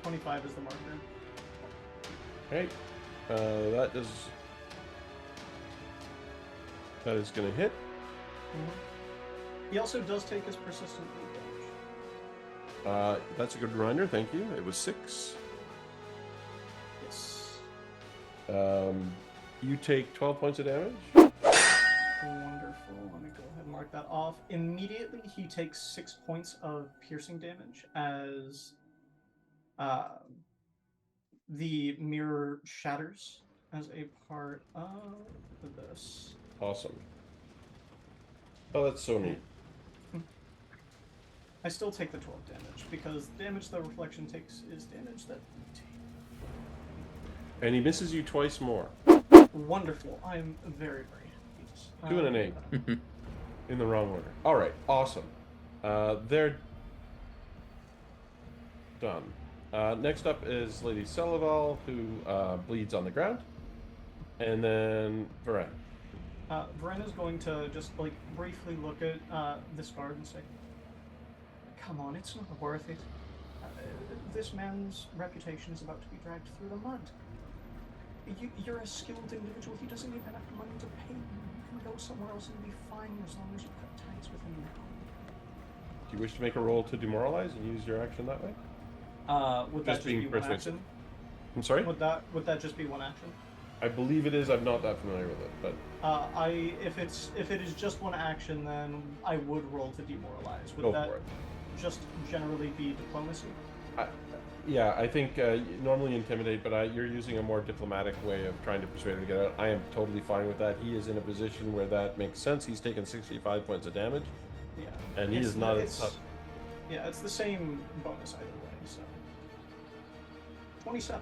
25 is the marker. Okay. That is going to hit. He also does take his persistent bleed damage. That's a good reminder. Thank you. It was 6. Yes. You take 12 points of damage. Wonderful. Let me go ahead and mark that off. Immediately, he takes 6 points of piercing damage as the mirror shatters as a part of this. Awesome. Oh, that's so neat. I still take the 12 damage because damage the reflection takes is damage that you take. And he misses you twice more. Wonderful. I'm very, very happy. 2 and an 8. In the wrong order. All right, awesome. They're done. Next up is Lady Selival, who bleeds on the ground. And then Varen. Varen is going to just like briefly look at this guard and say, "Come on, it's not worth it. This man's reputation is about to be dragged through the mud. You're a skilled individual. He doesn't even have money to pay you. You can go somewhere else and be fine as long as you cut ties with him now." Do you wish to make a roll to demoralize and use your action that way? Would that Just just being be one persuasive. action? I'm sorry? Would that just be one action? I believe it is. I'm not that familiar with it, but If it is just one action, then I would roll to demoralize. Would go that for it. just generally be diplomacy? Yeah, I think normally intimidate, but you're using a more diplomatic way of trying to persuade him to get out. I am totally fine with that. He is in a position where that makes sense. He's taken 65 points of damage, Yeah. and he is not as tough. Yeah, it's the same bonus either way. So 27.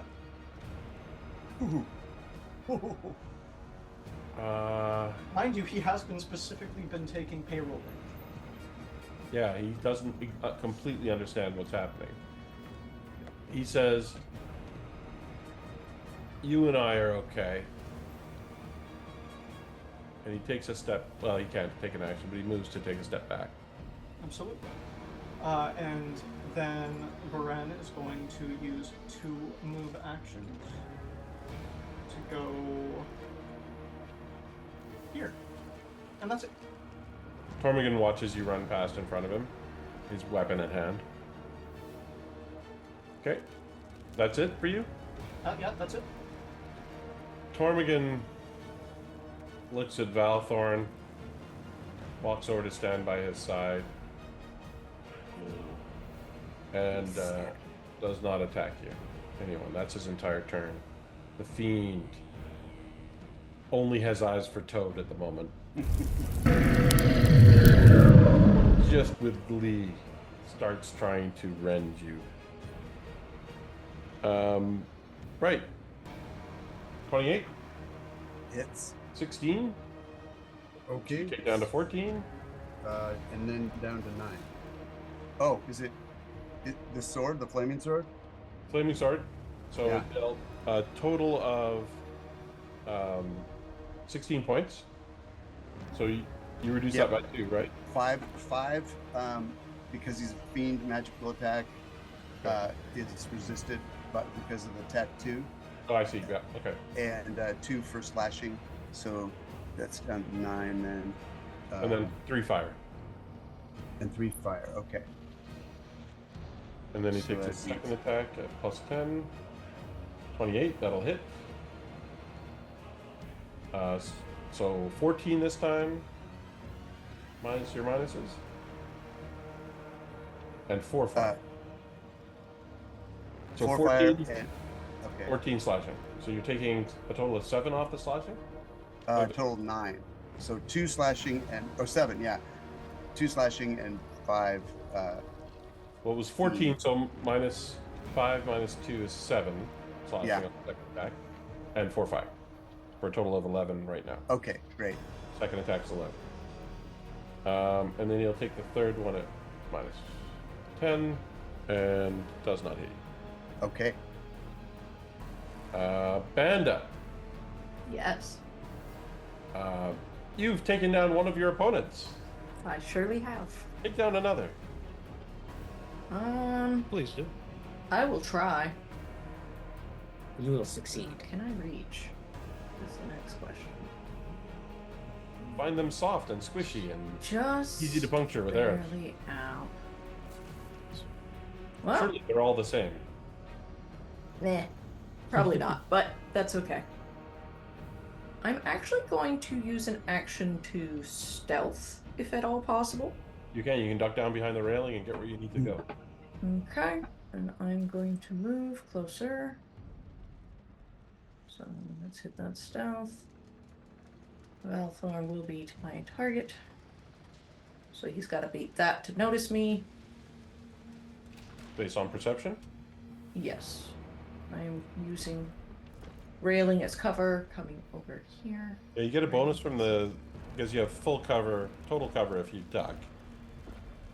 Mind you, he has been specifically taking payroll. Yeah, he doesn't completely understand what's happening. He says, "You and I are okay." And he takes a step. Well, he can't take an action, but he moves to take a step back. Absolutely. And then Varen is going to use 2 move actions to go here. And that's it. Tormigan watches you run past in front of him, his weapon at hand. Okay, that's it for you? Yeah, that's it. Tormigan looks at Valthorn, walks over to stand by his side, and does not attack you. Anyone. That's his entire turn. The Fiend only has eyes for Toad at the moment. Just with glee, starts trying to rend you. Right. 28, Hits. 16, Okay. take down to 14. And then down to 9. Oh, is it the sword, the flaming sword? Flaming sword. So Yeah. it dealt a total of 16 points. So you reduce Yep. that by 2, right? 5, because he's a fiend magical attack. It's resisted, but because of the tattoo, Oh, I see. Yeah. Okay. and 2 for slashing. So that's down to 9 then. And then 3 fire. and 3 fire. Okay. And then he So takes his that's- second attack at plus 10. 28, that'll hit. So 14 this time. Minus your minuses. And 4 fire. So 4 14, fire. And, okay. 14 slashing. So you're taking a total of 7 off the slashing? Total 9. So 2 slashing and 7. Yeah. 2 slashing and 5. Well, it was 14, so minus 5 minus 2 is 7 slashing Yeah. on the second attack. And 4 fire. For a total of 11 right now. Okay. Great. Second attack's 11. And then he'll take the third one at minus 10 and does not hit you. Okay. Banda, Yes, you've taken down one of your opponents. I surely have. Take down another. Please do. I will try. You will succeed. Can I reach? That's the next question. Find them soft and squishy and Just easy to puncture with arrows. barely out. Well, Surely they're all the same. meh. Probably not, but that's okay. I'm actually going to use an action to stealth, if at all possible. You can duck down behind the railing and get where you need to go. Okay, and I'm going to move closer. So let's hit that stealth. Valthorn will be my target. So he's got to beat that to notice me. Based on perception? Yes. I'm using railing as cover, coming over here. Yeah, you get a bonus from the because you have full cover, total cover if you duck.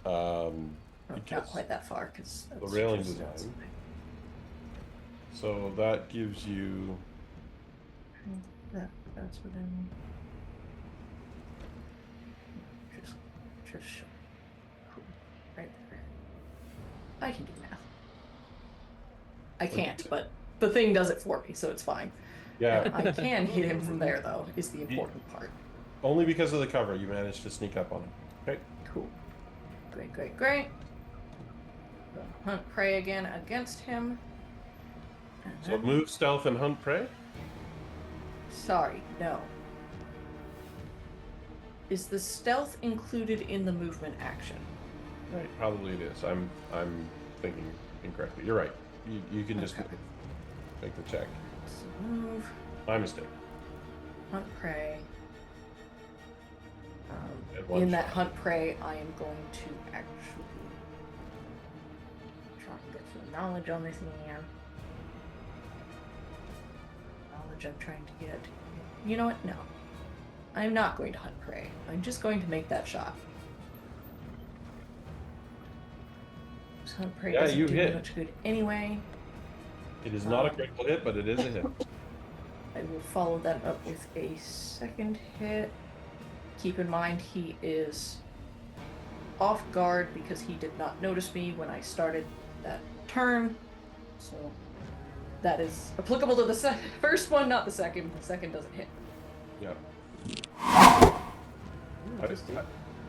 Oh, Because not quite that far, because the railing design. So that gives you. That's within. Just show. Cool. Right there. I can do math. I can't, but the thing does it for me, so it's fine. Yeah. I can hit him from there, though, is the important part. Only because of the cover, you managed to sneak up on him. Okay. Cool. Great, great, great. So hunt prey again against him. So move, stealth, and hunt prey? Sorry, no. Is the stealth included in the movement action? Right. Probably it is. I'm thinking incorrectly. You're right. You can just Okay. make the check. So move, My mistake. hunt prey. At one In that shot. hunt prey, I am going to actually try and get some knowledge on this man. Knowledge I'm trying to get. You know what? No. I'm not going to hunt prey. I'm just going to make that shot. This hunt prey Yeah, doesn't you do hit. much good anyway. It is not a critical hit, but it is a hit. I will follow that up with a second hit. Keep in mind he is off guard because he did not notice me when I started that turn. So that is applicable to the first one, not the second. The second doesn't hit. Yeah.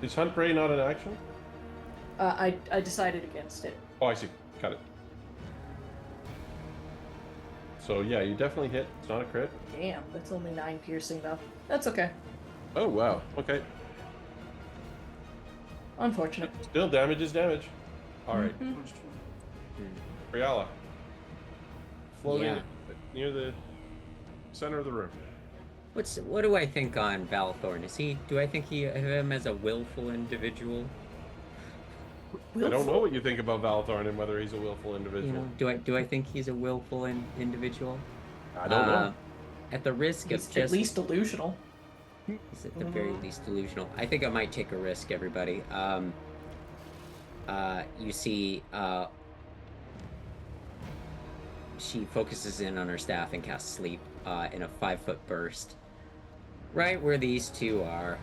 Is hunt prey not an action? I decided against it. Oh, I see. Got it. So yeah, you definitely hit. It's not a crit. Damn, that's only 9 piercing though. That's okay. Oh wow. Okay. Unfortunate. Still damage is damage. All right. Mhm. Briala. Floating Yeah. near the center of the room. What do I think on Valthorn? Do I think of him as a willful individual? I don't know what you think about Valthorn and whether he's a willful individual. Do I think he's a willful individual? I don't know. At the risk of He's just at least delusional. he's at the very least delusional. I think I might take a risk, everybody. You see, she focuses in on her staff and casts sleep in a 5-foot burst, right where these two are,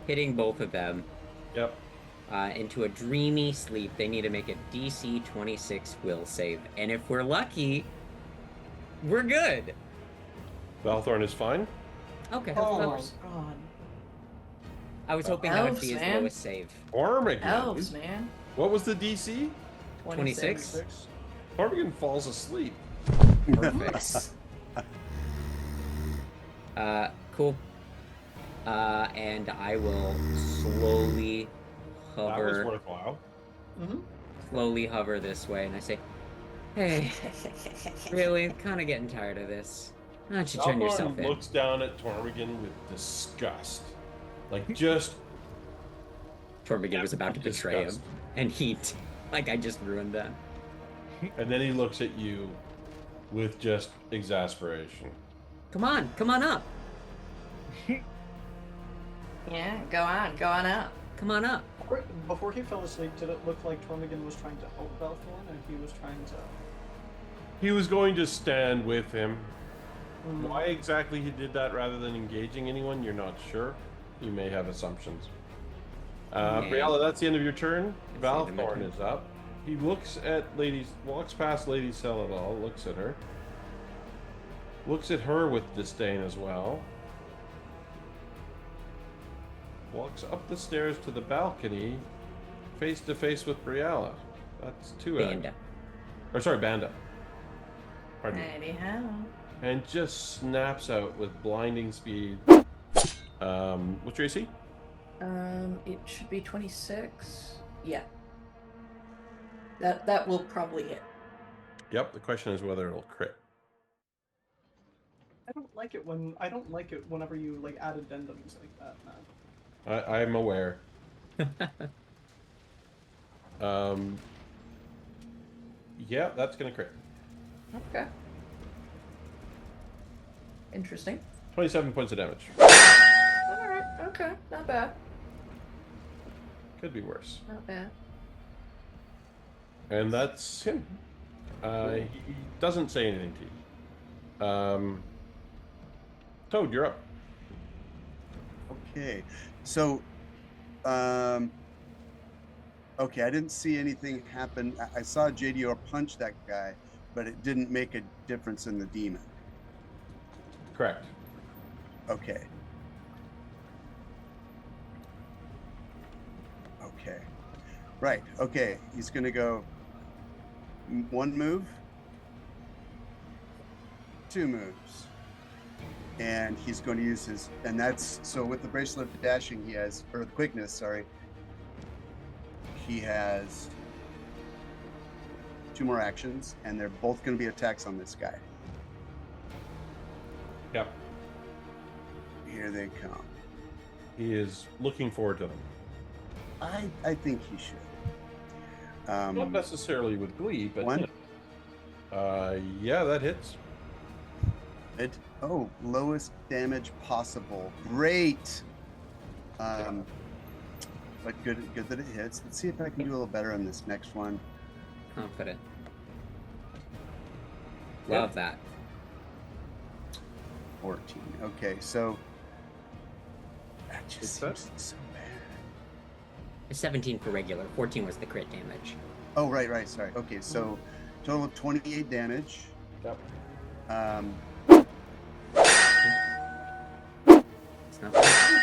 hitting both of them. Yep. Into a dreamy sleep. They need to make a DC 26 will save, and if we're lucky, we're good. Valthorn is fine. Okay. Oh well, my god. I was hoping that would Elves, be his man. lowest save. Tormigan. Elves, man. What was the DC? 26? Tormigan falls asleep. Perfect. Cool. And I will slowly That was hover, worthwhile. slowly hover this way, and I say, "Hey, really, kind of getting tired of this. Why don't you turn yourself Valthorn in?" looks down at Tormigan with disgust. Like just Tormigan was about to betray him, disgust. and I just ruined that. And then he looks at you with just exasperation. Come on up. Yeah, go on up. Come on up. Before he fell asleep, did it look like Tormigan was trying to help Valthorn, and he was trying to... He was going to stand with him. Mm. Why exactly he did that rather than engaging anyone, you're not sure. You may have assumptions. Briala, that's the end of your turn. That's the end of my Valthorn turn. is up. He walks past Lady Celadol, looks at her. Looks at her with disdain as well. Walks up the stairs to the balcony, face to face with Briala. That's two Banda. Or sorry, Banda. Pardon me. Anyhow. And just snaps out with blinding speed. What's your AC? It should be 26. Yeah. That will probably hit. Yep. The question is whether it'll crit. I don't like it whenever you like add addendums like that, man. I'm aware. Yeah, that's gonna crit. Okay. Interesting. 27 points of damage. Alright, okay. Not bad. Could be worse. Not bad. And that's him. He doesn't say anything to you. Toad, you're up. Okay, so, okay, I didn't see anything happen. I saw JDR punch that guy, but it didn't make a difference in the demon. Correct. Okay. Okay. Right. Okay. He's going to go one move, two moves. And he's going to use his, and that's, so with the bracelet of dashing he has, or the quickness, sorry, he has 2 more actions, and they're both going to be attacks on this guy. Yep. Here they come. He is looking forward to them. I think he should. Not necessarily with glee, but one. yeah, that hits. Oh, lowest damage possible. Great. But good that it hits. Let's see if I can do a little better on this next one. Confident. Love that. 14. Okay, so that just Is that- seems so bad. 17 for regular. 14 was the crit damage. Oh, right. Sorry. Okay, so total of 28 damage. Yep. It's not bad.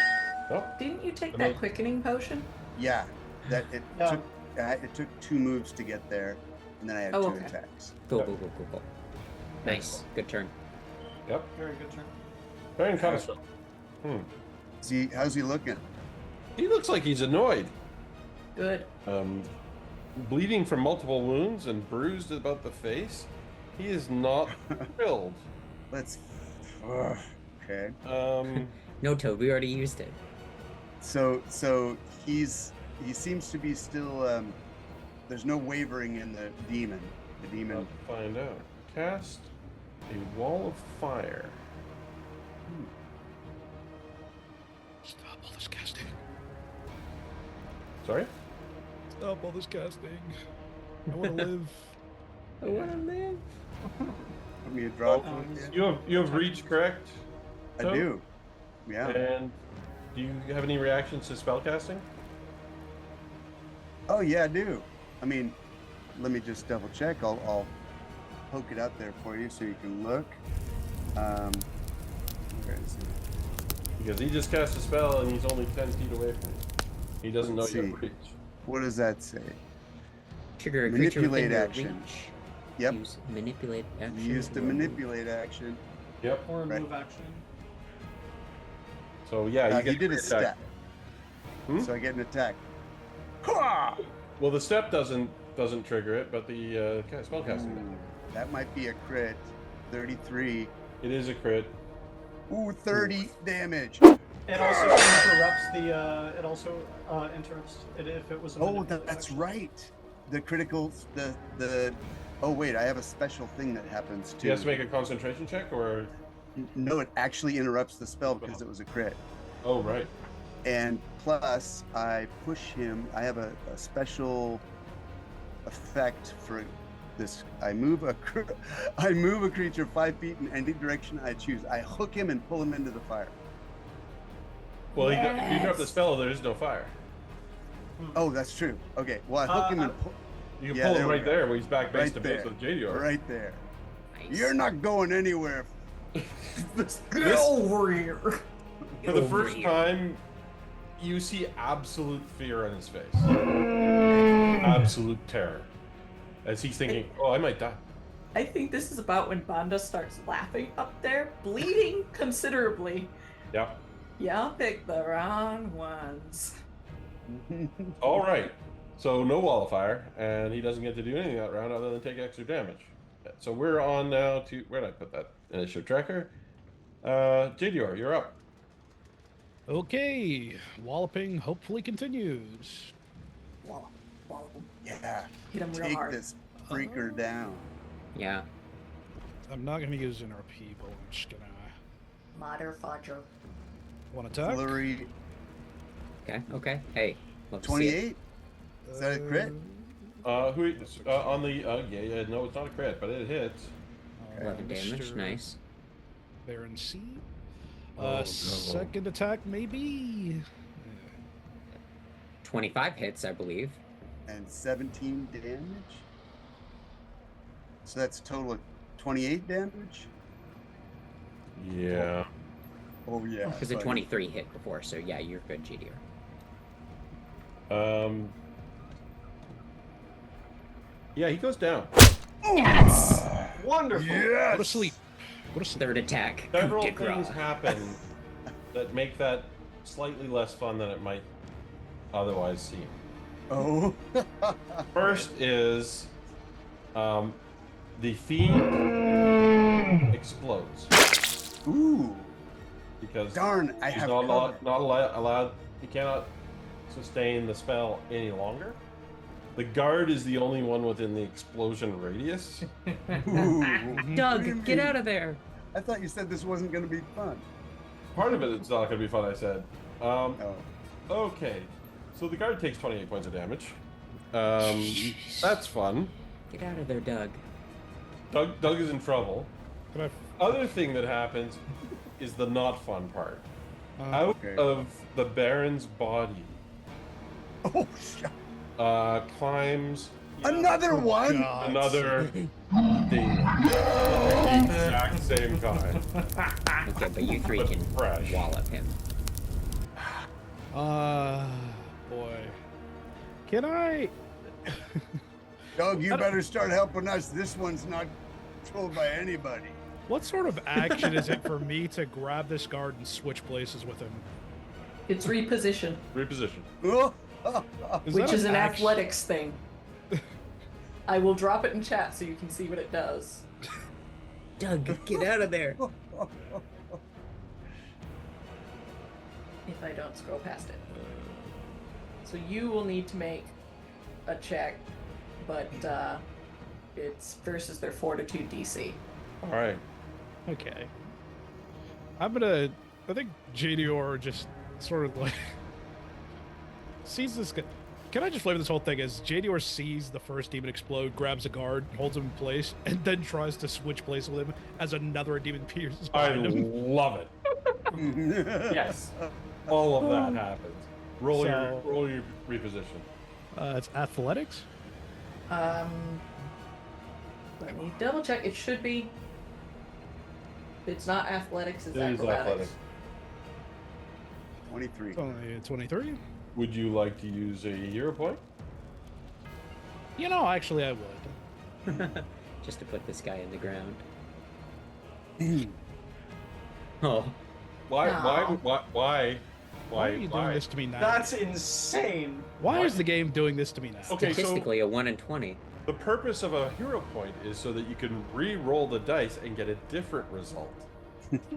Oh, Didn't you take And that then- quickening potion? Yeah, that it Yeah. took. It took 2 moves to get there, and then I had Oh, 2 okay. attacks. Cool. Nice. Good turn. yep. Very good turn. Very construct. How's he looking? He looks like he's annoyed. Good. Bleeding from multiple wounds and bruised about the face. He is not thrilled. Let's. Okay. No, Toad, we already used it. So he seems to be still. There's no wavering in the demon. The demon. Let's find out. Cast a wall of fire. Stop all this casting. Sorry? Stop all this casting. I want to live. I want to live. Let me draw. You have reach, correct? I Toad? do. Yeah. And do you have any reactions to spellcasting? Oh yeah, I do. I mean, let me just double check. I'll poke it out there for you so you can look. Where is it? Because he just cast a spell and he's only 10 feet away from you. He doesn't know Let's you see. have reach. What does that say? Trigger a creature within Manipulate your action. reach. Yep. Use manipulate action. Use the or move. manipulate action. Yep. Or a Right. move action. So yeah, you He get did a attack. step, Hmm? so I get an attack. Well, the step doesn't trigger it, but the spellcasting does. That might be a crit. 33. It is a crit. Ooh, 30 damage. It also interrupts the. It also interrupts it if it was. A Oh, manipulate that's action. right. The critical, the. Oh wait, I have a special thing that happens too. He has to make a concentration check, or No, it actually interrupts the spell because it was a crit. oh right. And plus, I push him. I have a special effect for this. I move a creature 5 feet in any direction I choose. I hook him and pull him into the fire. Well, if you drop the Yes. spell, there is no fire. Oh, that's true. Okay, well I hook him and pull You can Yeah, pull there him we right go. there where he's back face Right to face there. with JDR. right there. Nice. You're not going anywhere. This- Get over here. for the Over first here. time, you see absolute fear on his face. Absolute terror. As he's thinking, oh, I might die. I think this is about when Banda starts laughing up there, bleeding considerably. Yep. Y'all picked the wrong ones. All right. So no wall of fire, and he doesn't get to do anything that round other than take extra damage. So we're on now to where did I put that initiative tracker? JDR, you're up. Okay, walloping hopefully continues. Wallop 'em. Yeah. Hit him real Take hard. this freaker down. Yeah. I'm not gonna use an RP, but I'm just gonna Mother fudger. one attack. Flurry Okay. Hey, love to see it. 28. Is that a crit? Who on the yeah, no, it's not a crit, but it hits. 11 damage. Mr. Nice. Baron C. Oh, no. Second attack, maybe. 25 hits, I believe. And 17 damage. So that's a total of 28 damage. Yeah. Oh yeah. Because the buddy. 23 hit before, so yeah, you're good, GDR. Yeah, he goes down. Wonderful. Yes. Go to sleep. Go to sleep. Third attack. Several coup de grace. things happen that make that slightly less fun than it might otherwise seem. Oh. First is the feed explodes Ooh. because Darn, I he's have not cover. allowed. He cannot sustain the spell any longer. The guard is the only one within the explosion radius. Ooh. What do you Doug, get mean? out of there. I thought you said this wasn't going to be fun. Part of it's not going to be fun, I said. Oh. Okay, so the guard takes 28 points of damage. That's fun. Get out of there, Doug. Doug is in trouble. Can I- Other thing that happens is the not fun part. Out Okay. of the Baron's body Oh, shit. climbs Another one? God. another demon. The exact same kind. Okay, but you three But can fresh. wallop him. Boy. Can I? Doug, you better start helping us. This one's not controlled by anybody. What sort of action is it for me to grab this guard and switch places with him? It's reposition, Reposition. Is which that is an action? athletics thing. I will drop it in chat so you can see what it does. Doug, get out of there. If I don't scroll past it. So you will need to make a check, but it's versus their fortitude DC. All right. Okay. I think JDR just sort of like sees this guy. Can I just flavor this whole thing as JDR sees the first demon explode, grabs a guard, holds him in place, and then tries to switch places with him as another demon pierces I behind him? love it. Yes. All of that happens. Roll So- your reposition. It's athletics. Let me double check. It should be. It's not athletics, it's It is acrobatics. athletic. 23. It's only 23. Would you like to use a hero point? You know, actually, I would. Just to put this guy in the ground. Oh, Why? No. Why Why are you doing why? this to me now? That's insane. Why is the game doing this to me now? Okay, so statistically a 1 in 20. the purpose of a hero point is so that you can re-roll the dice and get a different result.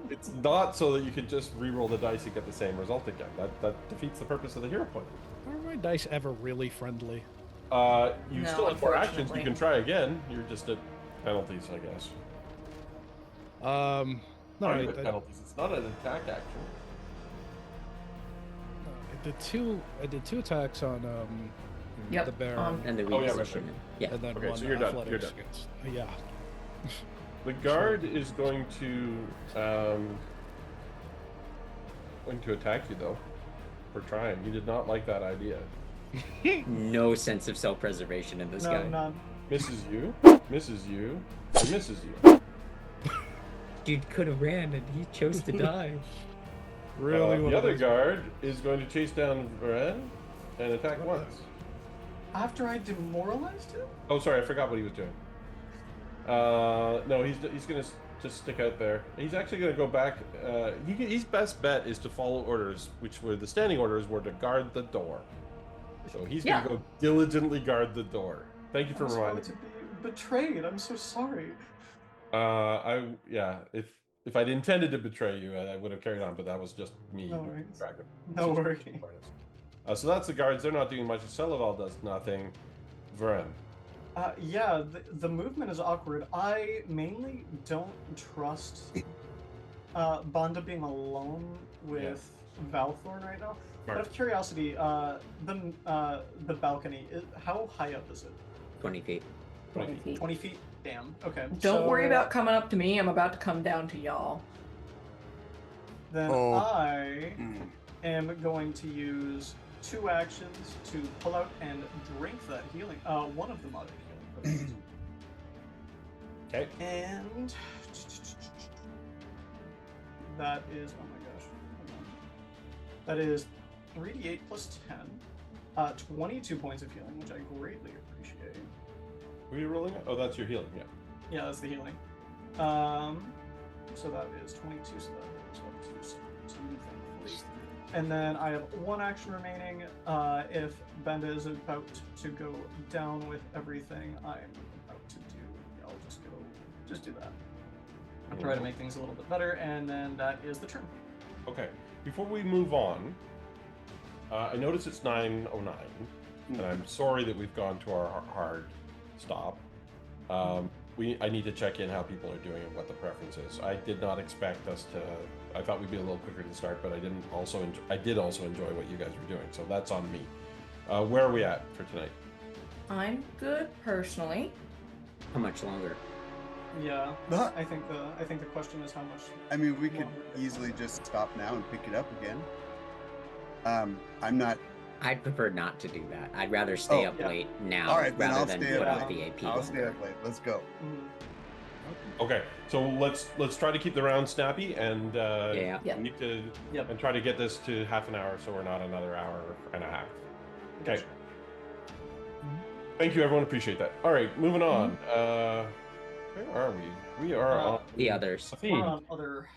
It's not so that you can just re-roll the dice and get the same result again. That defeats the purpose of the hero point. Are my dice ever really friendly? You No, still have 4 actions. You unfortunately. can try again. You're just at penalties, I guess. No, Not I, even penalties. It's not an attack action. I did two attacks on Yep, the bear, And the Oh, yeah, right, reposition. right. Yeah. and then Okay, one so you're done, you're athletics done. against. Yeah. The guard is going to attack you though for trying. He did not like that idea. No sense of self-preservation in this No, guy. none. Misses you, misses you, and misses you. Dude could have ran and he chose to die. Really? one the of other those- guard is going to chase down Varen and attack What? once. After I demoralized him? Oh, sorry, I forgot what he was doing. No, he's gonna just stick out there. He's actually gonna go back. His best bet is to follow orders, which were the standing orders were to guard the door. So he's Yeah. gonna go diligently guard the door. Thank you for I was going reminding to me. be betrayed. I'm so sorry. If I'd intended to betray you, I would have carried on, but that was just me. No losing worries. track of No situational worries. awareness. So that's the guards. They're not doing much. Celadol does nothing. Vren. Yeah, the movement is awkward. I mainly don't trust Banda being alone with Valthorn right now. Out of curiosity, the balcony, how high up is it? 20 feet. 20 feet. 20 feet? Damn. Okay. Don't worry about coming up to me. I'm about to come down to y'all. Then I am going to use 2 actions to pull out and drink that healing. One of the moderate healing. Okay. And that is, oh my gosh, hold on. That is 3d8 plus 10, 22 points of healing, which I greatly appreciate. Were you rolling it? Oh, that's your healing. Yeah. Yeah, that's the healing. So that is 22, so that is up to 17, thankfully. And then I have 1 action remaining. If Benda is about to go down with everything I'm about to do, I'll just do that. I'll try to make things a little bit better, and then that is the turn. Okay. Before we move on, I notice it's 9:09, and I'm sorry that we've gone to our hard stop. I need to check in how people are doing and what the preference is. I did not expect us to. I thought we'd be a little quicker to start, but I didn't. I did also enjoy what you guys were doing, so that's on me. Where are we at for tonight? I'm good personally. How much longer? Yeah, I think the question is how much. I mean, we could longer. easily just stop now and pick it up again. I'm not. I'd prefer not to do that. I'd rather stay up yeah. late now All right, then rather I'll than stay put up off late. the AP. I'll stay up late. Let's go. Okay, so let's try to keep the round snappy, and Yeah. Yeah. we need to Yep. and try to get this to half an hour, so we're not another hour and a half. Okay. Gotcha. Thank you, everyone. Appreciate that. All right, moving on. Where are we? We are on The others. the We're Fiend. on other.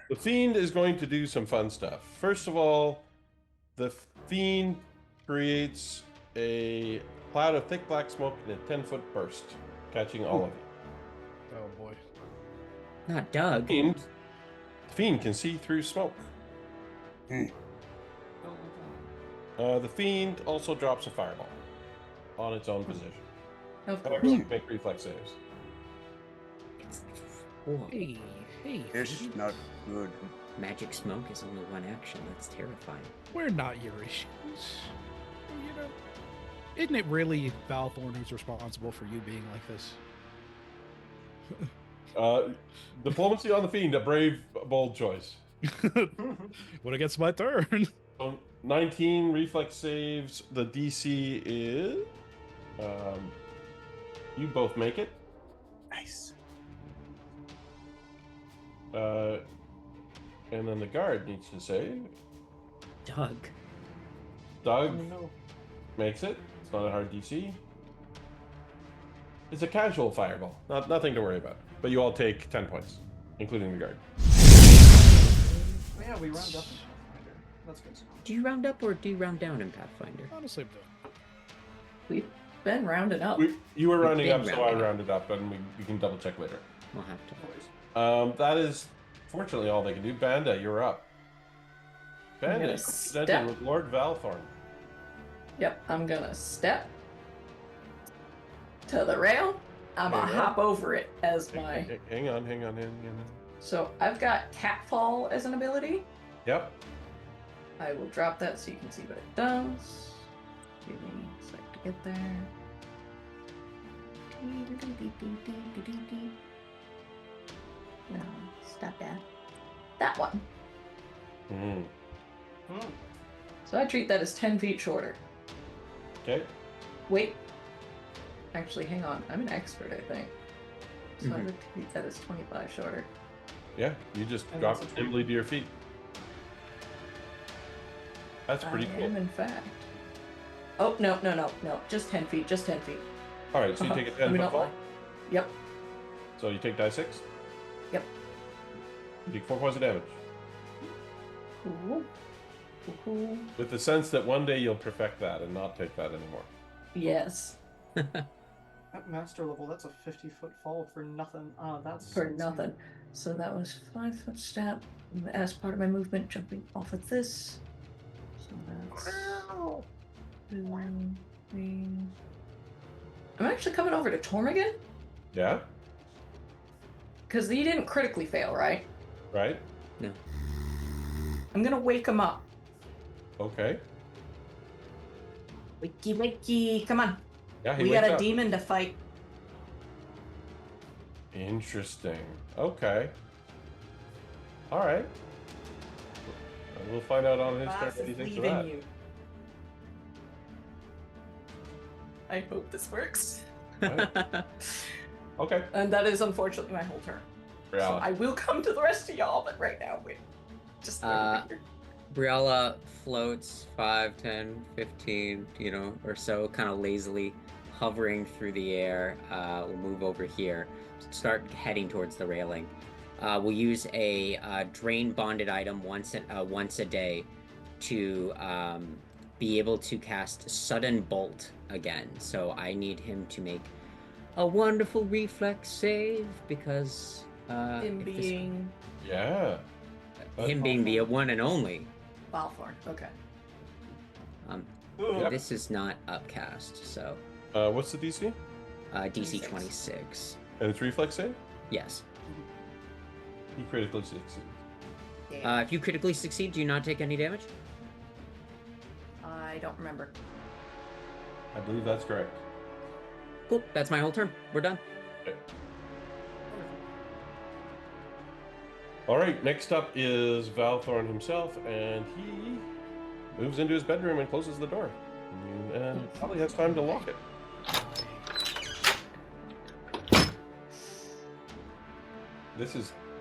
The Fiend is going to do some fun stuff. First of all, the Fiend creates a cloud of thick black smoke in a 10-foot burst, catching all of you. Oh boy. Not Doug. The Fiend can see through smoke. The Fiend also drops a fireball on its own position. Of However, course. you make reflex saves. Whoa. Hey. It's not good. Magic smoke is only 1 action. That's terrifying. We're not your issues. You know, isn't it really Valthorn who's responsible for you being like this? Diplomacy on the Fiend, a brave, bold choice. When it gets my turn. So 19 reflex saves. The DC is. You both make it. Nice. And then the guard needs to save. Doug. Doug Oh, no. makes it. It's not a hard DC. It's a casual fireball. Nothing to worry about. But you all take 10 points, including the guard. Oh, yeah, we round up in Pathfinder. That's good. Do you round up or do you round down in Pathfinder? Honestly, I'm doing. We've been rounding up. You were rounding been up, so I rounding up. rounded up, and we can double check later. We'll have to. That is fortunately all they can do. Banda, you're up. Banda gonna is step. presented with Lord Valthorn. Yep, I'm gonna step to the rail. I'm There gonna you go. hop over it as my. Hang on. So I've got Catfall as an ability. Yep. I will drop that so you can see what it does. Give me a sec to get there. No, stop that. That one. Mm. So I treat that as 10 feet shorter. Okay. Wait. Actually, hang on. I'm an expert, I think. So I would treat that as 25 shorter. Yeah, you just And drop that's it a nimbly to your feet. That's pretty I cool. am, in fact. Oh, no. Just 10 feet. Just 10 feet. All right, so you take a 10 foot not fall. lie. Yep. So you take die 6. Yep. You take 4 points of damage. Ooh. Ooh. With the sense that one day you'll perfect that and not take that anymore. Yes. At master level, that's a 50-foot fall for nothing. That's For nothing. So that was 5-foot step as part of my movement, jumping off of this. So that's 2, 3. I'm actually coming over to Tormigan Yeah. because he didn't critically fail, right? Right. No. I'm gonna wake him up. Okay. Wakey, wakey, come on. Yeah. He We wakes got a up. demon to fight. Interesting. Okay. All right. We'll find out on his turn Boss what he is thinks of leaving that. you. I hope this works. Okay. And that is unfortunately my whole turn. So Yeah. I will come to the rest of y'all, but right now, wait. Just here. Briella floats 5, 10, 15, or so, kind of lazily hovering through the air. We'll move over here, start heading towards the railing. We'll use a drain bonded item once a day to be able to cast Sudden Bolt again. So I need him to make a wonderful reflex save because Him being Yeah. him being the one and only. Balthorn. Okay. Yep. This is not upcast, so What's the DC? DC 26. 26. And it's reflex save? Yes. He critically succeeds. If you critically succeed, do you not take any damage? I don't remember. I believe that's correct. Cool. That's my whole turn. We're done. All right. Next up is Valthorn himself, and he moves into his bedroom and closes the door. And probably has time to lock it.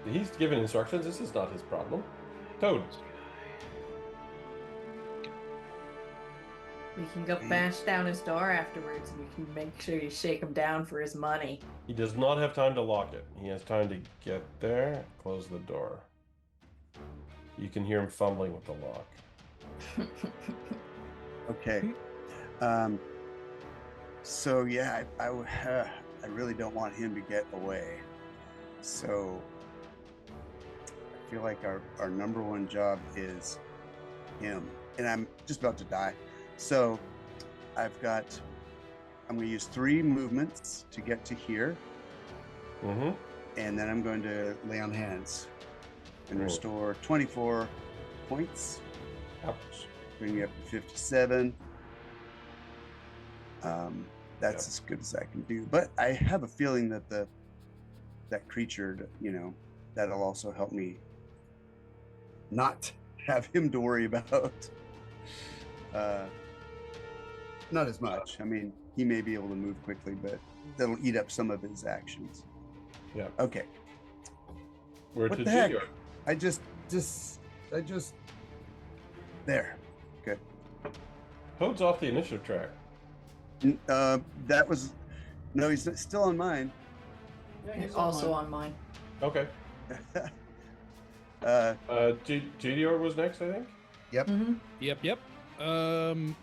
He's given instructions. This is not his problem. Toad. We can go bash down his door afterwards and we can make sure you shake him down for his money. He does not have time to lock it. He has time to get there, close the door. You can hear him fumbling with the lock. Okay. So yeah, I really don't want him to get away. So I feel like our number one job is him, and I'm just about to die. So I'm going to use 3 movements to get to here, Mm-hmm. and then I'm going to lay on hands and Cool. restore 24 points. Ouch. Bring me up to 57. That's as good as I can do. But I have a feeling that that creature, that'll also help me not have him to worry about. Not as much. I mean, he may be able to move quickly, but that'll eat up some of his actions. Yeah. Okay. We're What to the heck? Junior. I just there. Good. Toad's off the initiative track. That was no. He's still on mine. Yeah, And he's also mine. on mine. Okay. JDR was next, I think. Mm-hmm. Yep. I'm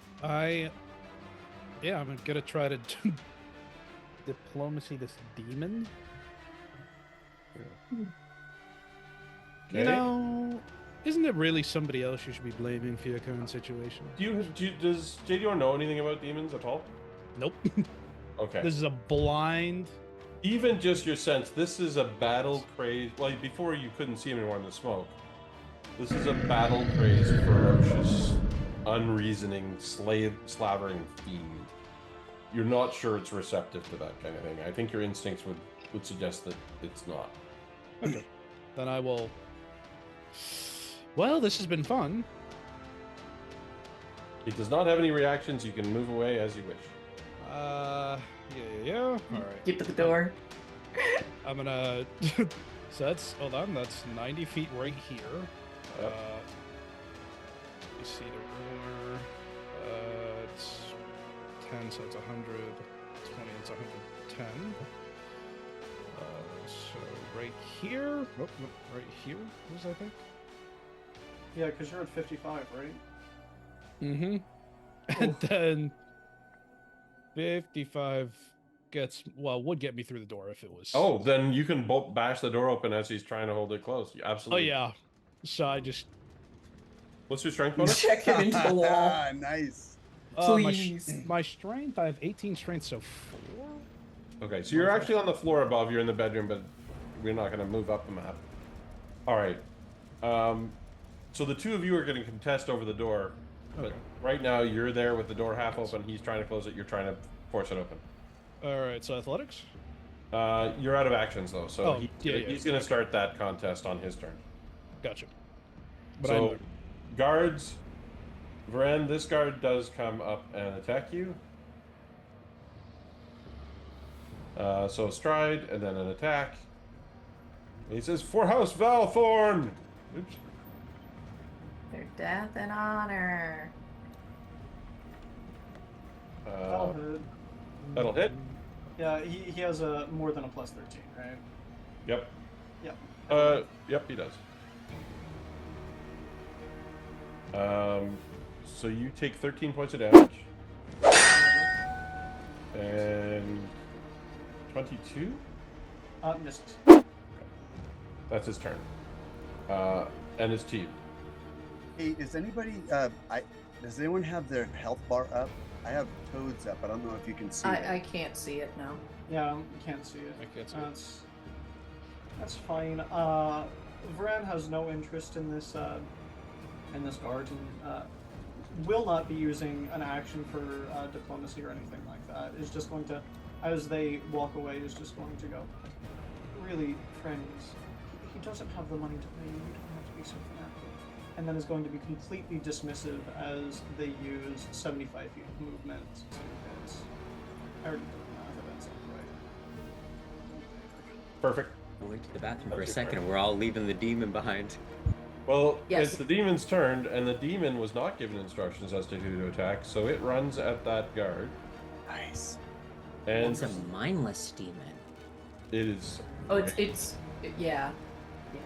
gonna try to diplomacy this demon. Okay. Isn't it really somebody else you should be blaming for your current situation? Does JDR know anything about demons at all? Nope. Okay. This is a blind. Even just your sense, this is a battle crazed. Like before, you couldn't see him anymore in the smoke. This is a battle crazed, ferocious, unreasoning, slavering fiend. You're not sure it's receptive to that kind of thing. I think your instincts would suggest that it's not. Okay. Then I will. Well, this has been fun. It does not have any reactions. You can move away as you wish. Yeah. All right. Get to the door. I'm gonna. So hold on. That's 90 feet right here. Yep. You see the ruler. It's 10, so it's 100. 20, it's 110. So right here. Nope, right here is, I think. Yeah, because you're at 55, right? Mm-hmm. And then 55 would get me through the door if it was. Oh, then you can bash the door open as he's trying to hold it closed. Oh Absolutely. yeah. So I just What's your strength bonus? Check him into the wall. Nice. Please. My strength, I have 18 strength, so 4? Okay, so you're actually on the floor above. You're in the bedroom, but we're not going to move up the map. All right. So the two of you are going to contest over the door. But Okay. right now, you're there with the door half open. He's trying to close it. You're trying to force it open. Alright, so athletics? You're out of actions, though. So Oh, he's yeah, going to start that contest on his turn. Gotcha. But So, guards, Varen, this guard does come up and attack you. So stride, and then an attack. He says, "For House Valthorn!" Oops. Their death and honor. That'll hit. That'll hit. Yeah, he has a more than a plus 13, right? Yep. Yep. Yep, he does. So you take 13 points of damage. And 22? Misses. That's his turn. And his team. Hey, does anybody? Does anyone have their health bar up? I have Toads up. I don't know if you can see it. I can't see it now. Yeah, you can't see it. I can't see it. That's fine. Varen has no interest in this guard, and will not be using an action for diplomacy or anything like that. Is just going to, as they walk away, is just going to go. Really, friends, he doesn't have the money to pay you. You don't have to be so fanatic. And then is going to be completely dismissive as they use 75 feet of movement to hit. I already did the math, if that's not right. Perfect. I went to the bathroom for a That's your second, turn. and we're all leaving the demon behind. Well, Yes. it's the demon's turn, and the demon was not given instructions as to who to attack, so it runs at that guard. Nice. And It's a mindless demon. it is. Oh, it's yeah.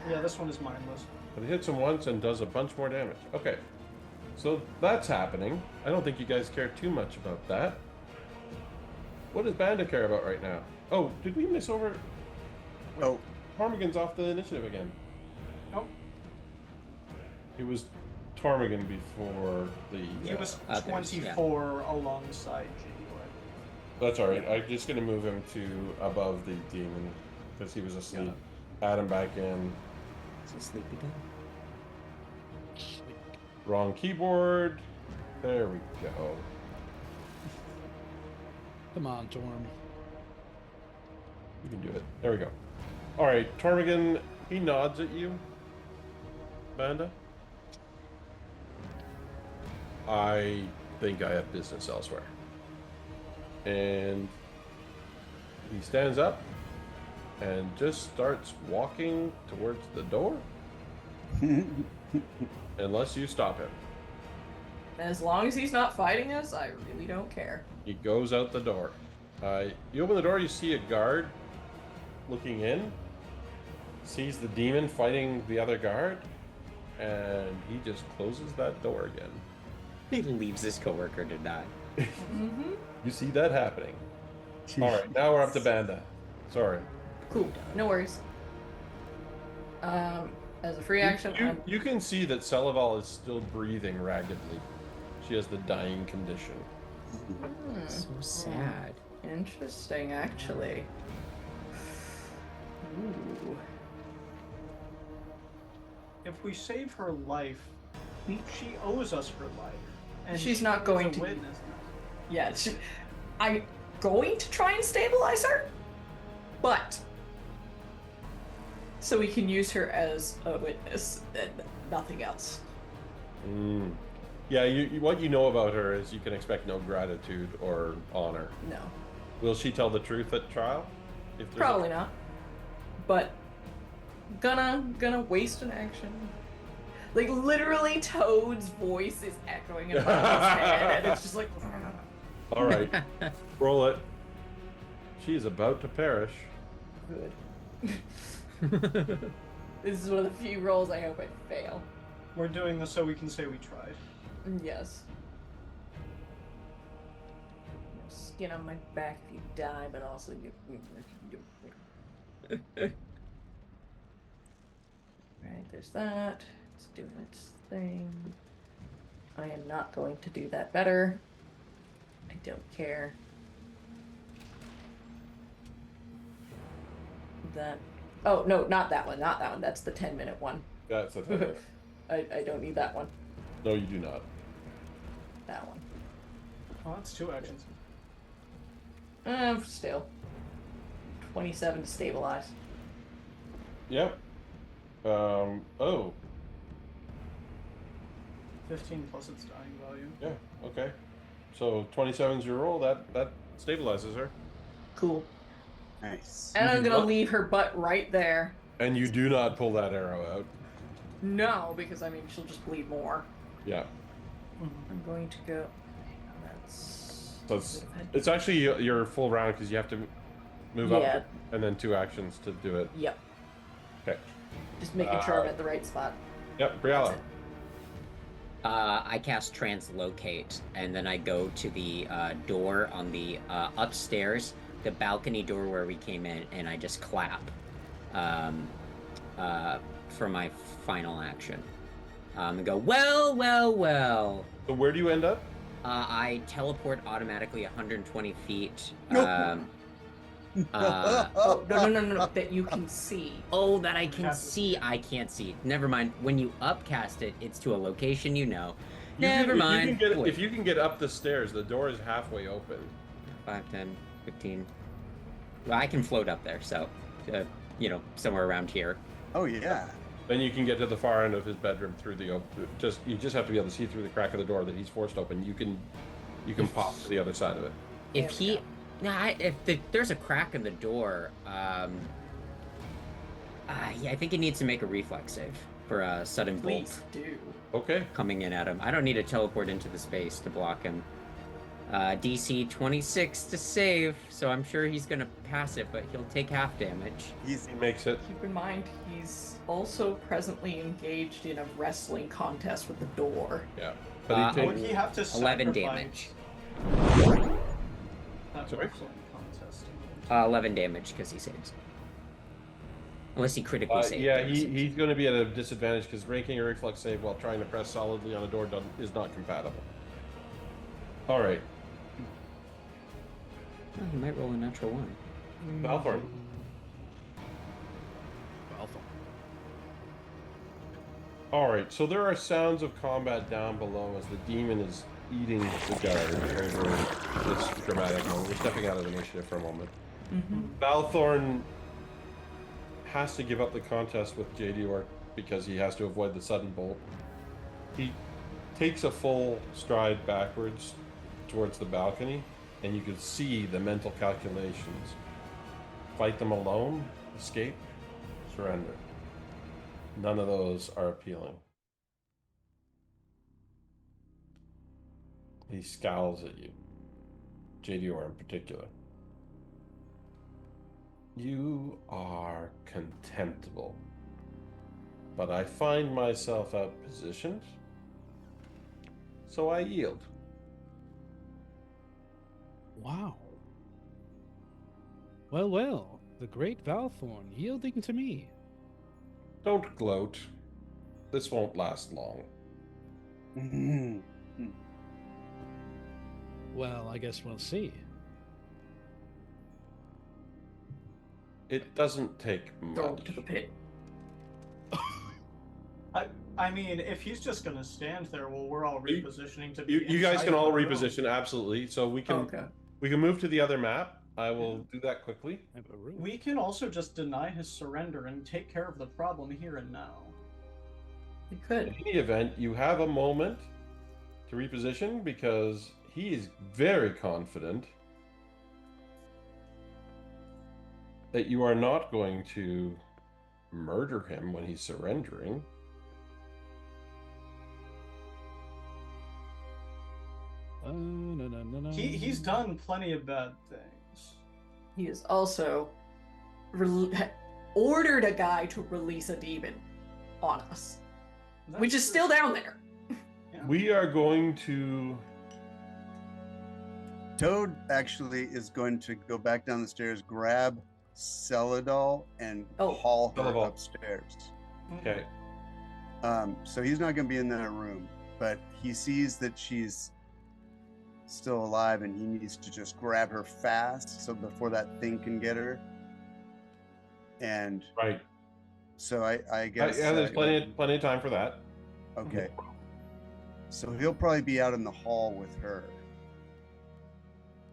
Yeah, this one is mindless. But it hits him once and does a bunch more damage. Okay. So that's happening. I don't think you guys care too much about that. What does Banda care about right now? Oh, did we miss over? Oh, Tormigan's off the initiative again. Nope. It was Tormigan before the. He was others, yeah. 24 alongside JD. That's all right. I'm just gonna move him to above the demon because he was asleep. Add him back in. Is he sleep again? Wrong keyboard. There we go. Come on, Torm. You can do it. There we go. All right, Tormigan. He nods at you. Banda. I think I have business elsewhere. And he stands up and just starts walking towards the door. Unless you stop him. As long as he's not fighting us, I really don't care. He goes out the door. You open the door, you see a guard looking in, sees the demon fighting the other guard, and he just closes that door again. He leaves his coworker to die. Mm-hmm. You see that happening. All right, now we're up to Banda. Sorry. Cool. No worries. As a free action, You can see that Celaval is still breathing raggedly. She has the dying condition. So sad. Interesting, actually. Ooh. If we save her life, she owes us her life. And She's she not is going a to- witness. Yeah, I'm going to try and stabilize her, but so we can use her as a witness and nothing else. Yeah, what you know about her is you can expect no gratitude or honor. No, Will she tell the truth at trial? If there's a- probably not. But gonna waste an action. Like literally, Toad's voice is echoing in my head, and it's just like. All right, roll it. She is about to perish. Good. This is one of the few rolls I hope I fail. We're doing this so we can say we tried. Yes. Skin on my back if you die, but also you. Right, there's that. It's doing its thing. I am not going to do that better. I don't care. That. Oh, no, not that one. Not that one. That's the 10-minute one. That's a thing. I don't need that one. No, you do not. That one. Oh, that's 2 actions. Still. 27 to stabilize. Yep. Oh. 15 plus its dying value. Yeah. Okay. So 27's your roll. That stabilizes her. Cool. Nice. And I'm gonna What? leave her butt right there. And you do not pull that arrow out. No, because I mean she'll just bleed more. Yeah. I'm going to go. That's. So it's actually your full round because you have to move up Yeah. and then 2 actions to do it. Yep. Okay. Just making sure I'm at the right spot. Yep. Briella. That's it. I cast Translocate, and then I go to the door on the upstairs, the balcony door where we came in, and I just clap for my final action. And go, well, well, well. So where do you end up? I teleport automatically 120 feet. Nope. Oh, no, that you can see. Oh, that I can Cast it. see. I can't see. Never mind. When you upcast it, it's to a location you know. You can- Never mind. If you can get up the stairs, the door is halfway open. 5, 10, 15. Well, I can float up there, so, somewhere around here. Oh yeah. Then you can get to the far end of his bedroom through the you just have to be able to see through the crack of the door that he's forced open. You can pop to the other side of it. If There we he, go. nah, there's a crack in the door, yeah, I think he needs to make a reflex save for a sudden bolt Please do. Okay. coming in at him. I don't need to teleport into the space to block him. DC 26 to save, so I'm sure he's gonna pass it, but he'll take half damage. He makes it. Keep in mind, he's also presently engaged in a wrestling contest with the door. Yeah. But he Would takes. he have to 11 sacrifice damage. that Sorry? wrestling contest? 11 damage because he saves. Unless he critically saves. Yeah, he's going to be at a disadvantage because making a reflex save while trying to press solidly on a door is not compatible. All right. Oh, he might roll a natural 1. Balthorn. All right, so there are sounds of combat down below as the demon is eating the guard over this dramatic moment. We're stepping out of initiative for a moment. Balthorn has to give up the contest with JDR because he has to avoid the sudden bolt. He takes a full stride backwards towards the balcony, and you can see the mental calculations. Fight them alone, escape, surrender. None of those are appealing. He scowls at you, JDR in particular. You are contemptible, but I find myself outpositioned, so I yield. Wow. Well, well, the great Balthorn yielding to me. Don't gloat. This won't last long. Well, I guess we'll see. It doesn't take Throw him much. to the pit. I mean, if he's just going to stand there while we're all repositioning to be You guys inside can of all the room. reposition, absolutely. So we can Okay. move to the other map. I will do that quickly. I have a room. We can also just deny his surrender and take care of the problem here and now. We In could. any event, you have a moment to reposition because he is very confident that you are not going to murder him when he's surrendering. No. He's done plenty of bad things. He has also ordered a guy to release a demon on us, which is still down there. Yeah. We are going to Toad actually is going to go back down the stairs, grab Celadol, and haul her Celadol. upstairs. okay. So he's not going to be in that room. but he sees that she's still alive and he needs to just grab her fast so before that thing can get her. And Right. so I guess Yeah, there's plenty of time for that. okay. So he'll probably be out in the hall with her.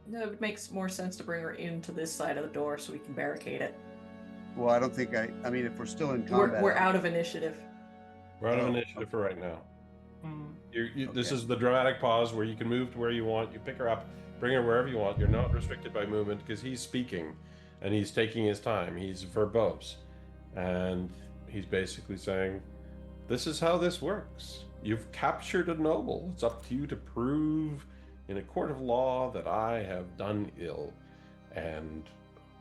No, it makes more sense to bring her into this side of the door so we can barricade it. Well, I don't think I mean, if we're still in combat, We're out of initiative. We're out of Oh, initiative for right now. This Okay. is the dramatic pause where you can move to where you want. You pick her up, bring her wherever you want. You're not restricted by movement because he's speaking and he's taking his time. He's verbose. And he's basically saying, this is how this works. You've captured a noble. It's up to you to prove in a court of law that I have done ill. And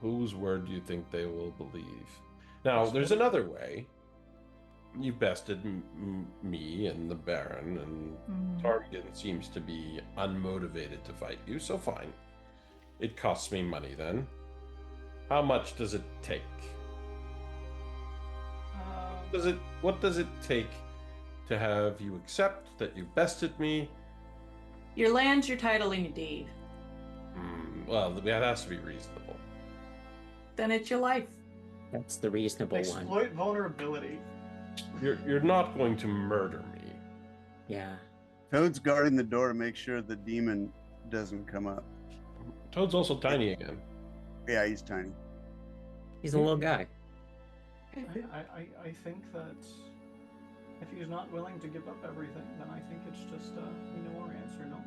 whose word do you think they will believe? Now, there's another way. You bested me and the Baron, and Targan seems to be unmotivated to fight you, so fine. It costs me money then. How much does it take? What does it take to have you accept that you bested me? Your land, your title, and your deed. Well, that has to be reasonable. Then it's your life. That's the reasonable one. Exploit vulnerability. You're not going to murder me. Yeah. Toad's guarding the door to make sure the demon doesn't come up. Toad's also tiny again. Yeah, he's tiny. He's a little guy. I think that if he's not willing to give up everything, then I think it's just we know our answer, no?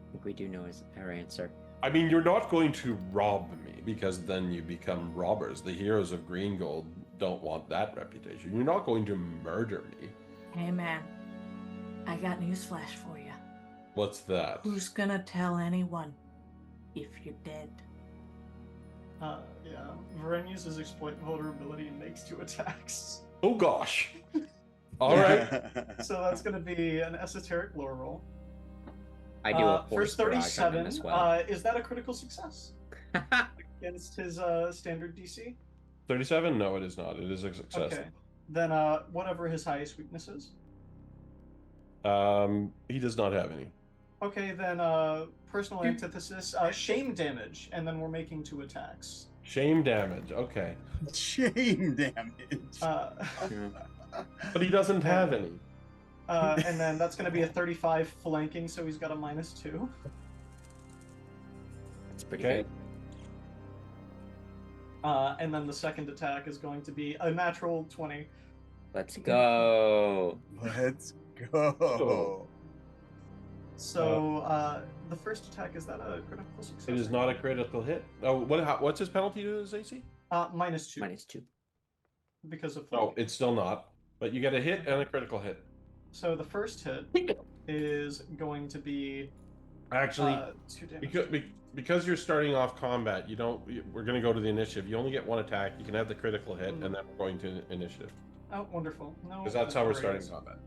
I think we do know our answer. I mean, you're not going to rob me because then you become robbers. The heroes of Green Gold don't want that reputation. You're not going to murder me. Hey man, I got news flash for you. What's that? Who's gonna tell anyone if you're dead? Yeah. Varen uses exploit vulnerability and makes 2 attacks. Oh gosh. All right. So that's going to be an esoteric lore roll. I do a for force barrage on 37. him as well. Is that a critical success against his standard DC? 37? No, it is not. It is a success. Okay. Then whatever his highest weakness is. He does not have any. Okay, then personal antithesis, shame damage, and then we're making 2 attacks. Shame damage. Okay. Shame damage. But he doesn't have any. And then that's going to be a 35 flanking, so he's got a -2. That's pretty Okay. good. And then the second attack is going to be a natural 20. Let's go. Let's go. So the first attack, is that a critical success? It is not a critical hit. Oh, what's his penalty to his AC? -2. -2. Because of No, flanking. it's still not. But you get a hit and a critical hit. So the first hit is going to be Actually, 2 damage. because you're starting off combat, you don't. We're going to go to the initiative. You only get 1 attack. You can have the critical hit, and then we're going to initiative Oh, wonderful. No, because that's how we're starting worries. combat.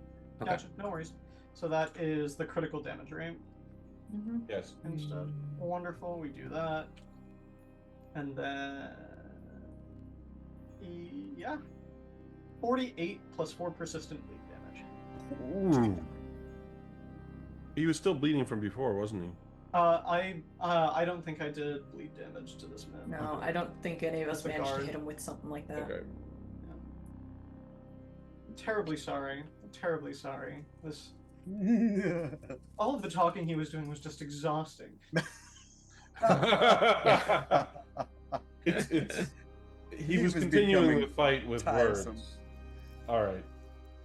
Okay. Gotcha. No worries. So that is the critical damage, right? Yes. Instead. Wonderful. We do that, and then yeah, 48 plus 4 persistent bleed damage. Ooh. He was still bleeding from before, wasn't he? I don't think I did bleed damage to this man. No, I don't think any of us That's a managed to guard. hit him with something like that. Okay. Terribly sorry. Terribly sorry. This all of the talking he was doing was just exhausting. He was continuing becoming the fight with tiresome. words. All right.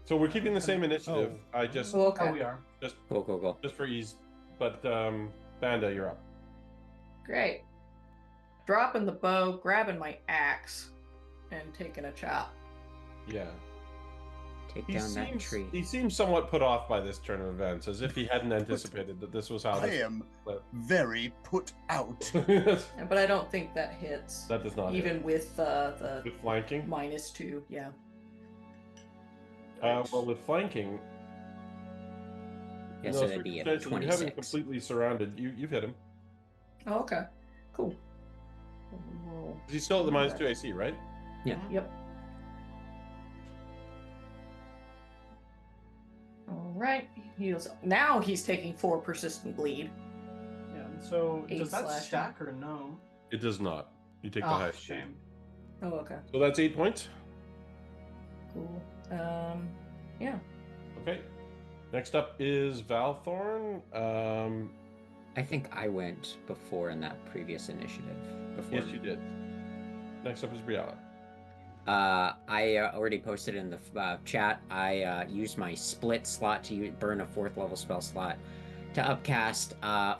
So we're keeping the same initiative. I just Oh, okay. Oh, we are. Go. just for ease. But Banda, you're up. Great. Dropping the bow, grabbing my axe, and taking a chop. Yeah. Take down that tree. He seems somewhat put off by this turn of events, as if he hadn't anticipated that this was how I this am but- very put out. that But I don't think that hits. does not Even hit. with the With flanking. -2, yeah. Well, with flanking, Yes, no, it'd be a circumstantially, you haven't 26. completely surrounded. You've hit him. Oh, okay. Cool. He's still at the -2 AC, right? Yeah. Yep. right. Heals. Now he's taking 4 persistent bleed. Yeah. So 8 does that slashing. stack or no? It does not. You take the Ah, highest. shame. Oh, okay. So that's 8 points. Cool. Yeah. Okay. Next up is Valthorn. I think I went before in that previous initiative. Before. Yes, you did. Next up is Brianna. I already posted in the chat. I used my split slot to burn a 4th level spell slot to upcast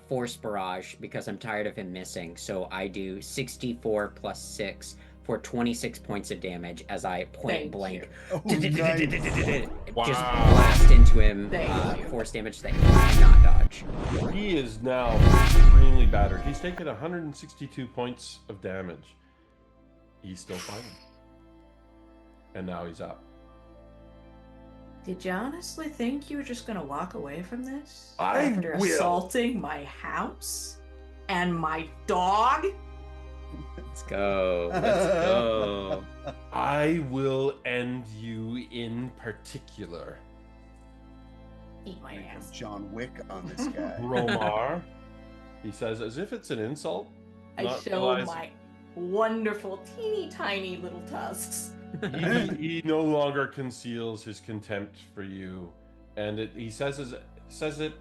Force Barrage because I'm tired of him missing. So I do 64 plus 6 for 26 points of damage as I point Thank blank Oh, just nice. blast into him. Thank you. Force damage that he cannot dodge. He is now extremely battered. He's taken 162 points of damage. He's still fighting. And now he's up. Did you honestly think you were just gonna walk away from this? I After will. assaulting my house and my dog? Let's go. Let's go. I will end you in particular. Eat my ass. John Wick on this guy. Romar, he says, as if it's an insult. I not show realizing- my wonderful, teeny tiny little tusks. he no longer conceals his contempt for you, and he says it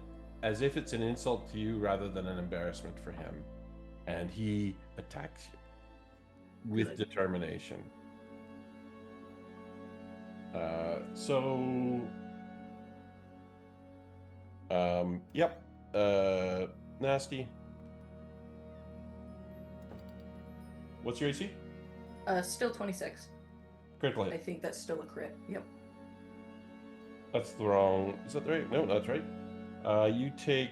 as if it's an insult to you rather than an embarrassment for him, and he attacks you with Good. determination. Yep. Nasty. What's your AC? Still 26. Critical I hit. think that's still a crit. Yep. That's the wrong. Is that right? No, that's right. You take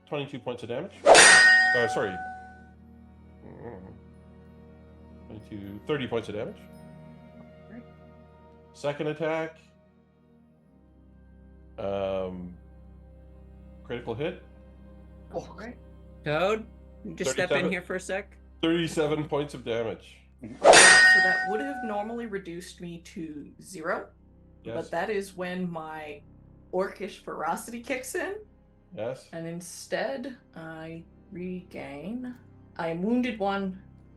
22 points of damage. Sorry. 30 points of damage. Right. Second attack. Critical hit. All right. Toad, just step in 37. here for a sec. 37 points of damage. So that would have normally reduced me to 0, Yes. but that is when my orcish ferocity kicks in, Yes. and instead I regain. I am wounded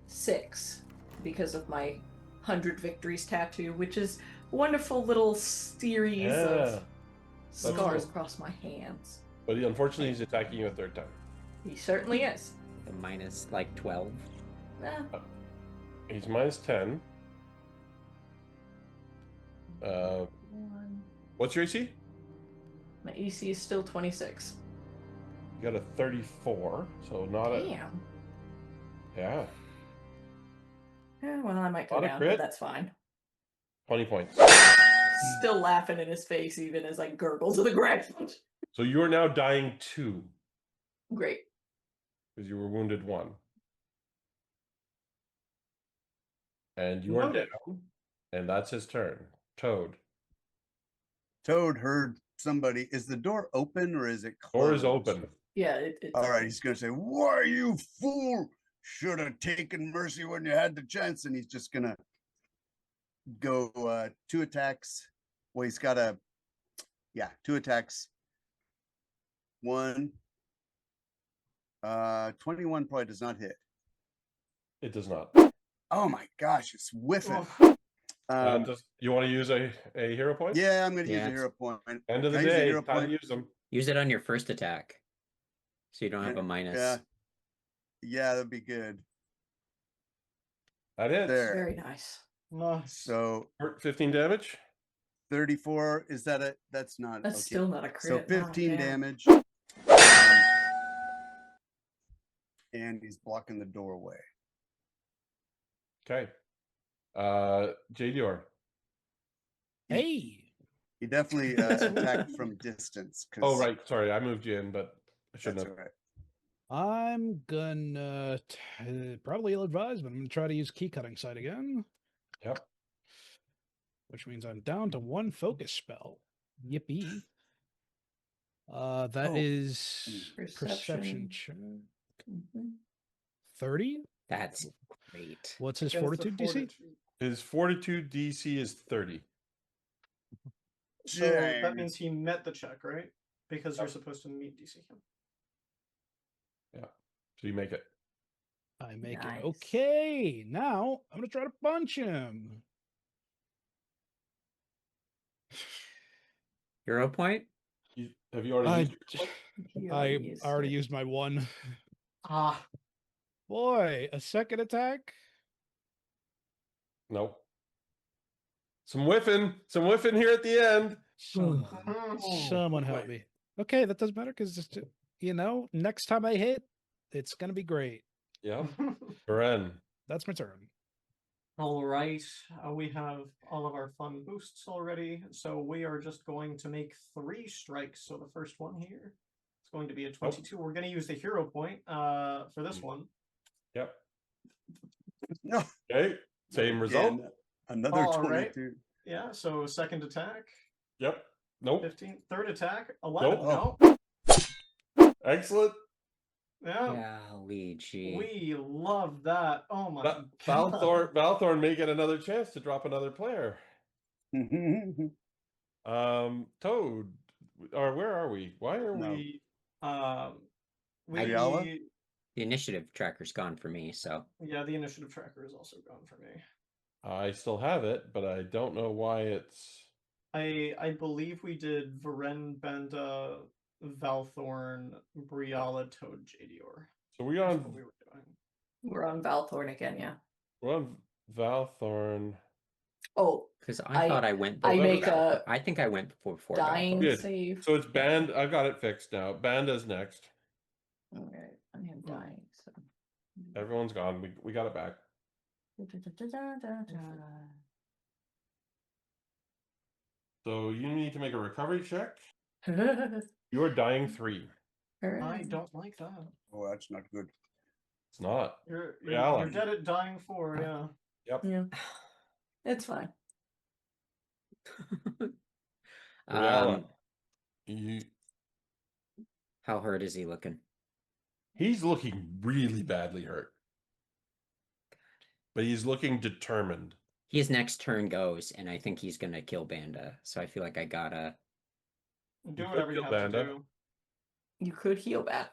6 because of my 100 victories tattoo, which is a wonderful little series Yeah. of scars cool. across my hands. But unfortunately, he's attacking you a third time. He certainly is. The minus like 12. Eh, He's minus 10. one. What's your AC? My AC is still 26. You got a 34, so not a. Damn. Yeah, Yeah, well, I might go Not a down, crit? but that's fine. 20 points. Still laughing in his face, even as I gurgle to the ground. So you are now dying 2 Great. because you were wounded 1. And you are Noted. down, and that's his turn. Toad. Toad heard somebody. Is the door open or is it closed? Door is open. Yeah, it's All right, he's gonna say, "Why, you fool! Should have taken mercy when you had the chance." And he's just gonna go 2 attacks. Well, he's got 2 attacks. 1. 21 probably does not hit. It does not. Oh my gosh, it's whiffing. You want to use a hero point? Yeah, I'm gonna use Yeah, a hero point. End of the Can I use a day, hero time to point? use them. Use it on your first attack. So you don't have a minus. Yeah, that'd be good. That hits. There. very nice. Nice. So 15 damage. 34, is that it? That's not That's okay. still not a So crit. Wow, 15 damn. damage. And he's blocking the doorway. Okay. JDR. Hey, He definitely attacked from distance. Oh, right. Sorry, I moved you in, but I shouldn't That's have. all right. I'm gonna probably ill-advised, but I'm gonna try to use key cutting sight again, Yep. which means I'm down to 1 focus spell. Yippee! That Oh, is Perception. perception check. Mhm. 30. That's great. What's his Against the fortitude DC? fortitude. His fortitude DC is 30. So that James. means he met the check, right? Because you're supposed to meet DC him. So you make it. I make Nice. it. Okay, now I'm gonna try to punch him. Hero point? Have you already I, used your He I already it. used my one. Ah, Boy, a second attack. Nope. Some whiffing here at the end. Someone help me. Okay, that doesn't matter because next time I hit, it's gonna be great. Yeah. Bren. That's my turn. all right. We have all of our fun boosts already, so we are just going to make 3 strikes. So the first one here is going to be a 22. We're going to use the hero point for this one. Yep. No. Okay. Same result. Again, another All right. 22. Yeah, so second attack, Yep. Nope. 15. Third attack, 11. Nope. No. Excellent. Yeah. Golly gee. We love that. Oh my god. Valthorn may get another chance to drop another player. Toad, or where are we? Why are No. we? Ayala? The initiative tracker's gone for me, so Yeah, the initiative tracker is also gone for me. I still have it, but I don't know why it's. I believe we did Varen, Benda, Valthorn, Briala, Toad, Jadior. So we're That's on. what we were doing. We're on Valthorn again, yeah. We're on Valthorn. Oh, because I thought I went. I before make Valthorn. a I think I went before dying Valthorn. Good. save. So it's Band. I've got it fixed now. Banda's next. Alright, I am dying, so. Everyone's gone. We got it back. So you need to make a recovery check. You are dying 3. I don't like that. Oh, that's not good. It's not. You're Reality. dead at dying 4, yeah. Yep. Yeah. It's fine. Reality. You, How hurt is he looking? he's looking really badly hurt. But he's looking determined. His next turn goes, and I think he's gonna kill Banda. So I feel like I gotta. Do You whatever could you kill have to Banda. do. You could heal that.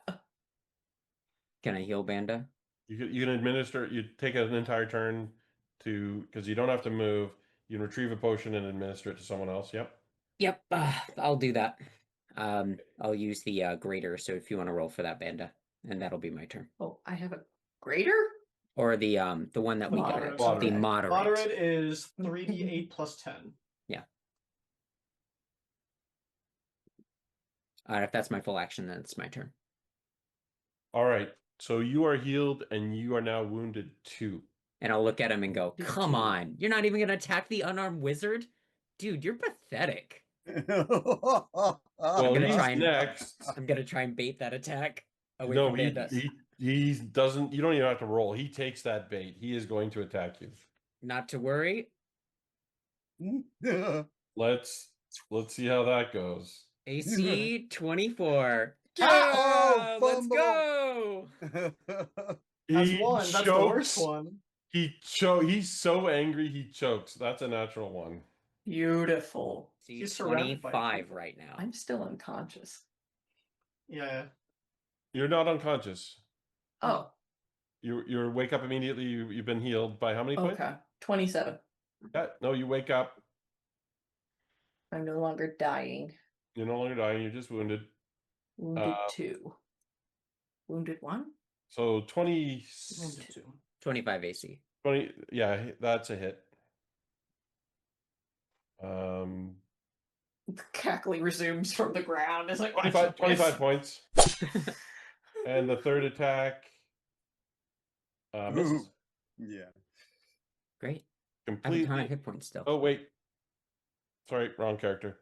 Can I heal Banda? You can administer. You take an entire turn to because you don't have to move. You can retrieve a potion and administer it to someone else. Yep. Yep, I'll do that. I'll use the greater. So if you want to roll for that Banda, and that'll be my turn. Oh, I have a greater? Or the one that we Moderate. got. The moderate. Moderate is 3d8 plus 10. Yeah. If that's my full action, then it's my turn. All right. So you are healed and you are now wounded 2. And I'll look at him and go, Dude, "Come dude. on, you're not even gonna attack the unarmed wizard, dude. You're pathetic." Well, gonna he's try and- next. I'm gonna try and bait that attack away No, from he Banda. he doesn't. You don't even have to roll. He takes that bait. He is going to attack you. Not to worry. Let's see how that goes. AC 24. Oh, Let's fumble. go. That's He one. That's the worst chokes. one. He's so angry he chokes. That's a natural one. Beautiful. See, He's surrounded by 25 people. right now. I'm still unconscious. Yeah. You're not unconscious. Oh, You wake up immediately. You've been healed by how many points? okay. 27. Yeah, no, you wake up. I'm no longer dying. You're no longer dying. You're just wounded. Wounded 2. Wounded 1? So 20, Wounded 2. 25 AC. 20 yeah, that's a hit. Cackling resumes from the ground. It's like 25 points. And the third attack misses. Yeah. Great. I have a Completely. ton of hit points still. Oh wait, sorry, wrong character.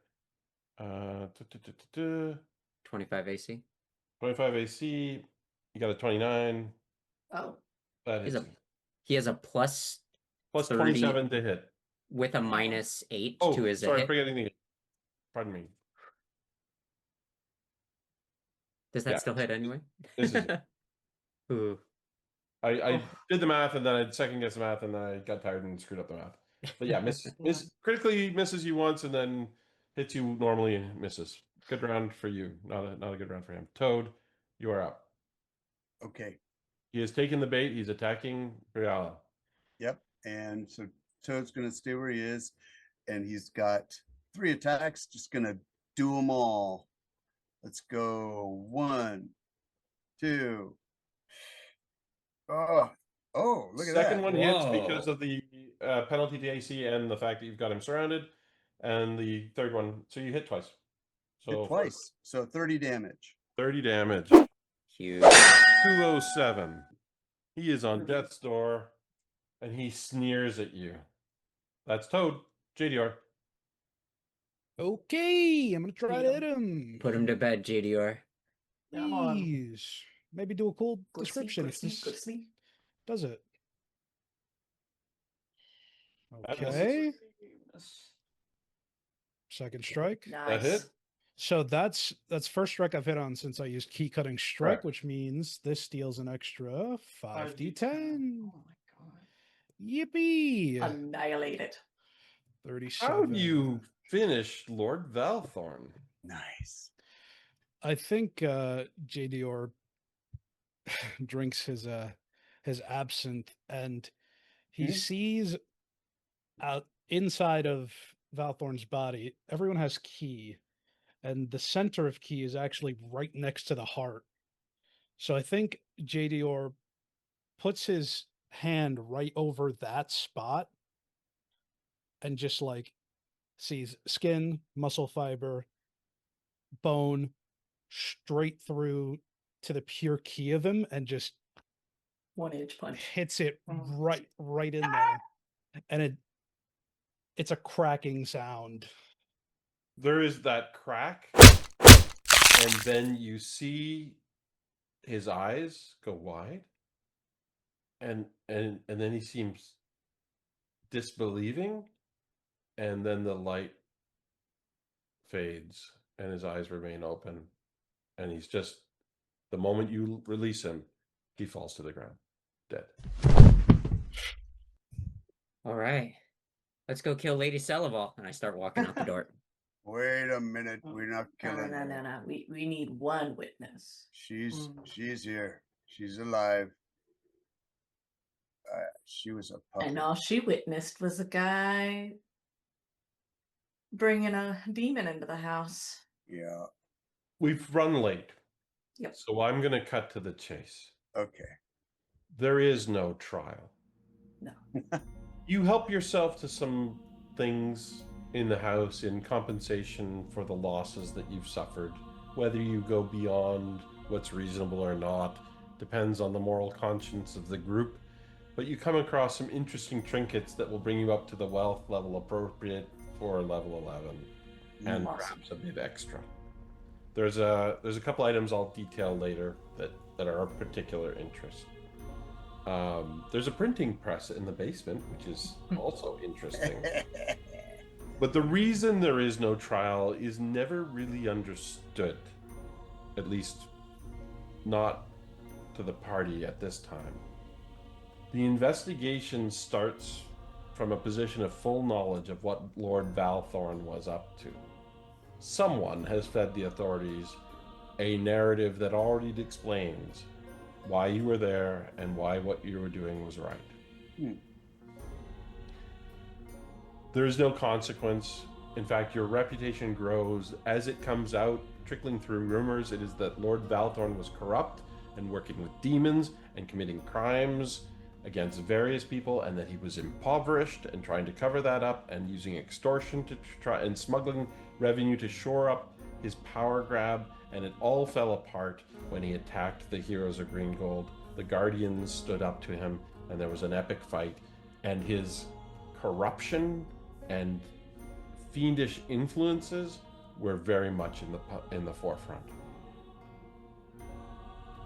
25 AC. 25 AC. You got a 29. Oh, That He's is a- He has a plus plus 30 27 to hit. with a minus 8 Oh, to his sorry, hit. forgetting the. Pardon me. Does that yeah. still hit anyway? This is Ooh. I did the math and then I second guessed the math and then I got tired and screwed up the math. But yeah, critically misses you once and then Hits you normally and misses. Good round for you. Not a good round for him. Toad, you are up. Okay. He has taken the bait. He's attacking Briala. Yep. And so Toad's going to stay where he is. And he's got 3 attacks. Just going to do them all. Let's go. 1, 2. Oh, look at that. Second one hits because Whoa. of the penalty to AC and the fact that you've got him surrounded. And the third one, so you hit twice. So Hit twice. So 30 damage. 30 damage. Huge. 207. He is on death's door, and he sneers at you. That's Toad. JDR. Okay, I'm gonna try to Yeah. hit him. Put him to bed, JDR. Come on. Please. Maybe do a cool Go to sleep, description go to if sleep, this go to sleep. does it. That is- Okay, second strike. That hit? Nice. So that's first strike I've hit on since I used key cutting strike, Correct. which means this deals an extra 5d10. Oh my god. Yippee! Annihilated. 37. How do you finish Lord Valthorn? Nice. I think JDR drinks his absinthe and he Mhm. sees out inside of Valthorn's body, everyone has key, and the center of key is actually right next to the heart. So I think JDR puts his hand right over that spot and just like sees skin, muscle fiber, bone straight through to the pure key of him and just 1-inch punch. hits it Oh. right in there. And it's a cracking sound. There is that crack, and then you see his eyes go wide, and then he seems disbelieving, and then the light fades, and his eyes remain open, and he's just, the moment you release him, he falls to the ground, dead. All right. Let's go kill Lady Selival. And I start walking out the door. Wait a minute. We're not No, killing no, her. no, no. We need one witness. She's Mm. here. She's alive. She was a puppet. And all she witnessed was a guy bringing a demon into the house. Yeah. We've run late. Yep. So I'm going to cut to the chase. Okay. There is no trial. No. You help yourself to some things in the house in compensation for the losses that you've suffered. Whether you go beyond what's reasonable or not depends on the moral conscience of the group. But you come across some interesting trinkets that will bring you up to the wealth level appropriate for level 11, and Awesome. perhaps a bit extra. There's a couple items I'll detail later that are of particular interest. There's a printing press in the basement, which is also interesting. But the reason there is no trial is never really understood, at least not to the party at this time. The investigation starts from a position of full knowledge of what Lord Valthorn was up to. Someone has fed the authorities a narrative that already explains why you were there and why what you were doing was right. There is no consequence. In fact, your reputation grows as it comes out, trickling through rumors. It is that Lord Valthorn was corrupt and working with demons and committing crimes against various people, and that he was impoverished and trying to cover that up and using extortion to try and smuggling revenue to shore up his power grab. And it all fell apart when he attacked the heroes of Green Gold. The Guardians stood up to him, and there was an epic fight. And his corruption and fiendish influences were very much in the forefront.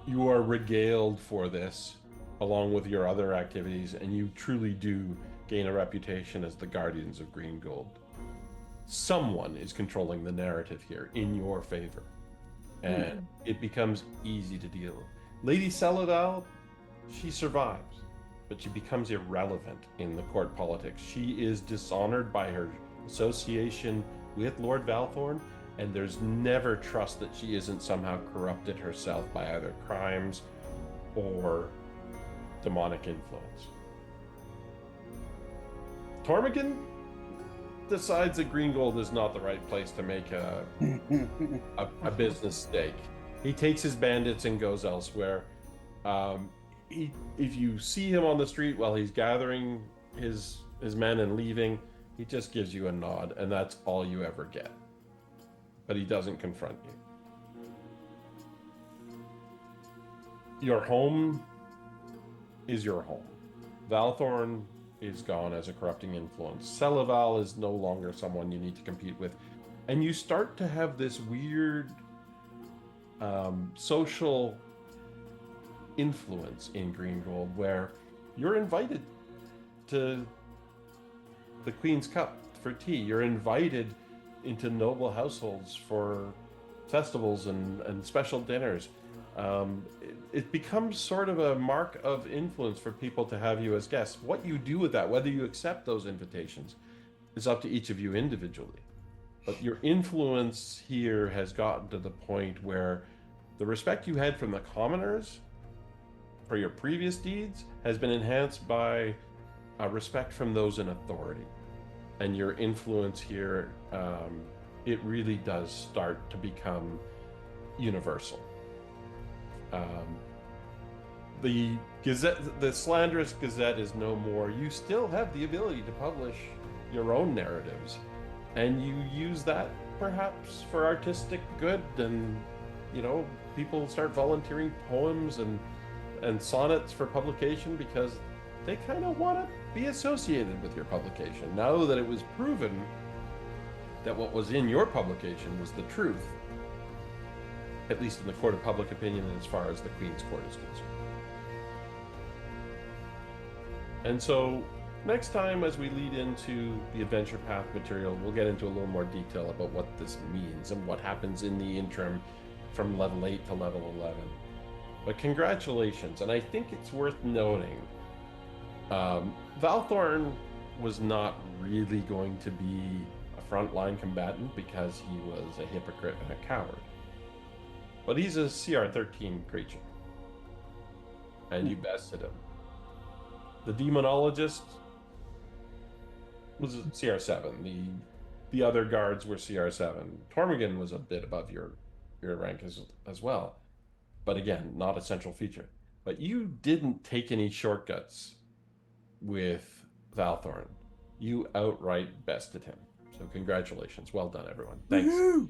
You are regaled for this, along with your other activities, and you truly do gain a reputation as the Guardians of Green Gold. Someone is controlling the narrative here in your favor, and it becomes easy to deal with. Lady Selival, she survives, but she becomes irrelevant in the court politics. She is dishonored by her association with Lord Valthorn, and there's never trust that she isn't somehow corrupted herself by either crimes or demonic influence. Tormaghan decides that Green Gold is not the right place to make a business stake. He takes his bandits and goes elsewhere. If you see him on the street while he's gathering his men and leaving, he just gives you a nod, and that's all you ever get. But he doesn't confront you. Your home is your home. Valthorn is gone as a corrupting influence. Celaval is no longer someone you need to compete with. And you start to have this weird social influence in Green Gold where you're invited to the Queen's Cup for tea. You're invited into noble households for festivals and special dinners. It becomes sort of a mark of influence for people to have you as guests. What you do with that, whether you accept those invitations, is up to each of you individually. But your influence here has gotten to the point where the respect you had from the commoners for your previous deeds has been enhanced by a respect from those in authority. And your influence here, it really does start to become universal. The Gazette, the slanderous Gazette is no more. You still have the ability to publish your own narratives, and you use that perhaps for artistic good, and people start volunteering poems and sonnets for publication because they kind of want to be associated with your publication. Now that it was proven that what was in your publication was the truth, at least in the court of public opinion and as far as the Queen's Court is concerned. And so next time, as we lead into the Adventure Path material, we'll get into a little more detail about what this means and what happens in the interim from level 8 to level 11. But congratulations, and I think it's worth noting, Valthorn was not really going to be a frontline combatant because he was a hypocrite and a coward. But he's a CR13 creature, and you bested him. The Demonologist was a CR7. The other guards were CR7. Tormaghan was a bit above your rank as well. But again, not a central feature. But you didn't take any shortcuts with Valthorn. You outright bested him. So congratulations. Well done, everyone. Thanks. Woo-hoo!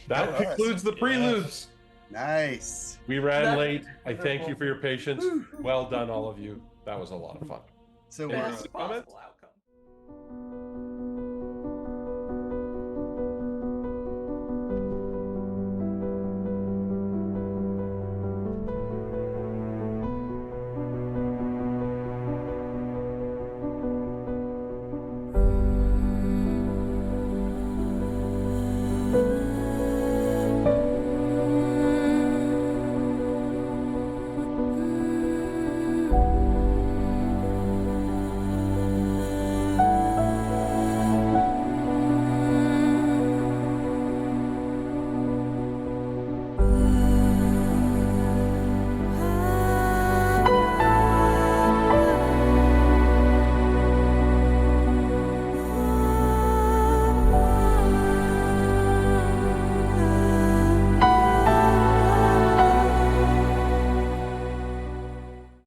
That concludes the preludes. Nice. We ran late. I thank you for your patience. Well done, all of you. That was a lot of fun. So Yeah. we're Comment? Possible outcome.